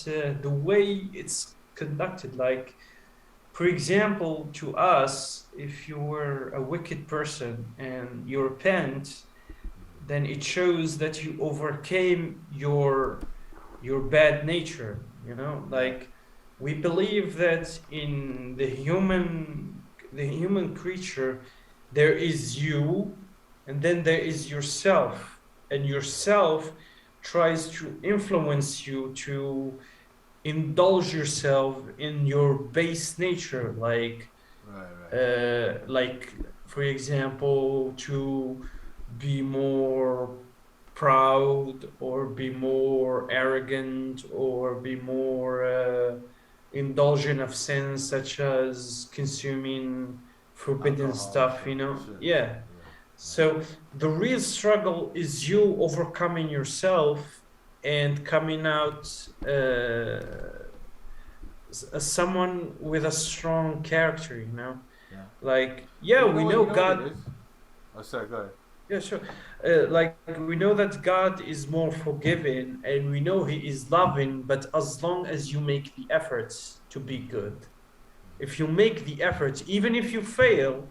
the way it's conducted. Like, for example, to us, if you were a wicked person and you repent, then it shows that you overcame your bad nature. You know, like, we believe that in the human creature, there is you, and then there is yourself, and yourself tries to influence you to indulge yourself in your base nature, like like, for example, to be more proud, or be more arrogant, or be more indulgent of sins, such as consuming forbidden Alcohol, stuff, you know. shit. Yeah. So the real struggle is you overcoming yourself and coming out as someone with a strong character, you know. Yeah. Like, we know God. Oh, sorry, go ahead. Yeah, sure. Like, we know that God is more forgiving, and we know he is loving, but as long as you make the efforts to be good. If you make the effort, even if you fail,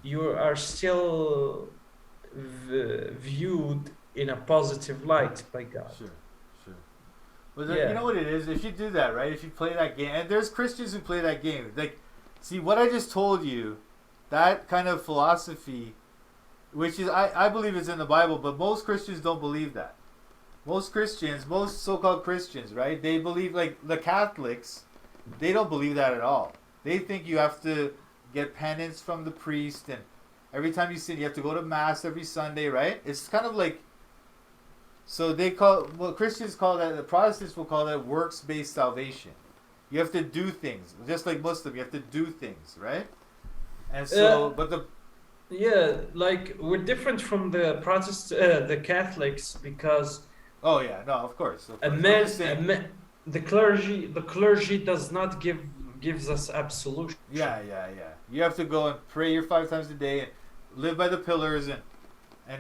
you are still viewed in a positive light by God. Sure. But you know what it is? If you do that, right? If you play that game, and there's Christians who play that game. Like, see, what I just told you, that kind of philosophy, which is, I believe is in the Bible, but most Christians don't believe that. Most so-called Christians, right? They believe, like the Catholics, they don't believe that at all. They think you have to get penance from the priest, and every time you sin, you have to go to Mass every Sunday, right? It's kind of like, so Christians call that, the Protestants will call that works-based salvation. You have to do things, just like Muslim, you have to do things, right? And so, like, we're different from the the Catholics, because oh yeah, no, of course. The clergy does not gives us absolution. Yeah. You have to go and pray your 5 times a day and live by the pillars and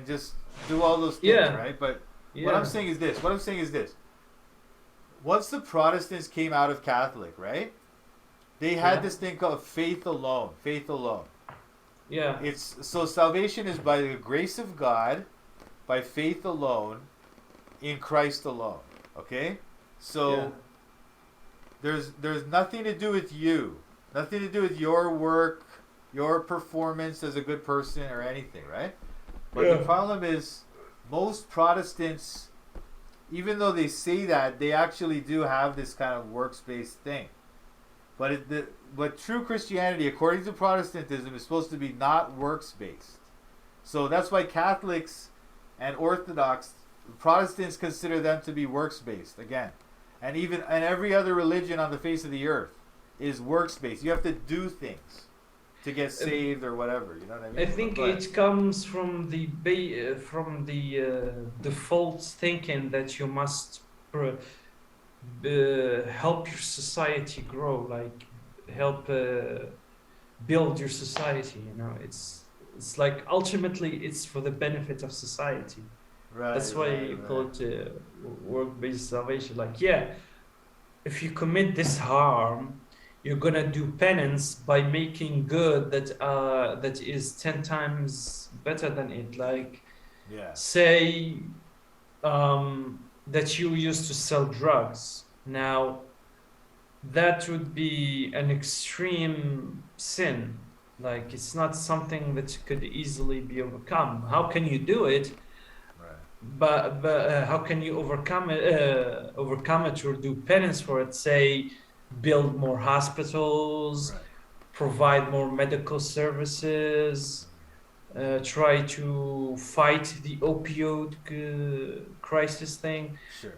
just do all those things, right? But what I'm saying is this. Once the Protestants came out of Catholic, right? They had this thing called faith alone. Yeah. So salvation is by the grace of God, by faith alone, in Christ alone. Okay? So there's nothing to do with you. Nothing to do with your work, your performance as a good person or anything, right? But the problem is, most Protestants, even though they say that, they actually do have this kind of works-based thing. But true Christianity, according to Protestantism, is supposed to be not works-based. So that's why Catholics and Orthodox, Protestants consider them to be works-based, again. And every other religion on the face of the earth is works-based. You have to do things to get saved or whatever. You know what I mean? I think it comes from the default thinking that you must help your society grow, like help build your society. You know, it's like ultimately it's for the benefit of society. Right. That's why you call it work-based salvation. Like, if you commit this harm, you're gonna do penance by making good that is 10 times better than it. Like, say that you used to sell drugs. Now, that would be an extreme sin. Like, it's not something that could easily be overcome. How can you do it? but how can you overcome it or do penance for it? Say, build more hospitals, Right. provide more medical services, try to fight the opioid crisis thing. Sure.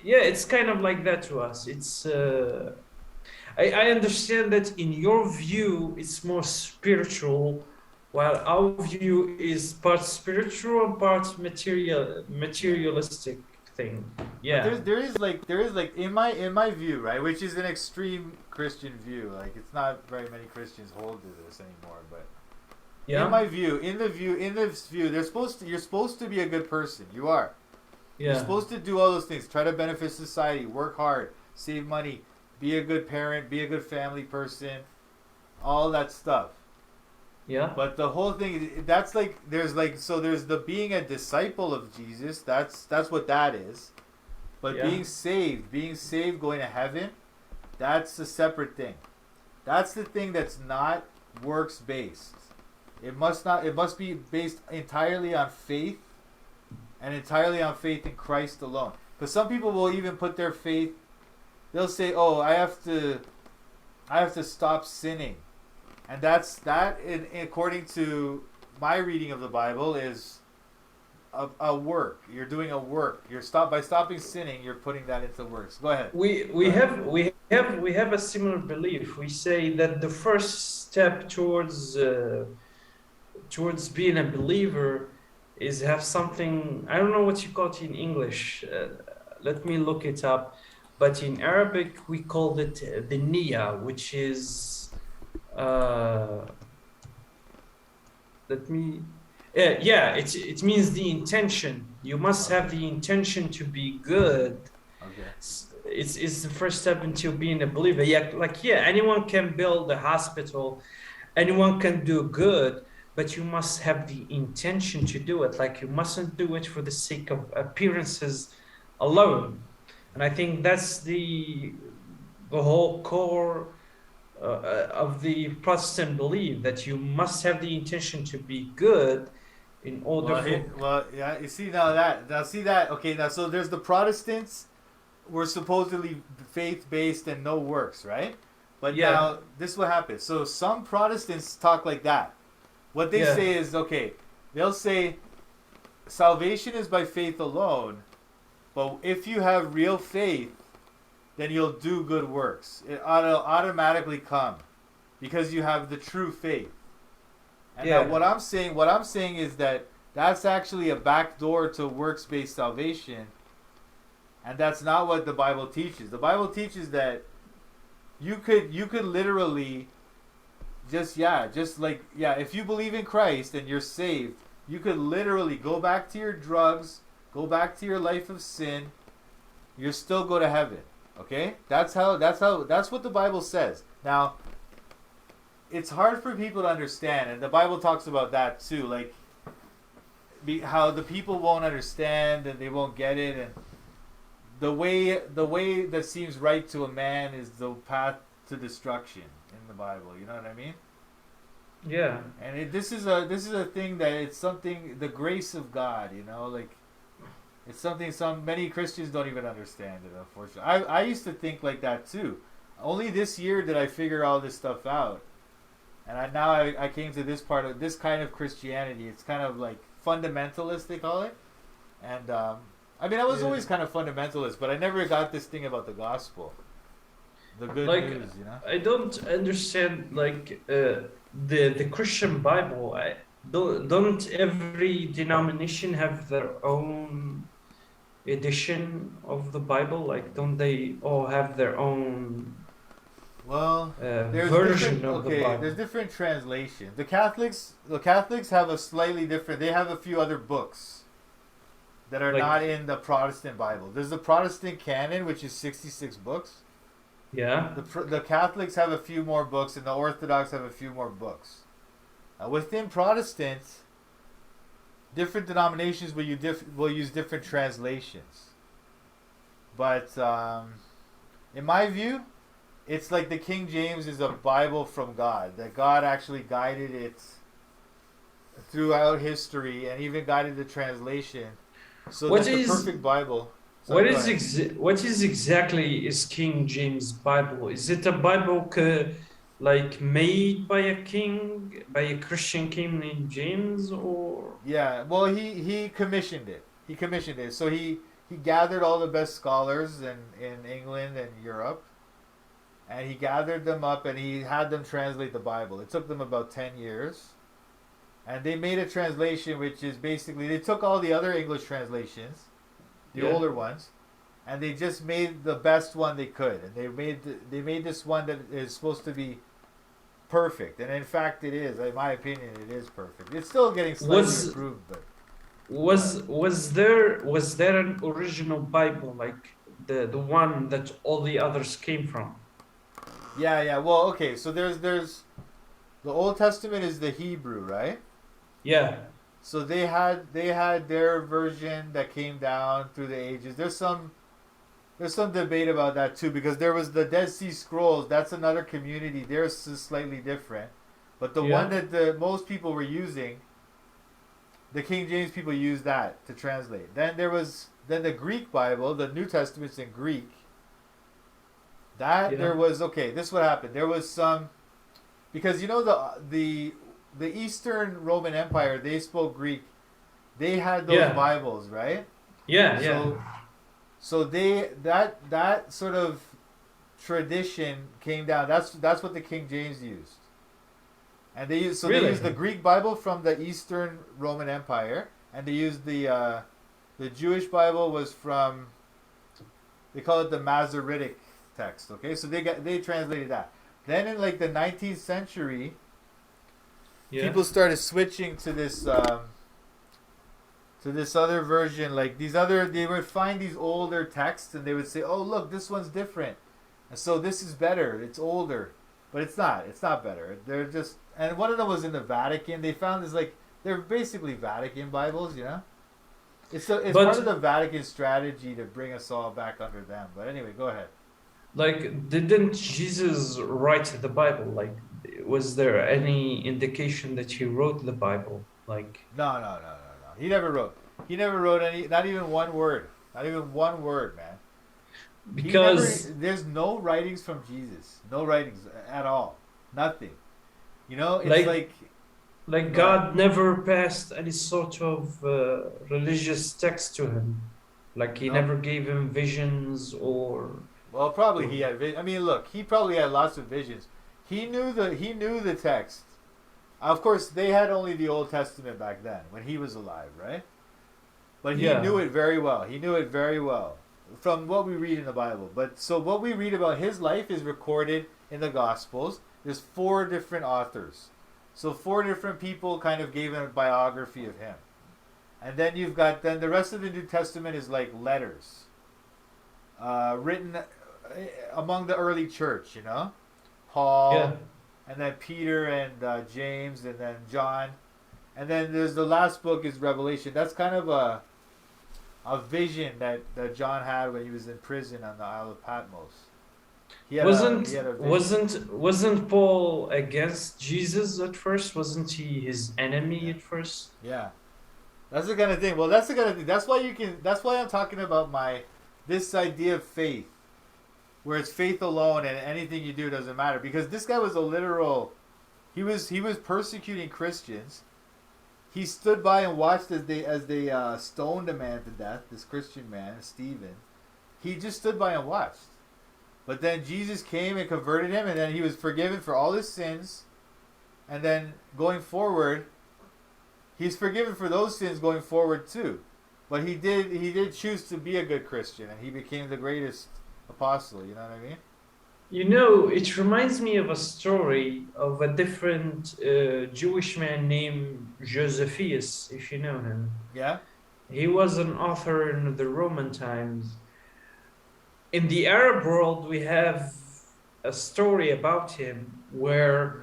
Yeah, it's kind of like that to us. I understand that in your view, it's more spiritual, while our view is part spiritual and part Yeah. materialistic thing. But Yeah, there is like in my view, right, which is an extreme Christian view. Like it's not very many Christians hold to this anymore, but in yeah, my view, in this view, you're supposed to be a good person. You are. You're yeah, supposed to do all those things. Try to benefit society, work hard, save money, be a good parent, be a good family person, all that stuff. yeah, But the whole thing, that's like so there's the being a disciple of Jesus. That's what that is. But yeah, being saved, going to heaven, that's a separate thing. That's the thing that's not works based. It must not. It must be based entirely on faith and entirely on faith in Christ alone. Because some people will even put their faith. They'll say, "Oh, I have to stop sinning," and according to my reading of the Bible, is a work. You're doing a work. By stopping sinning. You're putting that into works. Go ahead. Go ahead. we have a similar belief. We say that the first step towards being a believer is have something. I don't know what you call it in English. Let me look it up. But in Arabic, we called it the niyyah, which is uh, let me. Yeah, it means the intention. You must have Okay. the intention to be good. Okay. It's the first step into being a believer. Yeah, like yeah, anyone can build a hospital, anyone can do good, but you must have the intention to do it. Like you mustn't do it for the sake of appearances alone. And I think that's the whole core of the Protestant belief that you must have the intention to be good in order for Yeah. You see now see that okay now so there's the Protestants were supposedly faith based and no works, right? But yeah, now this is what happens. So some Protestants talk like that. What they yeah, say is okay. They'll say salvation is by faith alone, but if you have real faith, then you'll do good works. It automatically come because you have the true faith. And now yeah, what I'm saying is that that's actually a backdoor to works-based salvation, and that's not what the Bible teaches. The Bible teaches that you could literally if you believe in Christ and you're saved, you could literally go back to your drugs, go back to your life of sin, you still go to heaven. Okay? That's what the Bible says. Now, it's hard for people to understand, and the Bible talks about that too, like how the people won't understand and they won't get it, and the way that seems right to a man is the path to destruction in the Bible. You know what I mean? yeah. And this is a thing that it's something the grace of God. You know, like it's something some many Christians don't even understand it. Unfortunately, I used to think like that too. Only this year did I figure all this stuff out, and I came to this part of this kind of Christianity. It's kind of like fundamentalist they call it, and I mean I was Yeah. always kind of fundamentalist, but I never got this thing about the gospel, the good Like news. You know. I don't understand like the Christian Bible. Don't every denomination have their own edition of the Bible? Like don't they all have their own Well, there's version different. of the Okay, there's Bible? different translations. The Catholics have a slightly different. They have a few other books that are Like not in the Protestant Bible. There's the Protestant canon, which is 66 books. yeah, The Catholics have a few more books, and the Orthodox have a few more books. Within Protestants, different denominations will use different translations. But in my view, it's like the King James is a Bible from God. That God actually guided it throughout history and even guided the translation So What that's the is perfect Bible. Sorry, what go is ahead. what is exactly is King James Bible? Is it a Bible like made by a king, by a Christian king named James, or Yeah, well, he commissioned it. He commissioned it. So he gathered all the best scholars in England and Europe, and he gathered them up and he had them translate the Bible. It took them about 10 years, and they made a translation which is basically they took all the other English translations, the yeah? older ones, and they just made the best one they could, and they made this one that is supposed to be perfect, and in fact, it is. In my opinion, it is perfect. It's still getting slightly Was improved, but go ahead. was there an original Bible like the one that all the others came from? Yeah, yeah. Well, okay. So there's the Old Testament is the Hebrew, right? Yeah, So they had their version that came down through the ages. There's some debate about that too because there was the Dead Sea Scrolls. That's another community. Theirs is slightly different, but the one yeah, that the most people were using, the King James people used that to translate. Then the Greek Bible, the New Testament's in Greek. That yeah, there was okay. This is what happened. There was some because you know the Eastern Roman Empire. They spoke Greek. They had those yeah, Bibles, right? yeah, yeah. So so they that sort of tradition came down. That's what the King James used. And they Really? used the Greek Bible from the Eastern Roman Empire, and they used the Jewish Bible was from they call it the Masoretic text. Okay, so they translated that. Then in like the 19th century, Yeah. people started switching to this other version. Like they would find these older texts and they would say, "Oh, look, this one's different," and so this is better. It's older, but it's not. It's not better. They're just and one of them was in the Vatican. They found this like they're basically Vatican Bibles, you know. It's part of But the Vatican strategy to bring us all back under them. But anyway, go ahead. like, didn't Jesus write the Bible? Like, was there any indication that he wrote the Bible? Like, No, no, no, no, no. He never wrote. He never wrote any. Not even one word. Not even one word, man. He never. because There's no writings from Jesus. No writings at all. Nothing. You know, it's like like. like Go ahead. God never passed any sort of religious text to him. Like he No. never gave him visions Well, probably or he had. I mean, look, he probably had lots of visions. He knew the text. Of course, they had only the Old Testament back then when he was alive, right? But he yeah. knew it very well. He knew it very well from what we read in the Bible. But so what we read about his life is recorded in the Gospels. There's four different authors. So four different people kind of gave a biography of him. And then the rest of the New Testament is like letters written among the early church, you know? Yeah. Paul, and then Peter and James, and then John. And then there's the last book is Revelation. That's kind of a vision that John had when he was in prison on the Isle of Patmos. He Wasn't had a vision. wasn't Paul against Jesus at first? Wasn't he his enemy Yeah. at first? Yeah. That's the kind of thing. Well, that's the kind of thing. That's why I'm talking about this idea of faith, where it's faith alone and anything you do doesn't matter. Because this guy was a literal. He was persecuting Christians. He stood by and watched as they stoned a man to death. This Christian man, Stephen. He just stood by and watched. But then Jesus came and converted him, and then he was forgiven for all his sins. And then going forward, he's forgiven for those sins going forward too. But he did choose to be a good Christian, and he became the greatest apostle. You know what I mean? You know, it reminds me of a story of a different Jewish man named Josephus, if you know him. Yeah. He was an author in the Roman times. In the Arab world, we have a story about him where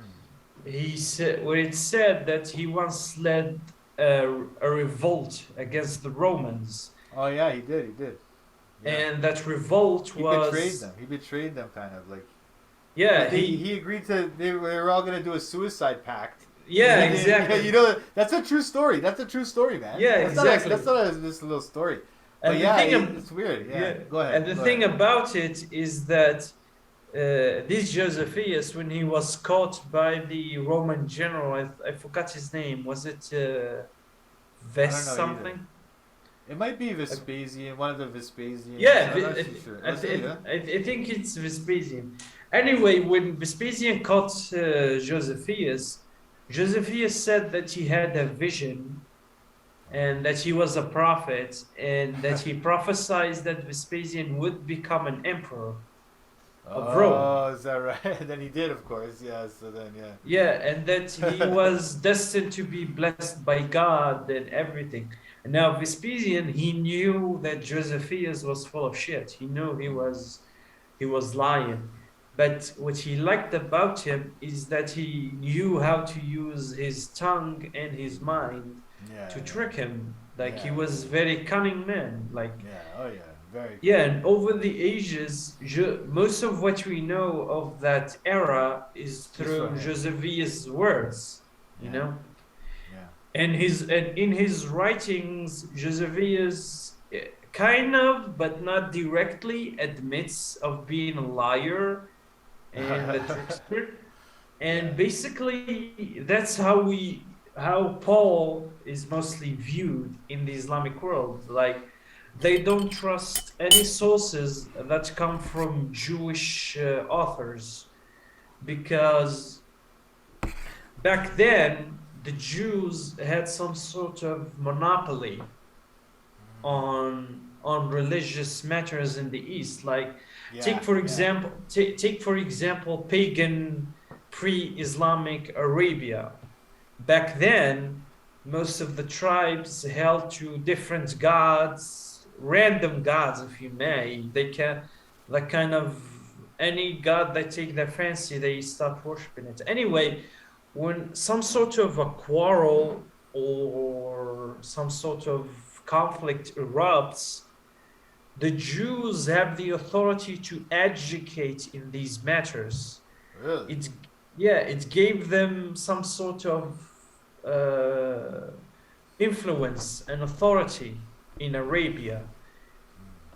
Hmm. where it said that he once led a revolt against the Romans, Oh yeah, he did. He did. Yeah. and that revolt He betrayed was them. He betrayed them, kind of like. yeah Because he he he agreed to. They were all gonna do a suicide pact, Yeah, Yeah, exactly. you know, that's a true story. That's a true story, man. Yeah, That's exactly. not just a little story. But And the yeah, thing, it's weird. Yeah, yeah, go and ahead. the Go thing ahead. about it is that this Josephus, when he was caught by the Roman general, I forgot his name. Was it I don't Ves know either. something? It might be Uh, Vespasian, one of the Vespasians. yeah, I'm not too sure. Was it? Yeah. I think it's Vespasian. Anyway, when Vespasian caught Josephus, Josephus said that he had a vision and that he was a prophet and that he prophesied that Vespasian would become an emperor of Rome. Oh, is that right? Then he did, of course. Yeah. So then, Yeah, and that he yeah. was destined to be blessed by God and everything. And now Vespasian, he knew that Josephus was full of shit. He knew he was lying. But what he liked about him is that he knew how to use his tongue and his mind Yeah. to trick him. Like he Yeah. was very cunning man. Like Yeah. Oh yeah. Very yeah, cunning. and over the ages, most of what we know of that era is Is from through him. Josephus' words, you Yeah. know. Yeah. And in his writings, Josephus kind of, but not directly, admits of being a liar and a trickster. And Yeah. basically, that's how Paul is mostly viewed in the Islamic world. Like they don't trust any sources that come from Jewish authors because back then the Jews had some sort of monopoly on religious matters in the East. Like Yeah. Yeah. take for example pagan pre-Islamic Arabia. Back then, most of the tribes held to different gods, random gods, if you may. They can, like, kind of any god they take their fancy, they start worshiping it. Anyway, when some sort of a quarrel or some sort of conflict erupts, the Jews have the authority to educate in these matters. Really? It, yeah, it gave them some sort of uh, influence and authority in Arabia.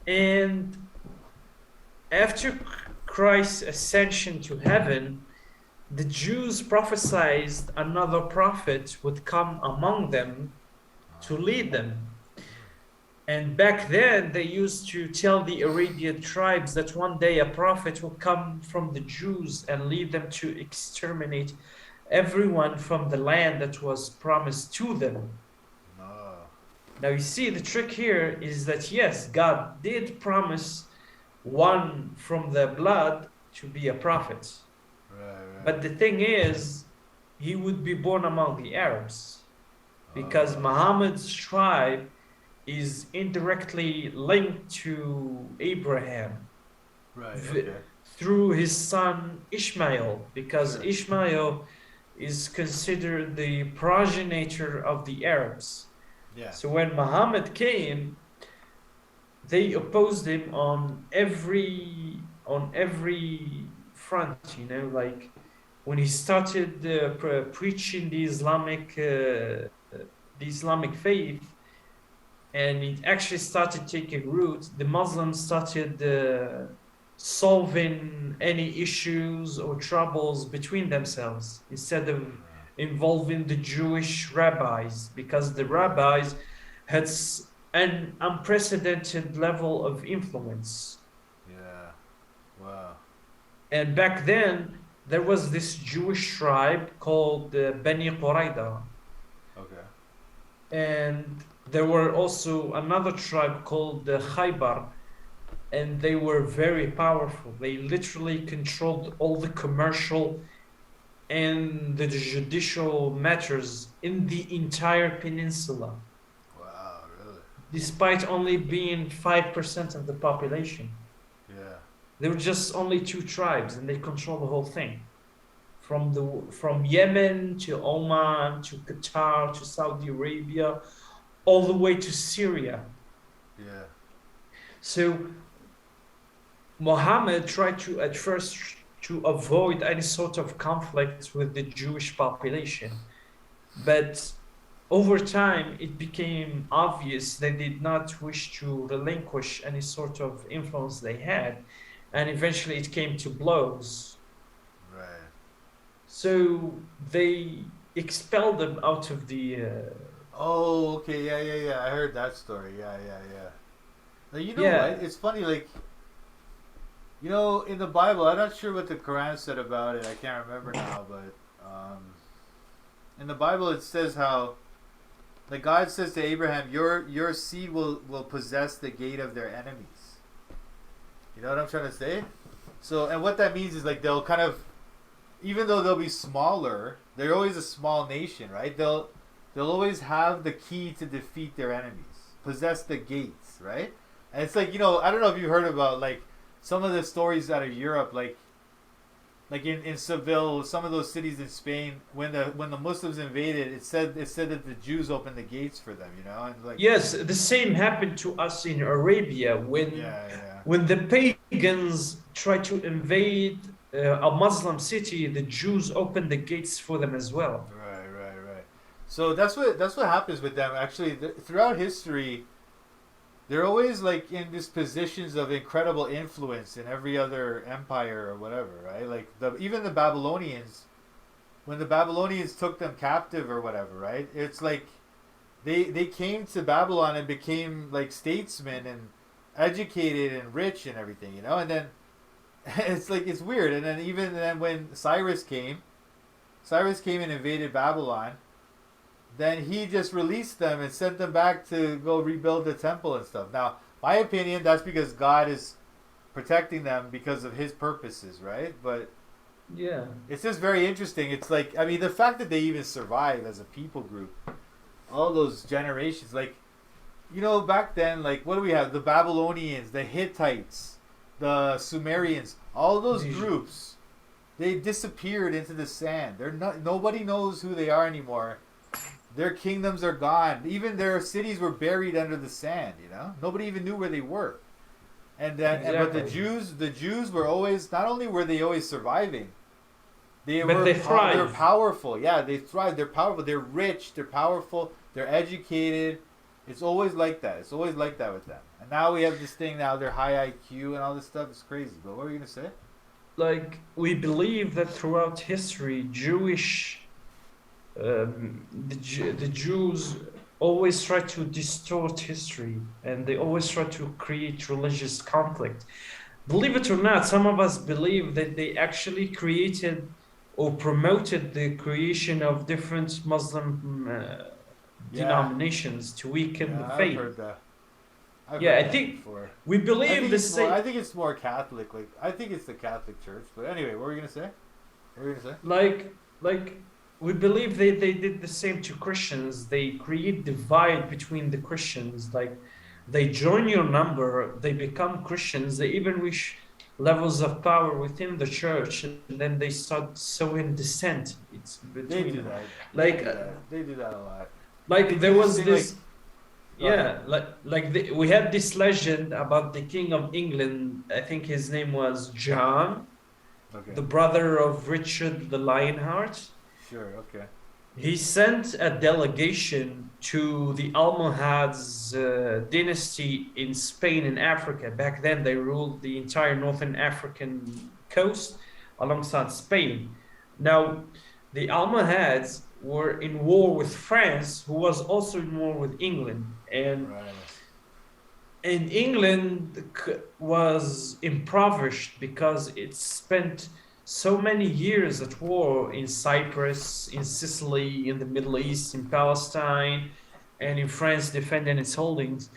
And after Christ's ascension to heaven, the Jews prophesied another prophet would come among them to lead them. And back then, they used to tell the Arabian tribes that one day a prophet will come from the Jews and lead them to exterminate everyone from the land that was promised to them. No. Now, you see, the trick here is that yes, God did promise one from the blood to be a prophet. Right. Right. But the thing is, he would be born among the Arabs because Oh. Muhammad's tribe is indirectly linked to Abraham Right. Okay. through his son Ishmael, because Sure. Ishmael is considered the progenitor of the Arabs. Yeah. So when Muhammad came, they opposed him on every front, you know, like when he started preaching the Islamic faith, and it actually started taking root. The Muslims started solving any issues or troubles between themselves instead of involving the Jewish rabbis, because the rabbis had an unprecedented level of influence. Yeah. Wow. And back then, there was this Jewish tribe called Bani Qurayda. Okay. And there were also another tribe called the Khaybar, and they were very powerful. They literally controlled all the commercial and the judicial matters in the entire peninsula, Wow. Really? despite only being 5% of the population. Yeah. There were just only two tribes, and they controlled the whole thing. From Yemen to Oman to Qatar to Saudi Arabia, all the way to Syria. Yeah. So Muhammad tried to at first to avoid any sort of conflict with the Jewish population. But over time, it became obvious they did not wish to relinquish any sort of influence they had, and eventually it came to blows. Right. So they expelled them out of the. Oh, okay. Yeah, yeah, yeah. I heard that story. Yeah, yeah, yeah. Now, you know what? Yeah, It's funny, like, in the Bible, I'm not sure what the Quran said about it. I can't remember now, but in the Bible it says how, like, God says to Abraham, your seed will possess the gate of their enemies. You know what I'm trying to say? So, and what that means is, like, they'll kind of, even though they'll be smaller, they're always a small nation, right? They'll always have the key to defeat their enemies, possess the gates, right? And it's like, I don't know if you heard about, like, some of the stories out of Europe, like in Seville, some of those cities in Spain, when the Muslims invaded, it said that the Jews opened the gates for them, and like, yes, the same happened to us in Arabia yeah, yeah, when the pagans tried to invade a Muslim city. The Jews opened the gates for them as well. right, right, right. So that's what happens with them. Actually, throughout history, they're always like in these positions of incredible influence in every other empire or whatever, right? Like even the Babylonians, when the Babylonians took them captive or whatever, right? It's like they came to Babylon and became like statesmen and educated and rich and everything, and then it's like it's weird. And then even then when Cyrus came and invaded Babylon, then he just released them and sent them back to go rebuild the temple and stuff. Now, my opinion, that's because God is protecting them because of his purposes, right? But Yeah. it's just very interesting. It's like, I mean, the fact that they even survive as a people group, all those generations, like, back then, like, what do we have? The Babylonians, the Hittites, the Sumerians, all those These- groups, they disappeared into the sand. They're not. Nobody knows who they are anymore. Their kingdoms are gone. Even their cities were buried under the sand. Nobody even knew where they were. And then, but the Exactly. Jews were always, not only were they always surviving, But they they're thrive. powerful. Yeah, they thrive. They're powerful. They're rich. They're powerful. They're educated. It's always like that. It's always like that with them. And now we have this thing. Now they're high IQ and all this stuff. It's crazy. But what were you gonna say? Like, we believe that throughout history, the Jews always try to distort history, and they always try to create religious conflict. Believe it or not, some of us believe that they actually created or promoted the creation of different Muslim Yeah, denominations to weaken the yeah, I've faith. heard that. I've Yeah, heard I that think before. we I believe think the it's more. same. I think it's more Catholic. Like I think it's the Catholic Church. But anyway, what were you gonna say? What were you gonna say? Like we believe they did the same to Christians. They create divide between the Christians. Like, they join your number, they become Christians, they even reach levels of power within the church, and then they start sowing dissent. It's They between do them. that. They Like do that. They do that a lot. They like do there this was thing like. this. Go ahead. Yeah, we had this legend about the King of England. I think his name was John, Okay. the brother of Richard the Lionheart. Sure. Okay. He sent a delegation to the Almohads dynasty in Spain and Africa. Back then, they ruled the entire northern African coast alongside Spain. Now, the Almohads were in war with France, who was also in war with England. Right. And England was impoverished because it spent so many years at war in Cyprus, in Sicily, in the Middle East, in Palestine, and in France defending its holdings.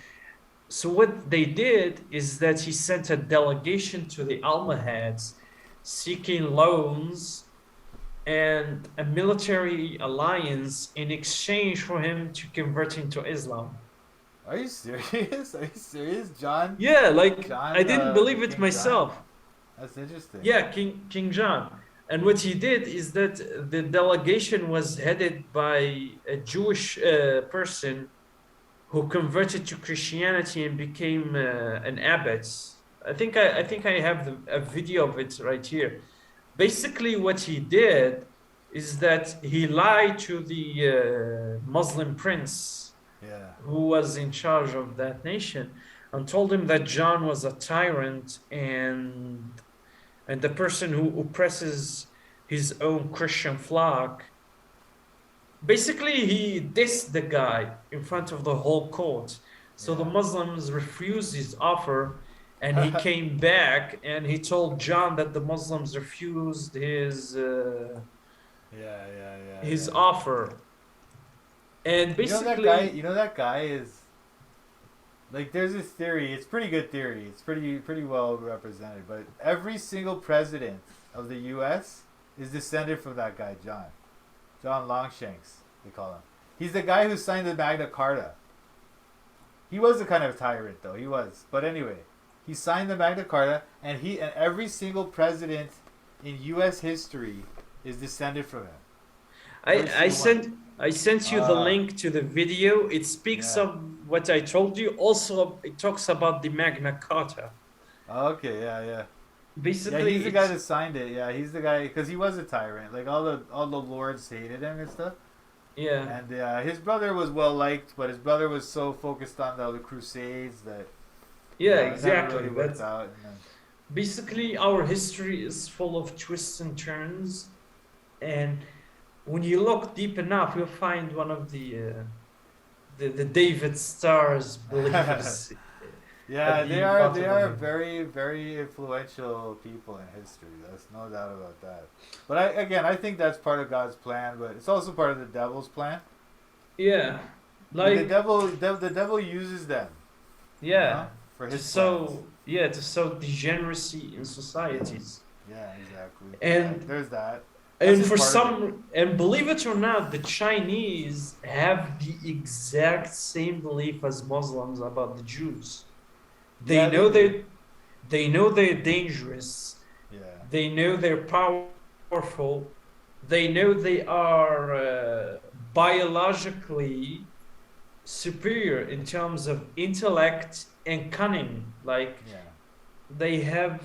So what they did is that he sent a delegation to the Almohads seeking loans and a military alliance in exchange for him to convert into Islam. Are you serious? Are you serious, John? Yeah, like, I John, didn't the believe it King John. myself. That's interesting. Yeah, King John. And what he did is that the delegation was headed by a Jewish person who converted to Christianity and became an abbot. I think I have a video of it right here. Basically, what he did is that he lied to the Muslim prince Yeah. who was in charge of that nation and told him that John was a tyrant and the person who oppresses his own Christian flock. Basically, he dissed the guy in front of the whole court. So the Yeah. Muslims refused his offer, and he came back and he told John that the Muslims refused Yeah, yeah, yeah, his yeah. offer. And You know that guy. basically, You know that guy is like. There's this theory. It's pretty good theory. It's pretty well represented. But every single president of the U.S. is descended from that guy, John Longshanks. They call him. He's the guy who signed the Magna Carta. He was a kind of tyrant, though. He was. But anyway, he signed the Magna Carta, and every single president in U.S. history is descended from him. Every I single one. sent you the Ah, link to the video. It speaks yeah. of what I told you. Also, it talks about the Magna Carta. Okay, yeah, yeah. Yeah, Basically, he's the guy it's that signed it. Yeah, he's the guy because he was a tyrant. Like all the lords hated him and stuff. yeah. And his brother was well liked, but his brother was so focused on the Crusades that Yeah, it never exactly. really worked That's out. And then, basically our history is full of twists and turns, and when you look deep enough, you'll find one of the David Starr's beliefs yeah, at they the are bottom they of are it. very very influential people in history. There's no doubt about that. But I think that's part of God's plan, but it's also part of the devil's plan. Yeah, Like the like devil, the devil uses them, yeah, for to his plans. sow yeah to sow degeneracy in societies, Yeah, exactly. Yeah, and there's that. That's and just for part of it. some and believe it or not, the Chinese have the exact same belief as Muslims about the Jews. They Yeah, they know do. they're dangerous. Yeah. They know they're powerful. They know they are biologically superior in terms of intellect and cunning. Like Yeah. they have,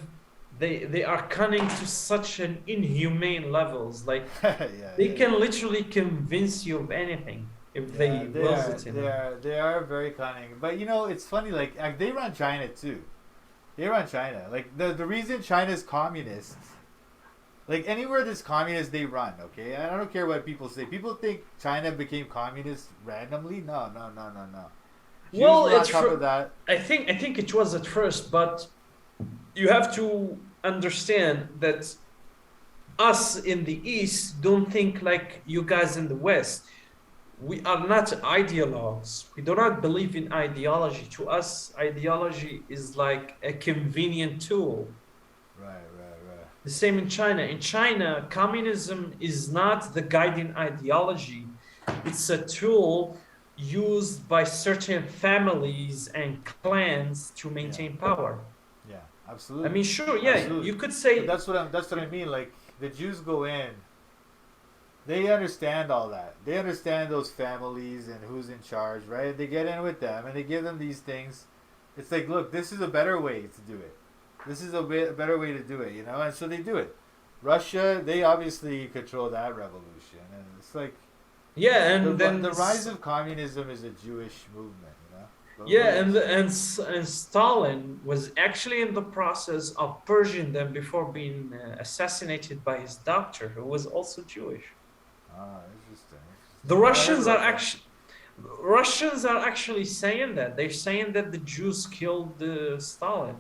they are cunning to such an inhumane levels. Like Yeah, they yeah. can literally convince you of anything if Yeah, they they wills are. it in They them. are. They are very cunning. But it's funny. Like they run China too. They run China. Like the reason China's communist. Like anywhere that's communist, they run. Okay, and I don't care what people say. People think China became communist randomly. No, no, no, no, no. Jews Well, were on it's top of that. I think it was at first, but you have to understand that us in the East don't think like you guys in the West. We are not ideologues. We do not believe in ideology. To us, ideology is like a convenient tool. Right, right, right. The same in China. In China, communism is not the guiding ideology. It's a tool used by certain families and clans to Yeah, maintain power. yeah, I absolutely, mean, sure, yeah, you absolutely. could But say, that's what I mean. Like the Jews go in. They understand all that. They understand those families and who's in charge, right? They get in with them and they give them these things. It's like, look, this is a better way to do it. This is a better way to do it, and so they do it. Russia, they obviously control that revolution, and it's like yeah, and the then rise of communism is a Jewish movement. But what yeah, were you gonna say? and Stalin was actually in the process of purging them before being assassinated by his doctor, who was also Jewish. Ah, interesting, The interesting. Yeah, I heard about that. Russians are actually saying that they're saying that the Jews killed Stalin.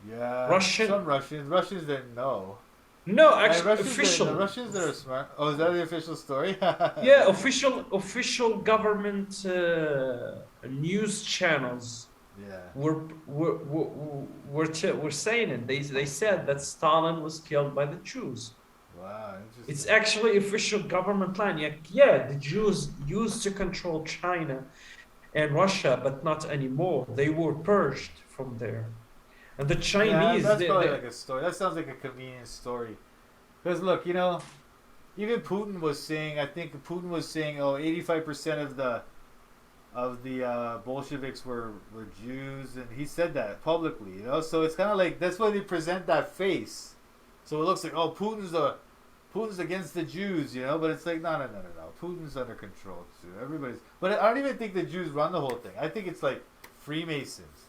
Yeah, some Russian, Russians didn't know. no, And actually, The official, Russians that are smart. Oh, is that the official story? yeah, That's funny. official government news channels Yeah. were saying it. They said that Stalin was killed by the Jews. Wow, It's interesting. actually official government line. Yeah, the Jews used to control China and Russia, but not anymore. They were purged from there. And the Yeah, Chinese, that's probably like a story. That sounds like a convenient story. Because look, even Putin was saying. I think Putin was saying, oh, 85% of the Bolsheviks were Jews, and he said that publicly. So it's kind of like that's why they present that face. So it looks like, oh, Putin's Putin's against the Jews, you know, but it's like, no. Putin's under control too. Everybody's, but I don't even think the Jews run the whole thing. I think it's like Freemasons.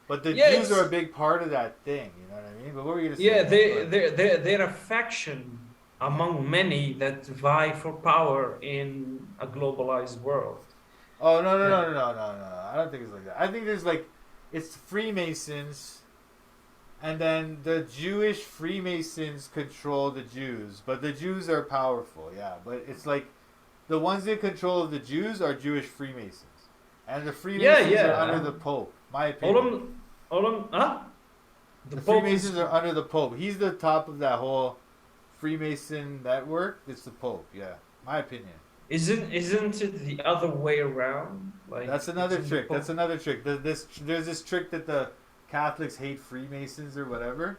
But the Jews are a big part of that thing, you know what I mean? But what were you gonna say? Yeah, they're a faction among many that vie for power in a globalized world. Oh no! I don't think it's like that. I think there's like, it's Freemasons. And then the Jewish Freemasons control the Jews, but the Jews are powerful, yeah. But it's like, the ones in control of the Jews are Jewish Freemasons, and the Freemasons are under the Pope. My opinion. The Freemasons are under the Pope. He's the top of that whole Freemason network. It's the Pope, yeah. My opinion. Isn't it the other way around? Like, that's another trick. There's this trick that the Catholics hate Freemasons or whatever.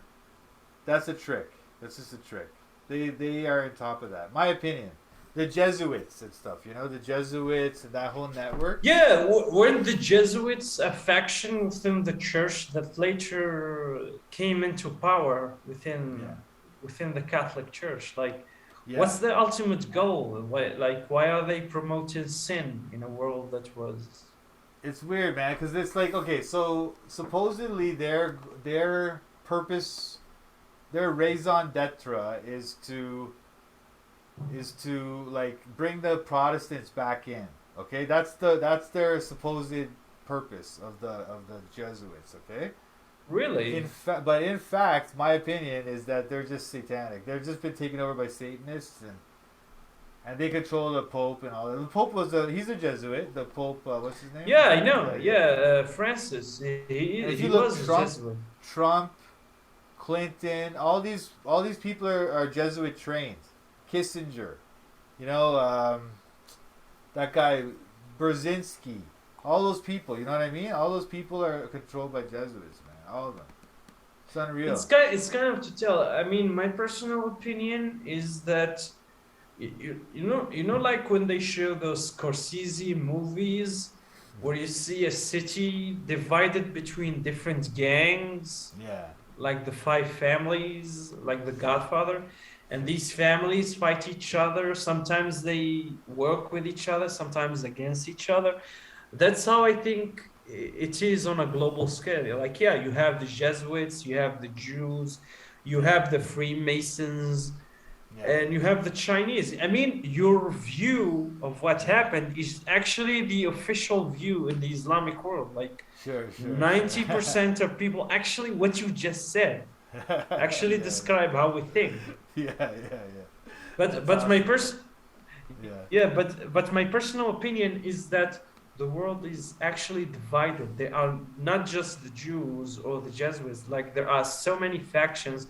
That's a trick. That's just a trick. They are on top of that. My opinion. The Jesuits and stuff, you know, the Jesuits and that whole network. Yeah, weren't the Jesuits a faction within the church that later came into power within the Catholic Church? Like, what's the ultimate goal? Why are they promoting sin in a world that was... It's weird, man, because it's like, okay, so supposedly their purpose, their raison d'etre is to like bring the Protestants back in. Okay, that's their supposed purpose of the Jesuits. Okay. Really? But in fact, my opinion is that they're just satanic. They've just been taken over by Satanists and they control the Pope and all that. The Pope he's a Jesuit. The Pope, what's his name? Yeah, I know. Francis. He was a Jesuit. Trump, Clinton, all these people are Jesuit trained. Kissinger, you know, that guy, Brzezinski, all those people. You know what I mean? All those people are controlled by Jesuits, man. All of them. It's unreal. It's kind of to tell. I mean, my personal opinion is that. You know, like when they show those Scorsese movies where you see a city divided between different gangs, like the Five Families, like The Godfather, and these families fight each other. Sometimes they work with each other, sometimes against each other. That's how I think it is on a global scale. Like, you have the Jesuits, you have the Jews, you have the Freemasons, and you have the Chinese. I mean, your view of what happened is actually the official view in the Islamic world. Like, 90% of people, actually, what you just said, actually describe how we think. But my my personal opinion is that the world is actually divided. They are not just the Jews or the Jesuits. Like, there are so many factions.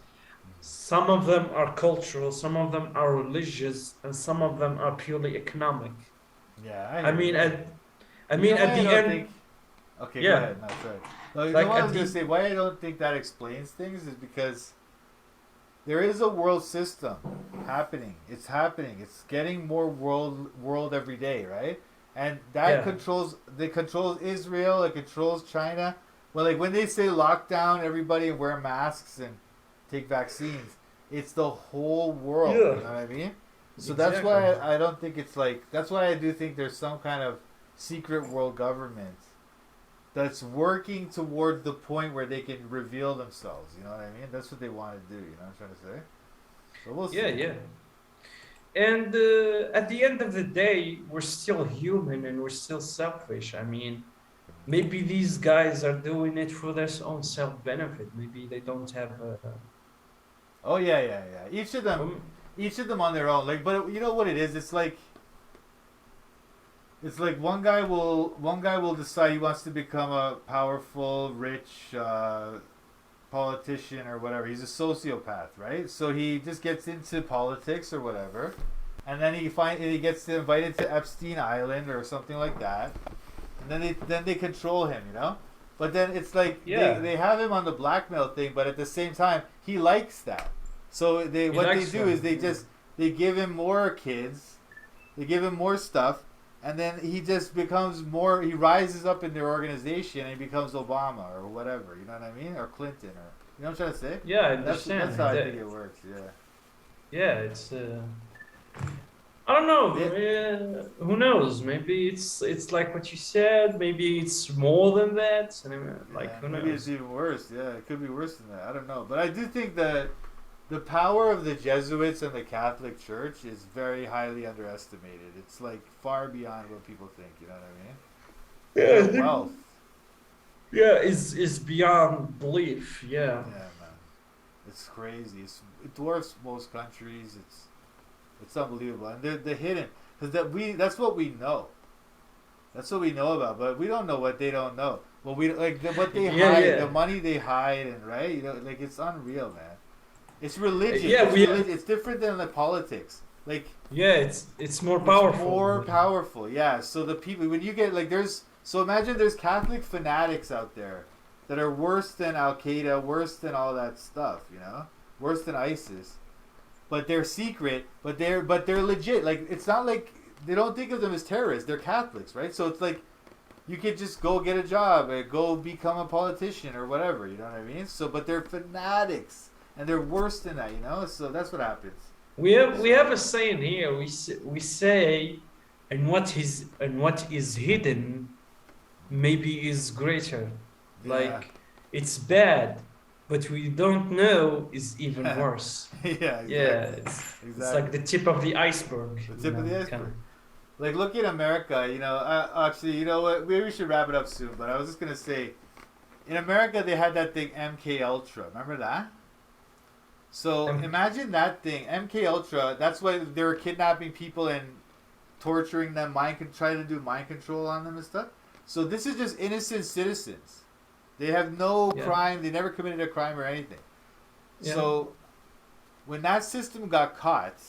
Some of them are cultural, some of them are religious, and some of them are purely economic. Yeah, I mean, at the end. Okay, go ahead. No, sorry. What I was gonna say, why I don't think that explains things is because there is a world system happening. It's happening. It's getting more world every day, right? And that controls Israel. It controls China. Well, like when they say lockdown, everybody wear masks and take vaccines, it's the whole world. You know what I mean? So that's why I don't think it's like, that's why I do think there's some kind of secret world government that's working toward the point where they can reveal themselves. You know what I mean? That's what they want to do. You know what I'm trying to say? So we'll see. Yeah. And at the end of the day, we're still human and we're still selfish. I mean, maybe these guys are doing it for their own self-benefit. Maybe they don't have a... Oh yeah. Each of them on their own. Like, but you know what it is? It's like one guy will decide he wants to become a powerful, rich politician or whatever. He's a sociopath, right? So he just gets into politics or whatever, and then he gets invited to Epstein Island or something like that, and then they control him, you know. But then it's like they have him on the blackmail thing, but at the same time he likes that. So they give him more kids, they give him more stuff, and then he just becomes more. He rises up in their organization and he becomes Obama or whatever. You know what I mean? Or Clinton, or you know what I'm trying to say? Yeah, I understand. That's how I think it works. Yeah. Yeah, it's I don't know. They, Who knows? Maybe it's like what you said. Maybe it's more than that. And like yeah, who maybe it's knows? even worse. Yeah, it could be worse than that. I don't know, but I do think that the power of the Jesuits and the Catholic Church is very highly underestimated. It's like far beyond what people think. You know what I mean? Yeah, Their I think wealth. yeah, is beyond belief. Yeah, Yeah, man. It's crazy. It dwarfs most countries. It's unbelievable, and they're hidden because that's what we know. That's what we know about, but we don't know what they don't know. Well, we like what they yeah, hide, yeah, the money they hide, and right, like it's unreal, man. It's religion. yeah. It's We religion. It's different than the politics. Like yeah. It's more it's powerful. more powerful. Yeah. So the people when you get like there's so imagine there's Catholic fanatics out there that are worse than Al Qaeda, worse than all that stuff. You know, worse than ISIS. But they're secret. But they're legit. Like it's not like they don't think of them as terrorists. They're Catholics, right? So it's like you could just go get a job or go become a politician or whatever. You know what I mean? So, but they're fanatics and they're worse than that. You know? So that's what happens. We have a saying here. We say, and what is hidden maybe is greater. Yeah. Like it's bad, but we don't know is even worse. Yeah. Yeah, Exactly. it's like Exactly. the tip of the iceberg. The You tip of know, the kind iceberg. of. Like look at America. You know. Actually, you know what? Maybe we should wrap it up soon. But I was just gonna say, in America they had that thing MK Ultra. Remember that? So Um, imagine that thing, MK Ultra. That's why they were kidnapping people and torturing them, trying to do mind control on them and stuff. So this is just innocent citizens. They have no yeah, crime. They never committed a crime or anything. yeah, So when that system got caught,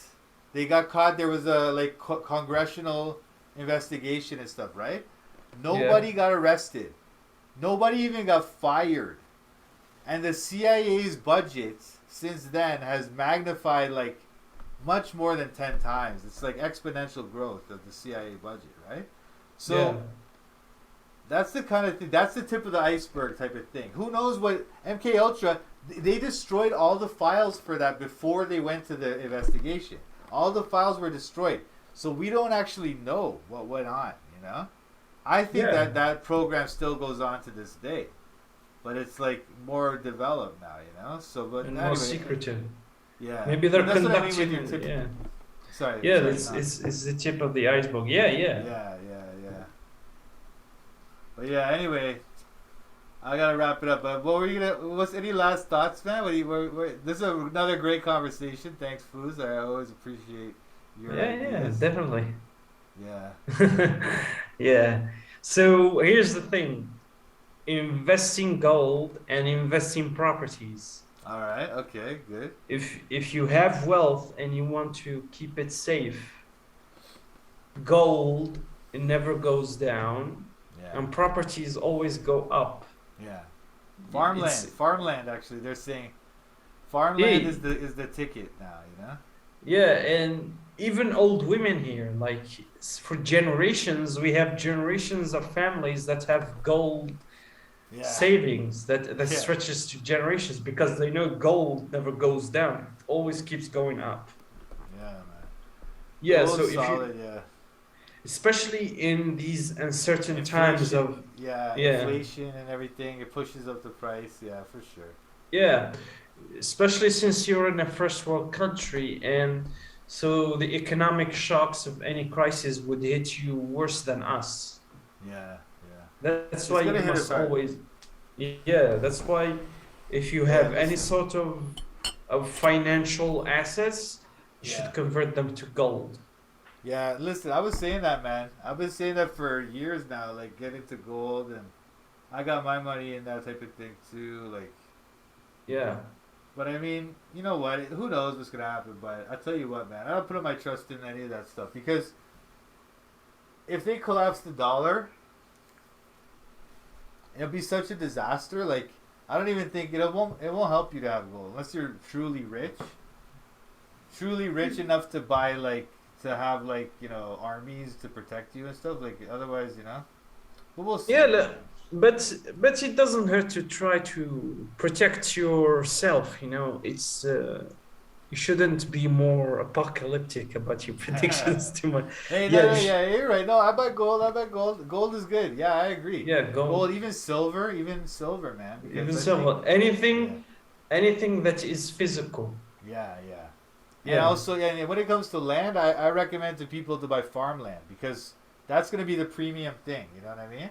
they got caught. There was a like congressional investigation and stuff, right? yeah, Nobody got arrested. Nobody even got fired. And the CIA's budget since then has magnified like much more than 10 times. It's like exponential growth of the CIA budget, right? yeah, So that's the kind of thing. That's the tip of the iceberg type of thing. Who knows what MK Ultra? They destroyed all the files for that before they went to the investigation. All the files were destroyed, so we don't actually know what went on. You know, I think yeah, that program still goes on to this day, but it's like more developed now. You know, so but and more anyway, secretive. yeah. Maybe But they're that's what I mean with your conducting. tip. Yeah, Sorry, yeah. sorry, It's no. it's it's the tip of the iceberg. Yeah, yeah. Yeah, yeah, yeah. But yeah, anyway, I gotta wrap it up. But what were you gonna? What's any last thoughts, man? This is another great conversation. Thanks, Foos. I always appreciate your Yeah, yeah, ideas. definitely. Yeah. Yeah. So here's the thing: invest in gold and invest in properties. All right. Okay. Good. If you have wealth and you want to keep it safe, gold it never goes down, Yeah. and properties always go up. Yeah. It's Farmland. Actually, they're saying farmland yeah, is the ticket now. You know. yeah, and even old women here, like for generations, we have generations of families that have gold Yeah. savings that Yeah. stretches to generations because they know gold never goes down. It always keeps going up. Yeah, man. Yeah, so Gold's if you, solid. Yeah. especially in these uncertain times Inflation. of, Yeah. yeah, Inflation and everything. It pushes up the price. Yeah, for sure. yeah, especially since you're in a first world country, and so the economic shocks of any crisis would hit you worse than us. Yeah. Yeah. That's It's why gonna you hit us must hard. always, yeah, that's why if you Yeah. have any sort of financial assets, you Yeah. should convert them to gold. Yeah, listen, I was saying that, man. I've been saying that for years now, like get into gold, and I got my money in that type of thing too, like. Yeah, But I mean, you know what? Who knows what's gonna happen? But I tell you what, man, I don't put my trust in any of that stuff because if they collapse the dollar, it'll be such a disaster. Like I don't even think it won't help you to have gold unless you're truly rich enough to buy like to have like armies to protect you and stuff. Like otherwise, But we'll see. yeah, but it doesn't hurt to try to protect yourself. It's you shouldn't be more apocalyptic about your predictions too much. Hey, no, Yeah, no, yeah, you're right. No, I bet gold. I bet gold. Gold is good. Yeah, I agree. yeah, go. Gold, even silver, man. Because Even I think, so, yeah, anything that is physical. yeah, yeah. And Yeah. also, yeah, and when it comes to land, I recommend to people to buy farmland because that's gonna be the premium thing. You know what I mean?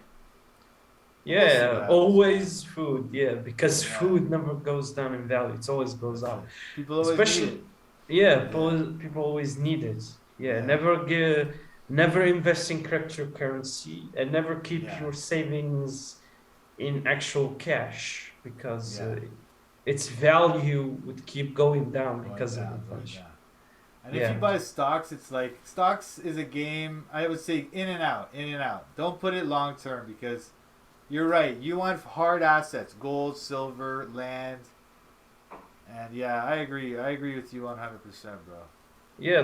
But we'll see what Yeah, happens, man. always food. Yeah, because Yeah, food never goes down in value. It always goes that's up. it. People always need it. Especially, yeah, Yeah, people always need it. Yeah, yeah, never invest in cryptocurrency and never keep yeah, your savings in actual cash because yeah. its value would keep going down Going because of down, going inflation. down. And if you Yeah. buy stocks, it's like stocks is a game. I would say in and out, in and out. Don't put it long term because you're right. You want hard assets, gold, silver, land, and yeah, I agree. I agree with you 100%, bro. Yeah,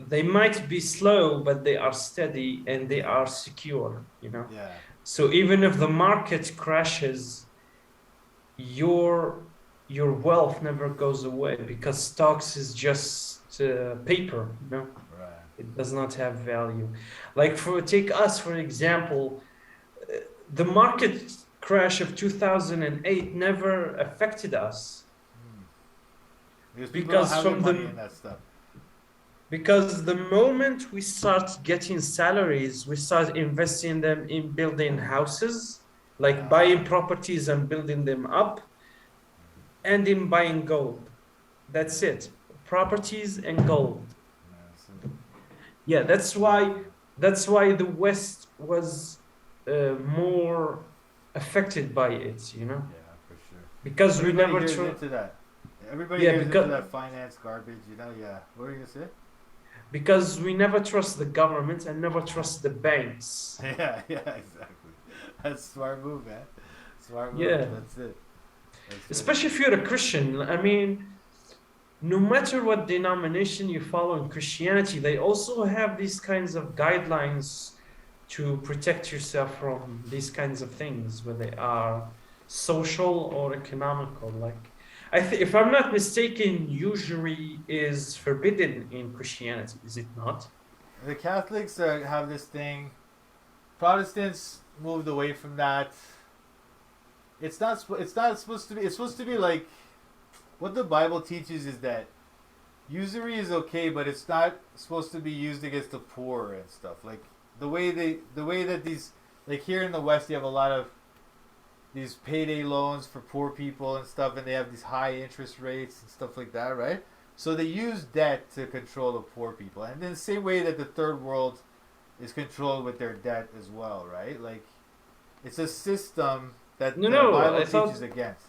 they might be slow, but they are steady and they Yeah, are secure, you know. yeah, So even if the market crashes, your your wealth never goes away because stocks is just paper, you know. right. It does not have value. Like for take us for example, uh, the market crash of 2008 never affected us Hmm. Because people don't because have their from money the in that stuff. because the moment we start getting salaries, we start investing them in building houses, like buying Ah, properties and building them up, and in buying gold. That's it. Properties and gold. that's it. Yeah, Exactly. that's why the West was more affected by it, you know, Yeah, for sure. because we Everybody never here is tr- into that. Everybody yeah, here is into that finance garbage. Yeah. What were you gonna say? because we never trust the government and never trust the banks. Yeah, yeah, exactly. That's smart move, man. Smart move. Yeah, That's it. That's it. especially if you're a Christian. I mean, no matter what denomination you follow in Christianity, they also have these kinds of guidelines to protect yourself from these kinds of things, whether they are social or economical. Like, if I'm not mistaken, usury is forbidden in Christianity, is it not? The Catholics have this thing. Protestants moved away from that. It's not. It's not supposed to be. It's supposed to be like what the Bible teaches is that usury is okay, but it's not supposed to be used against the poor and stuff. Like the way that these, like here in the West, you have a lot of these payday loans for poor people and stuff, and they have these high interest rates and stuff like that, right? So they use debt to control the poor people, and in the same way that the third world is controlled with their debt as well, right? Like it's a system that No, the no. Bible teaches against.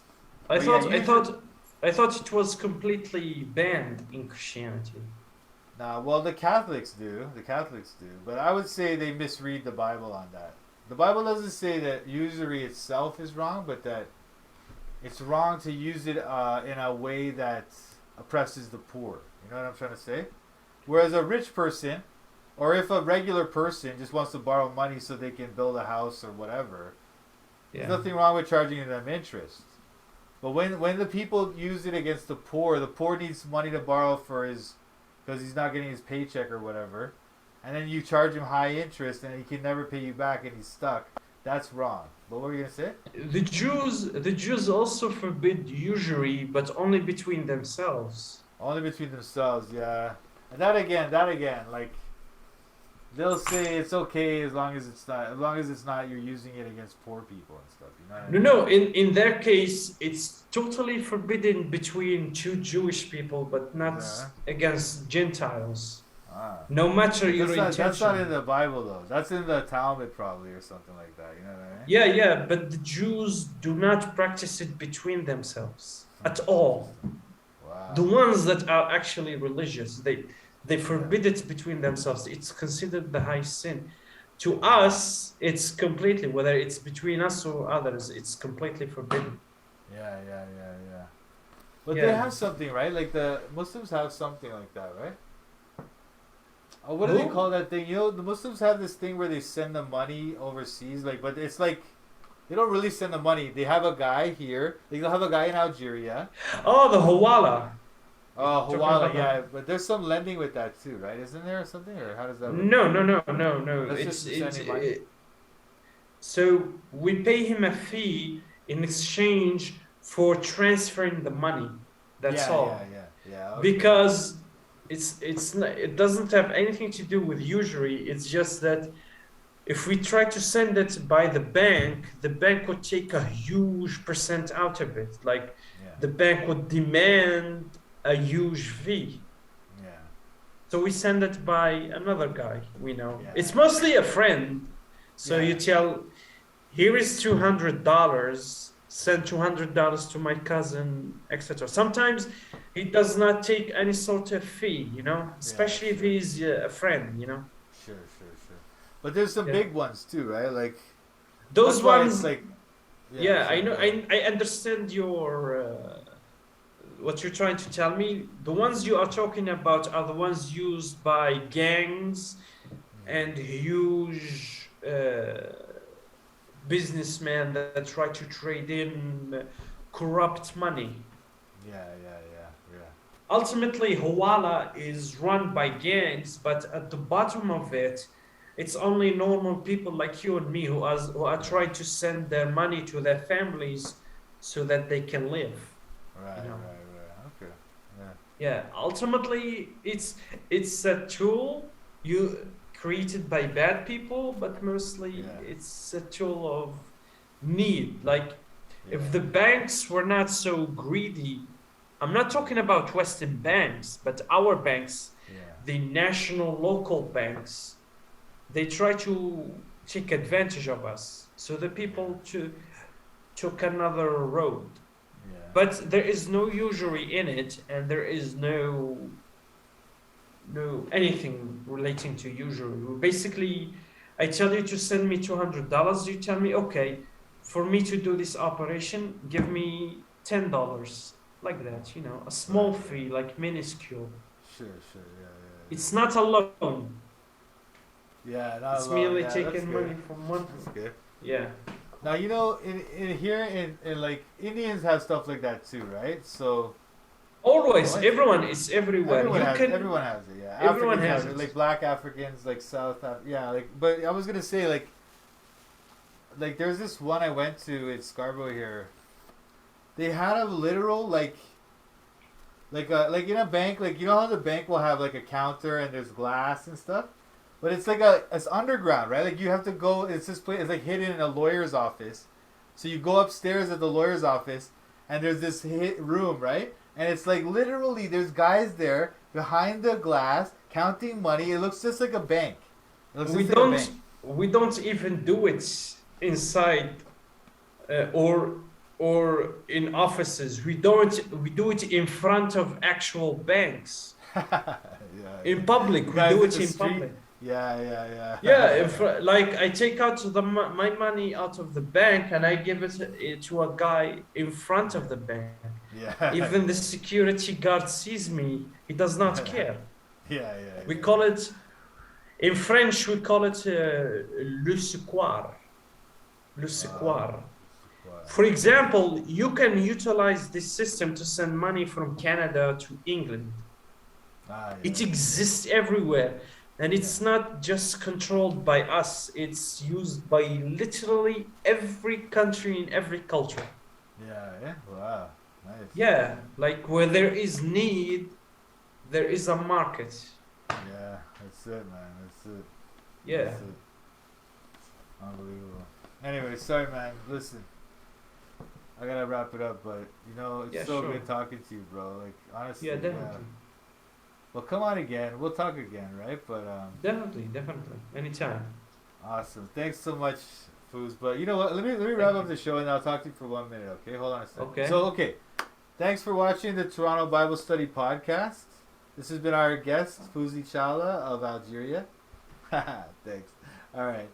I But yeah, thought, I usually, thought, I thought it was completely banned in Christianity. nah. Well, the Catholics do. The Catholics do, but I would say they misread the Bible on that. The Bible doesn't say that usury itself is wrong, but that it's wrong to use it in a way that oppresses the poor. You know what I'm trying to say? Whereas a rich person, or if a regular person just wants to borrow money so they can build a house or whatever, there's Yeah. nothing wrong with charging them interest. But when the people use it against the poor needs money to borrow for his, because he's not getting his paycheck or whatever, and then you charge him high interest and he can never pay you back and he's stuck. That's wrong. But what were you gonna say? The Jews also forbid usury, but only between themselves. Only between themselves, yeah. And that again, like they'll say it's okay as long as it's not you're using it against poor people and stuff. You know what I No, mean? no. In their case, it's totally forbidden between two Jewish people, but not Yeah. against Gentiles. Ah. No matter But your that's not in intention. the Bible though. That's in the Talmud probably or something like that. You know what I mean? Yeah, yeah, but the Jews do not practice it between themselves at all. Interesting. The Wow. ones that are actually religious, they Yeah. forbid it between themselves. It's considered the high sin. To us, it's completely, whether it's between us or others, it's completely forbidden. Yeah. But they Yeah. have something, right? Like the Muslims have something like that, right? Oh, what do they Who? call that thing? You know, the Muslims have this thing where they send the money overseas, like, but it's like they don't really send the money. They have a guy here. Like, they'll have a guy in Algeria. Oh, the Hawala. Oh, Talking Hawala, about yeah, but there's some lending with that too, right? Isn't there or something, or how does that work? no. That's It's just sending money. so we pay him a fee in exchange for transferring the money. That's all. Yeah. Okay. Because it doesn't have anything to do with usury. It's just that if we try to send it by the bank would take a huge percent out of it. Like Yeah. the bank would demand a huge fee. Yeah. So we send it by another guy we know. Yeah. It's mostly a friend. So Yeah. you tell, here is $200. Send $200 to my cousin, etc. Sometimes he does not take any sort of fee, especially if Sure. he's a friend, Sure. But there's some Yeah. big ones too, right? Like Those that's why ones, it's like. yeah, I sorry, know. go ahead. I understand what you're trying to tell me. The ones you are talking about are the ones used by gangs and huge businessmen that try to trade in corrupt money. Yeah. Ultimately, Hawala is run by gangs, but at the bottom of it, it's only normal people like you and me who are trying to send their money to their families so that they can live. Right. You know. Okay. Yeah. Yeah. Ultimately, it's a tool you created by bad people, but mostly it's a tool of need. Like if the banks were not so greedy, I'm not talking about Western banks, but our banks, the national local banks, they try to take advantage of us. So the people took another road. Yeah. But there is no usury in it, and there is no anything relating to usury. Basically, I tell you to send me $200. You tell me, okay, for me to do this operation, give me $10. Like that, a small fee, like minuscule. Sure, yeah. It's not a loan. Yeah, not It's a loan. merely Yeah, taking money from one. That's good. Yeah. Now in here in like Indians have stuff like that too, right? So Always, what? everyone is everywhere. Everyone has it. Yeah, Everyone Africans has have it. Like Black Africans, like yeah. Like, but I was gonna say like there's this one I went to in Scarborough here. They had a literal like in a bank, like you know how the bank will have like a counter and there's glass and stuff, but it's like it's underground, right? Like you have to go. It's this place. It's like hidden in a lawyer's office, so you go upstairs at the lawyer's office, and there's this room, right? And it's like literally there's guys there behind the glass counting money. It looks just like a bank. It looks We just like a don't bank. we don't even do it inside or in offices. We do it in front of actual banks. In public, we do it in public. Yeah. Yeah, like I take out my money out of the bank and I give it to a guy in front of the bank. Yeah. Even the security guard sees me, he does not care. Yeah. We call it, in French, we call it le sequoir. Le sequoir. For example, you can utilize this system to send money from Canada to England. It exists everywhere. And it's not just controlled by us. It's used by literally every country in every culture. Yeah. Wow. Nice. Yeah, like where there is need, there is a market. Yeah, that's it, man. That's it. Yeah. That's it. Unbelievable. Anyway, sorry, man. Listen, I gotta wrap it up, but it's so good talking to you, bro. Like honestly. Yeah, definitely. Well, come on again. We'll talk again, right? But Definitely, anytime. Awesome. Thanks so much, Fouz. But you know what? Let me wrap up the show and I'll talk to you for 1 minute. Okay, hold on a second. Okay. So thanks for watching the Toronto Bible Study Podcast. This has been our guest, Fouzi Challa of Algeria. Thanks. All right.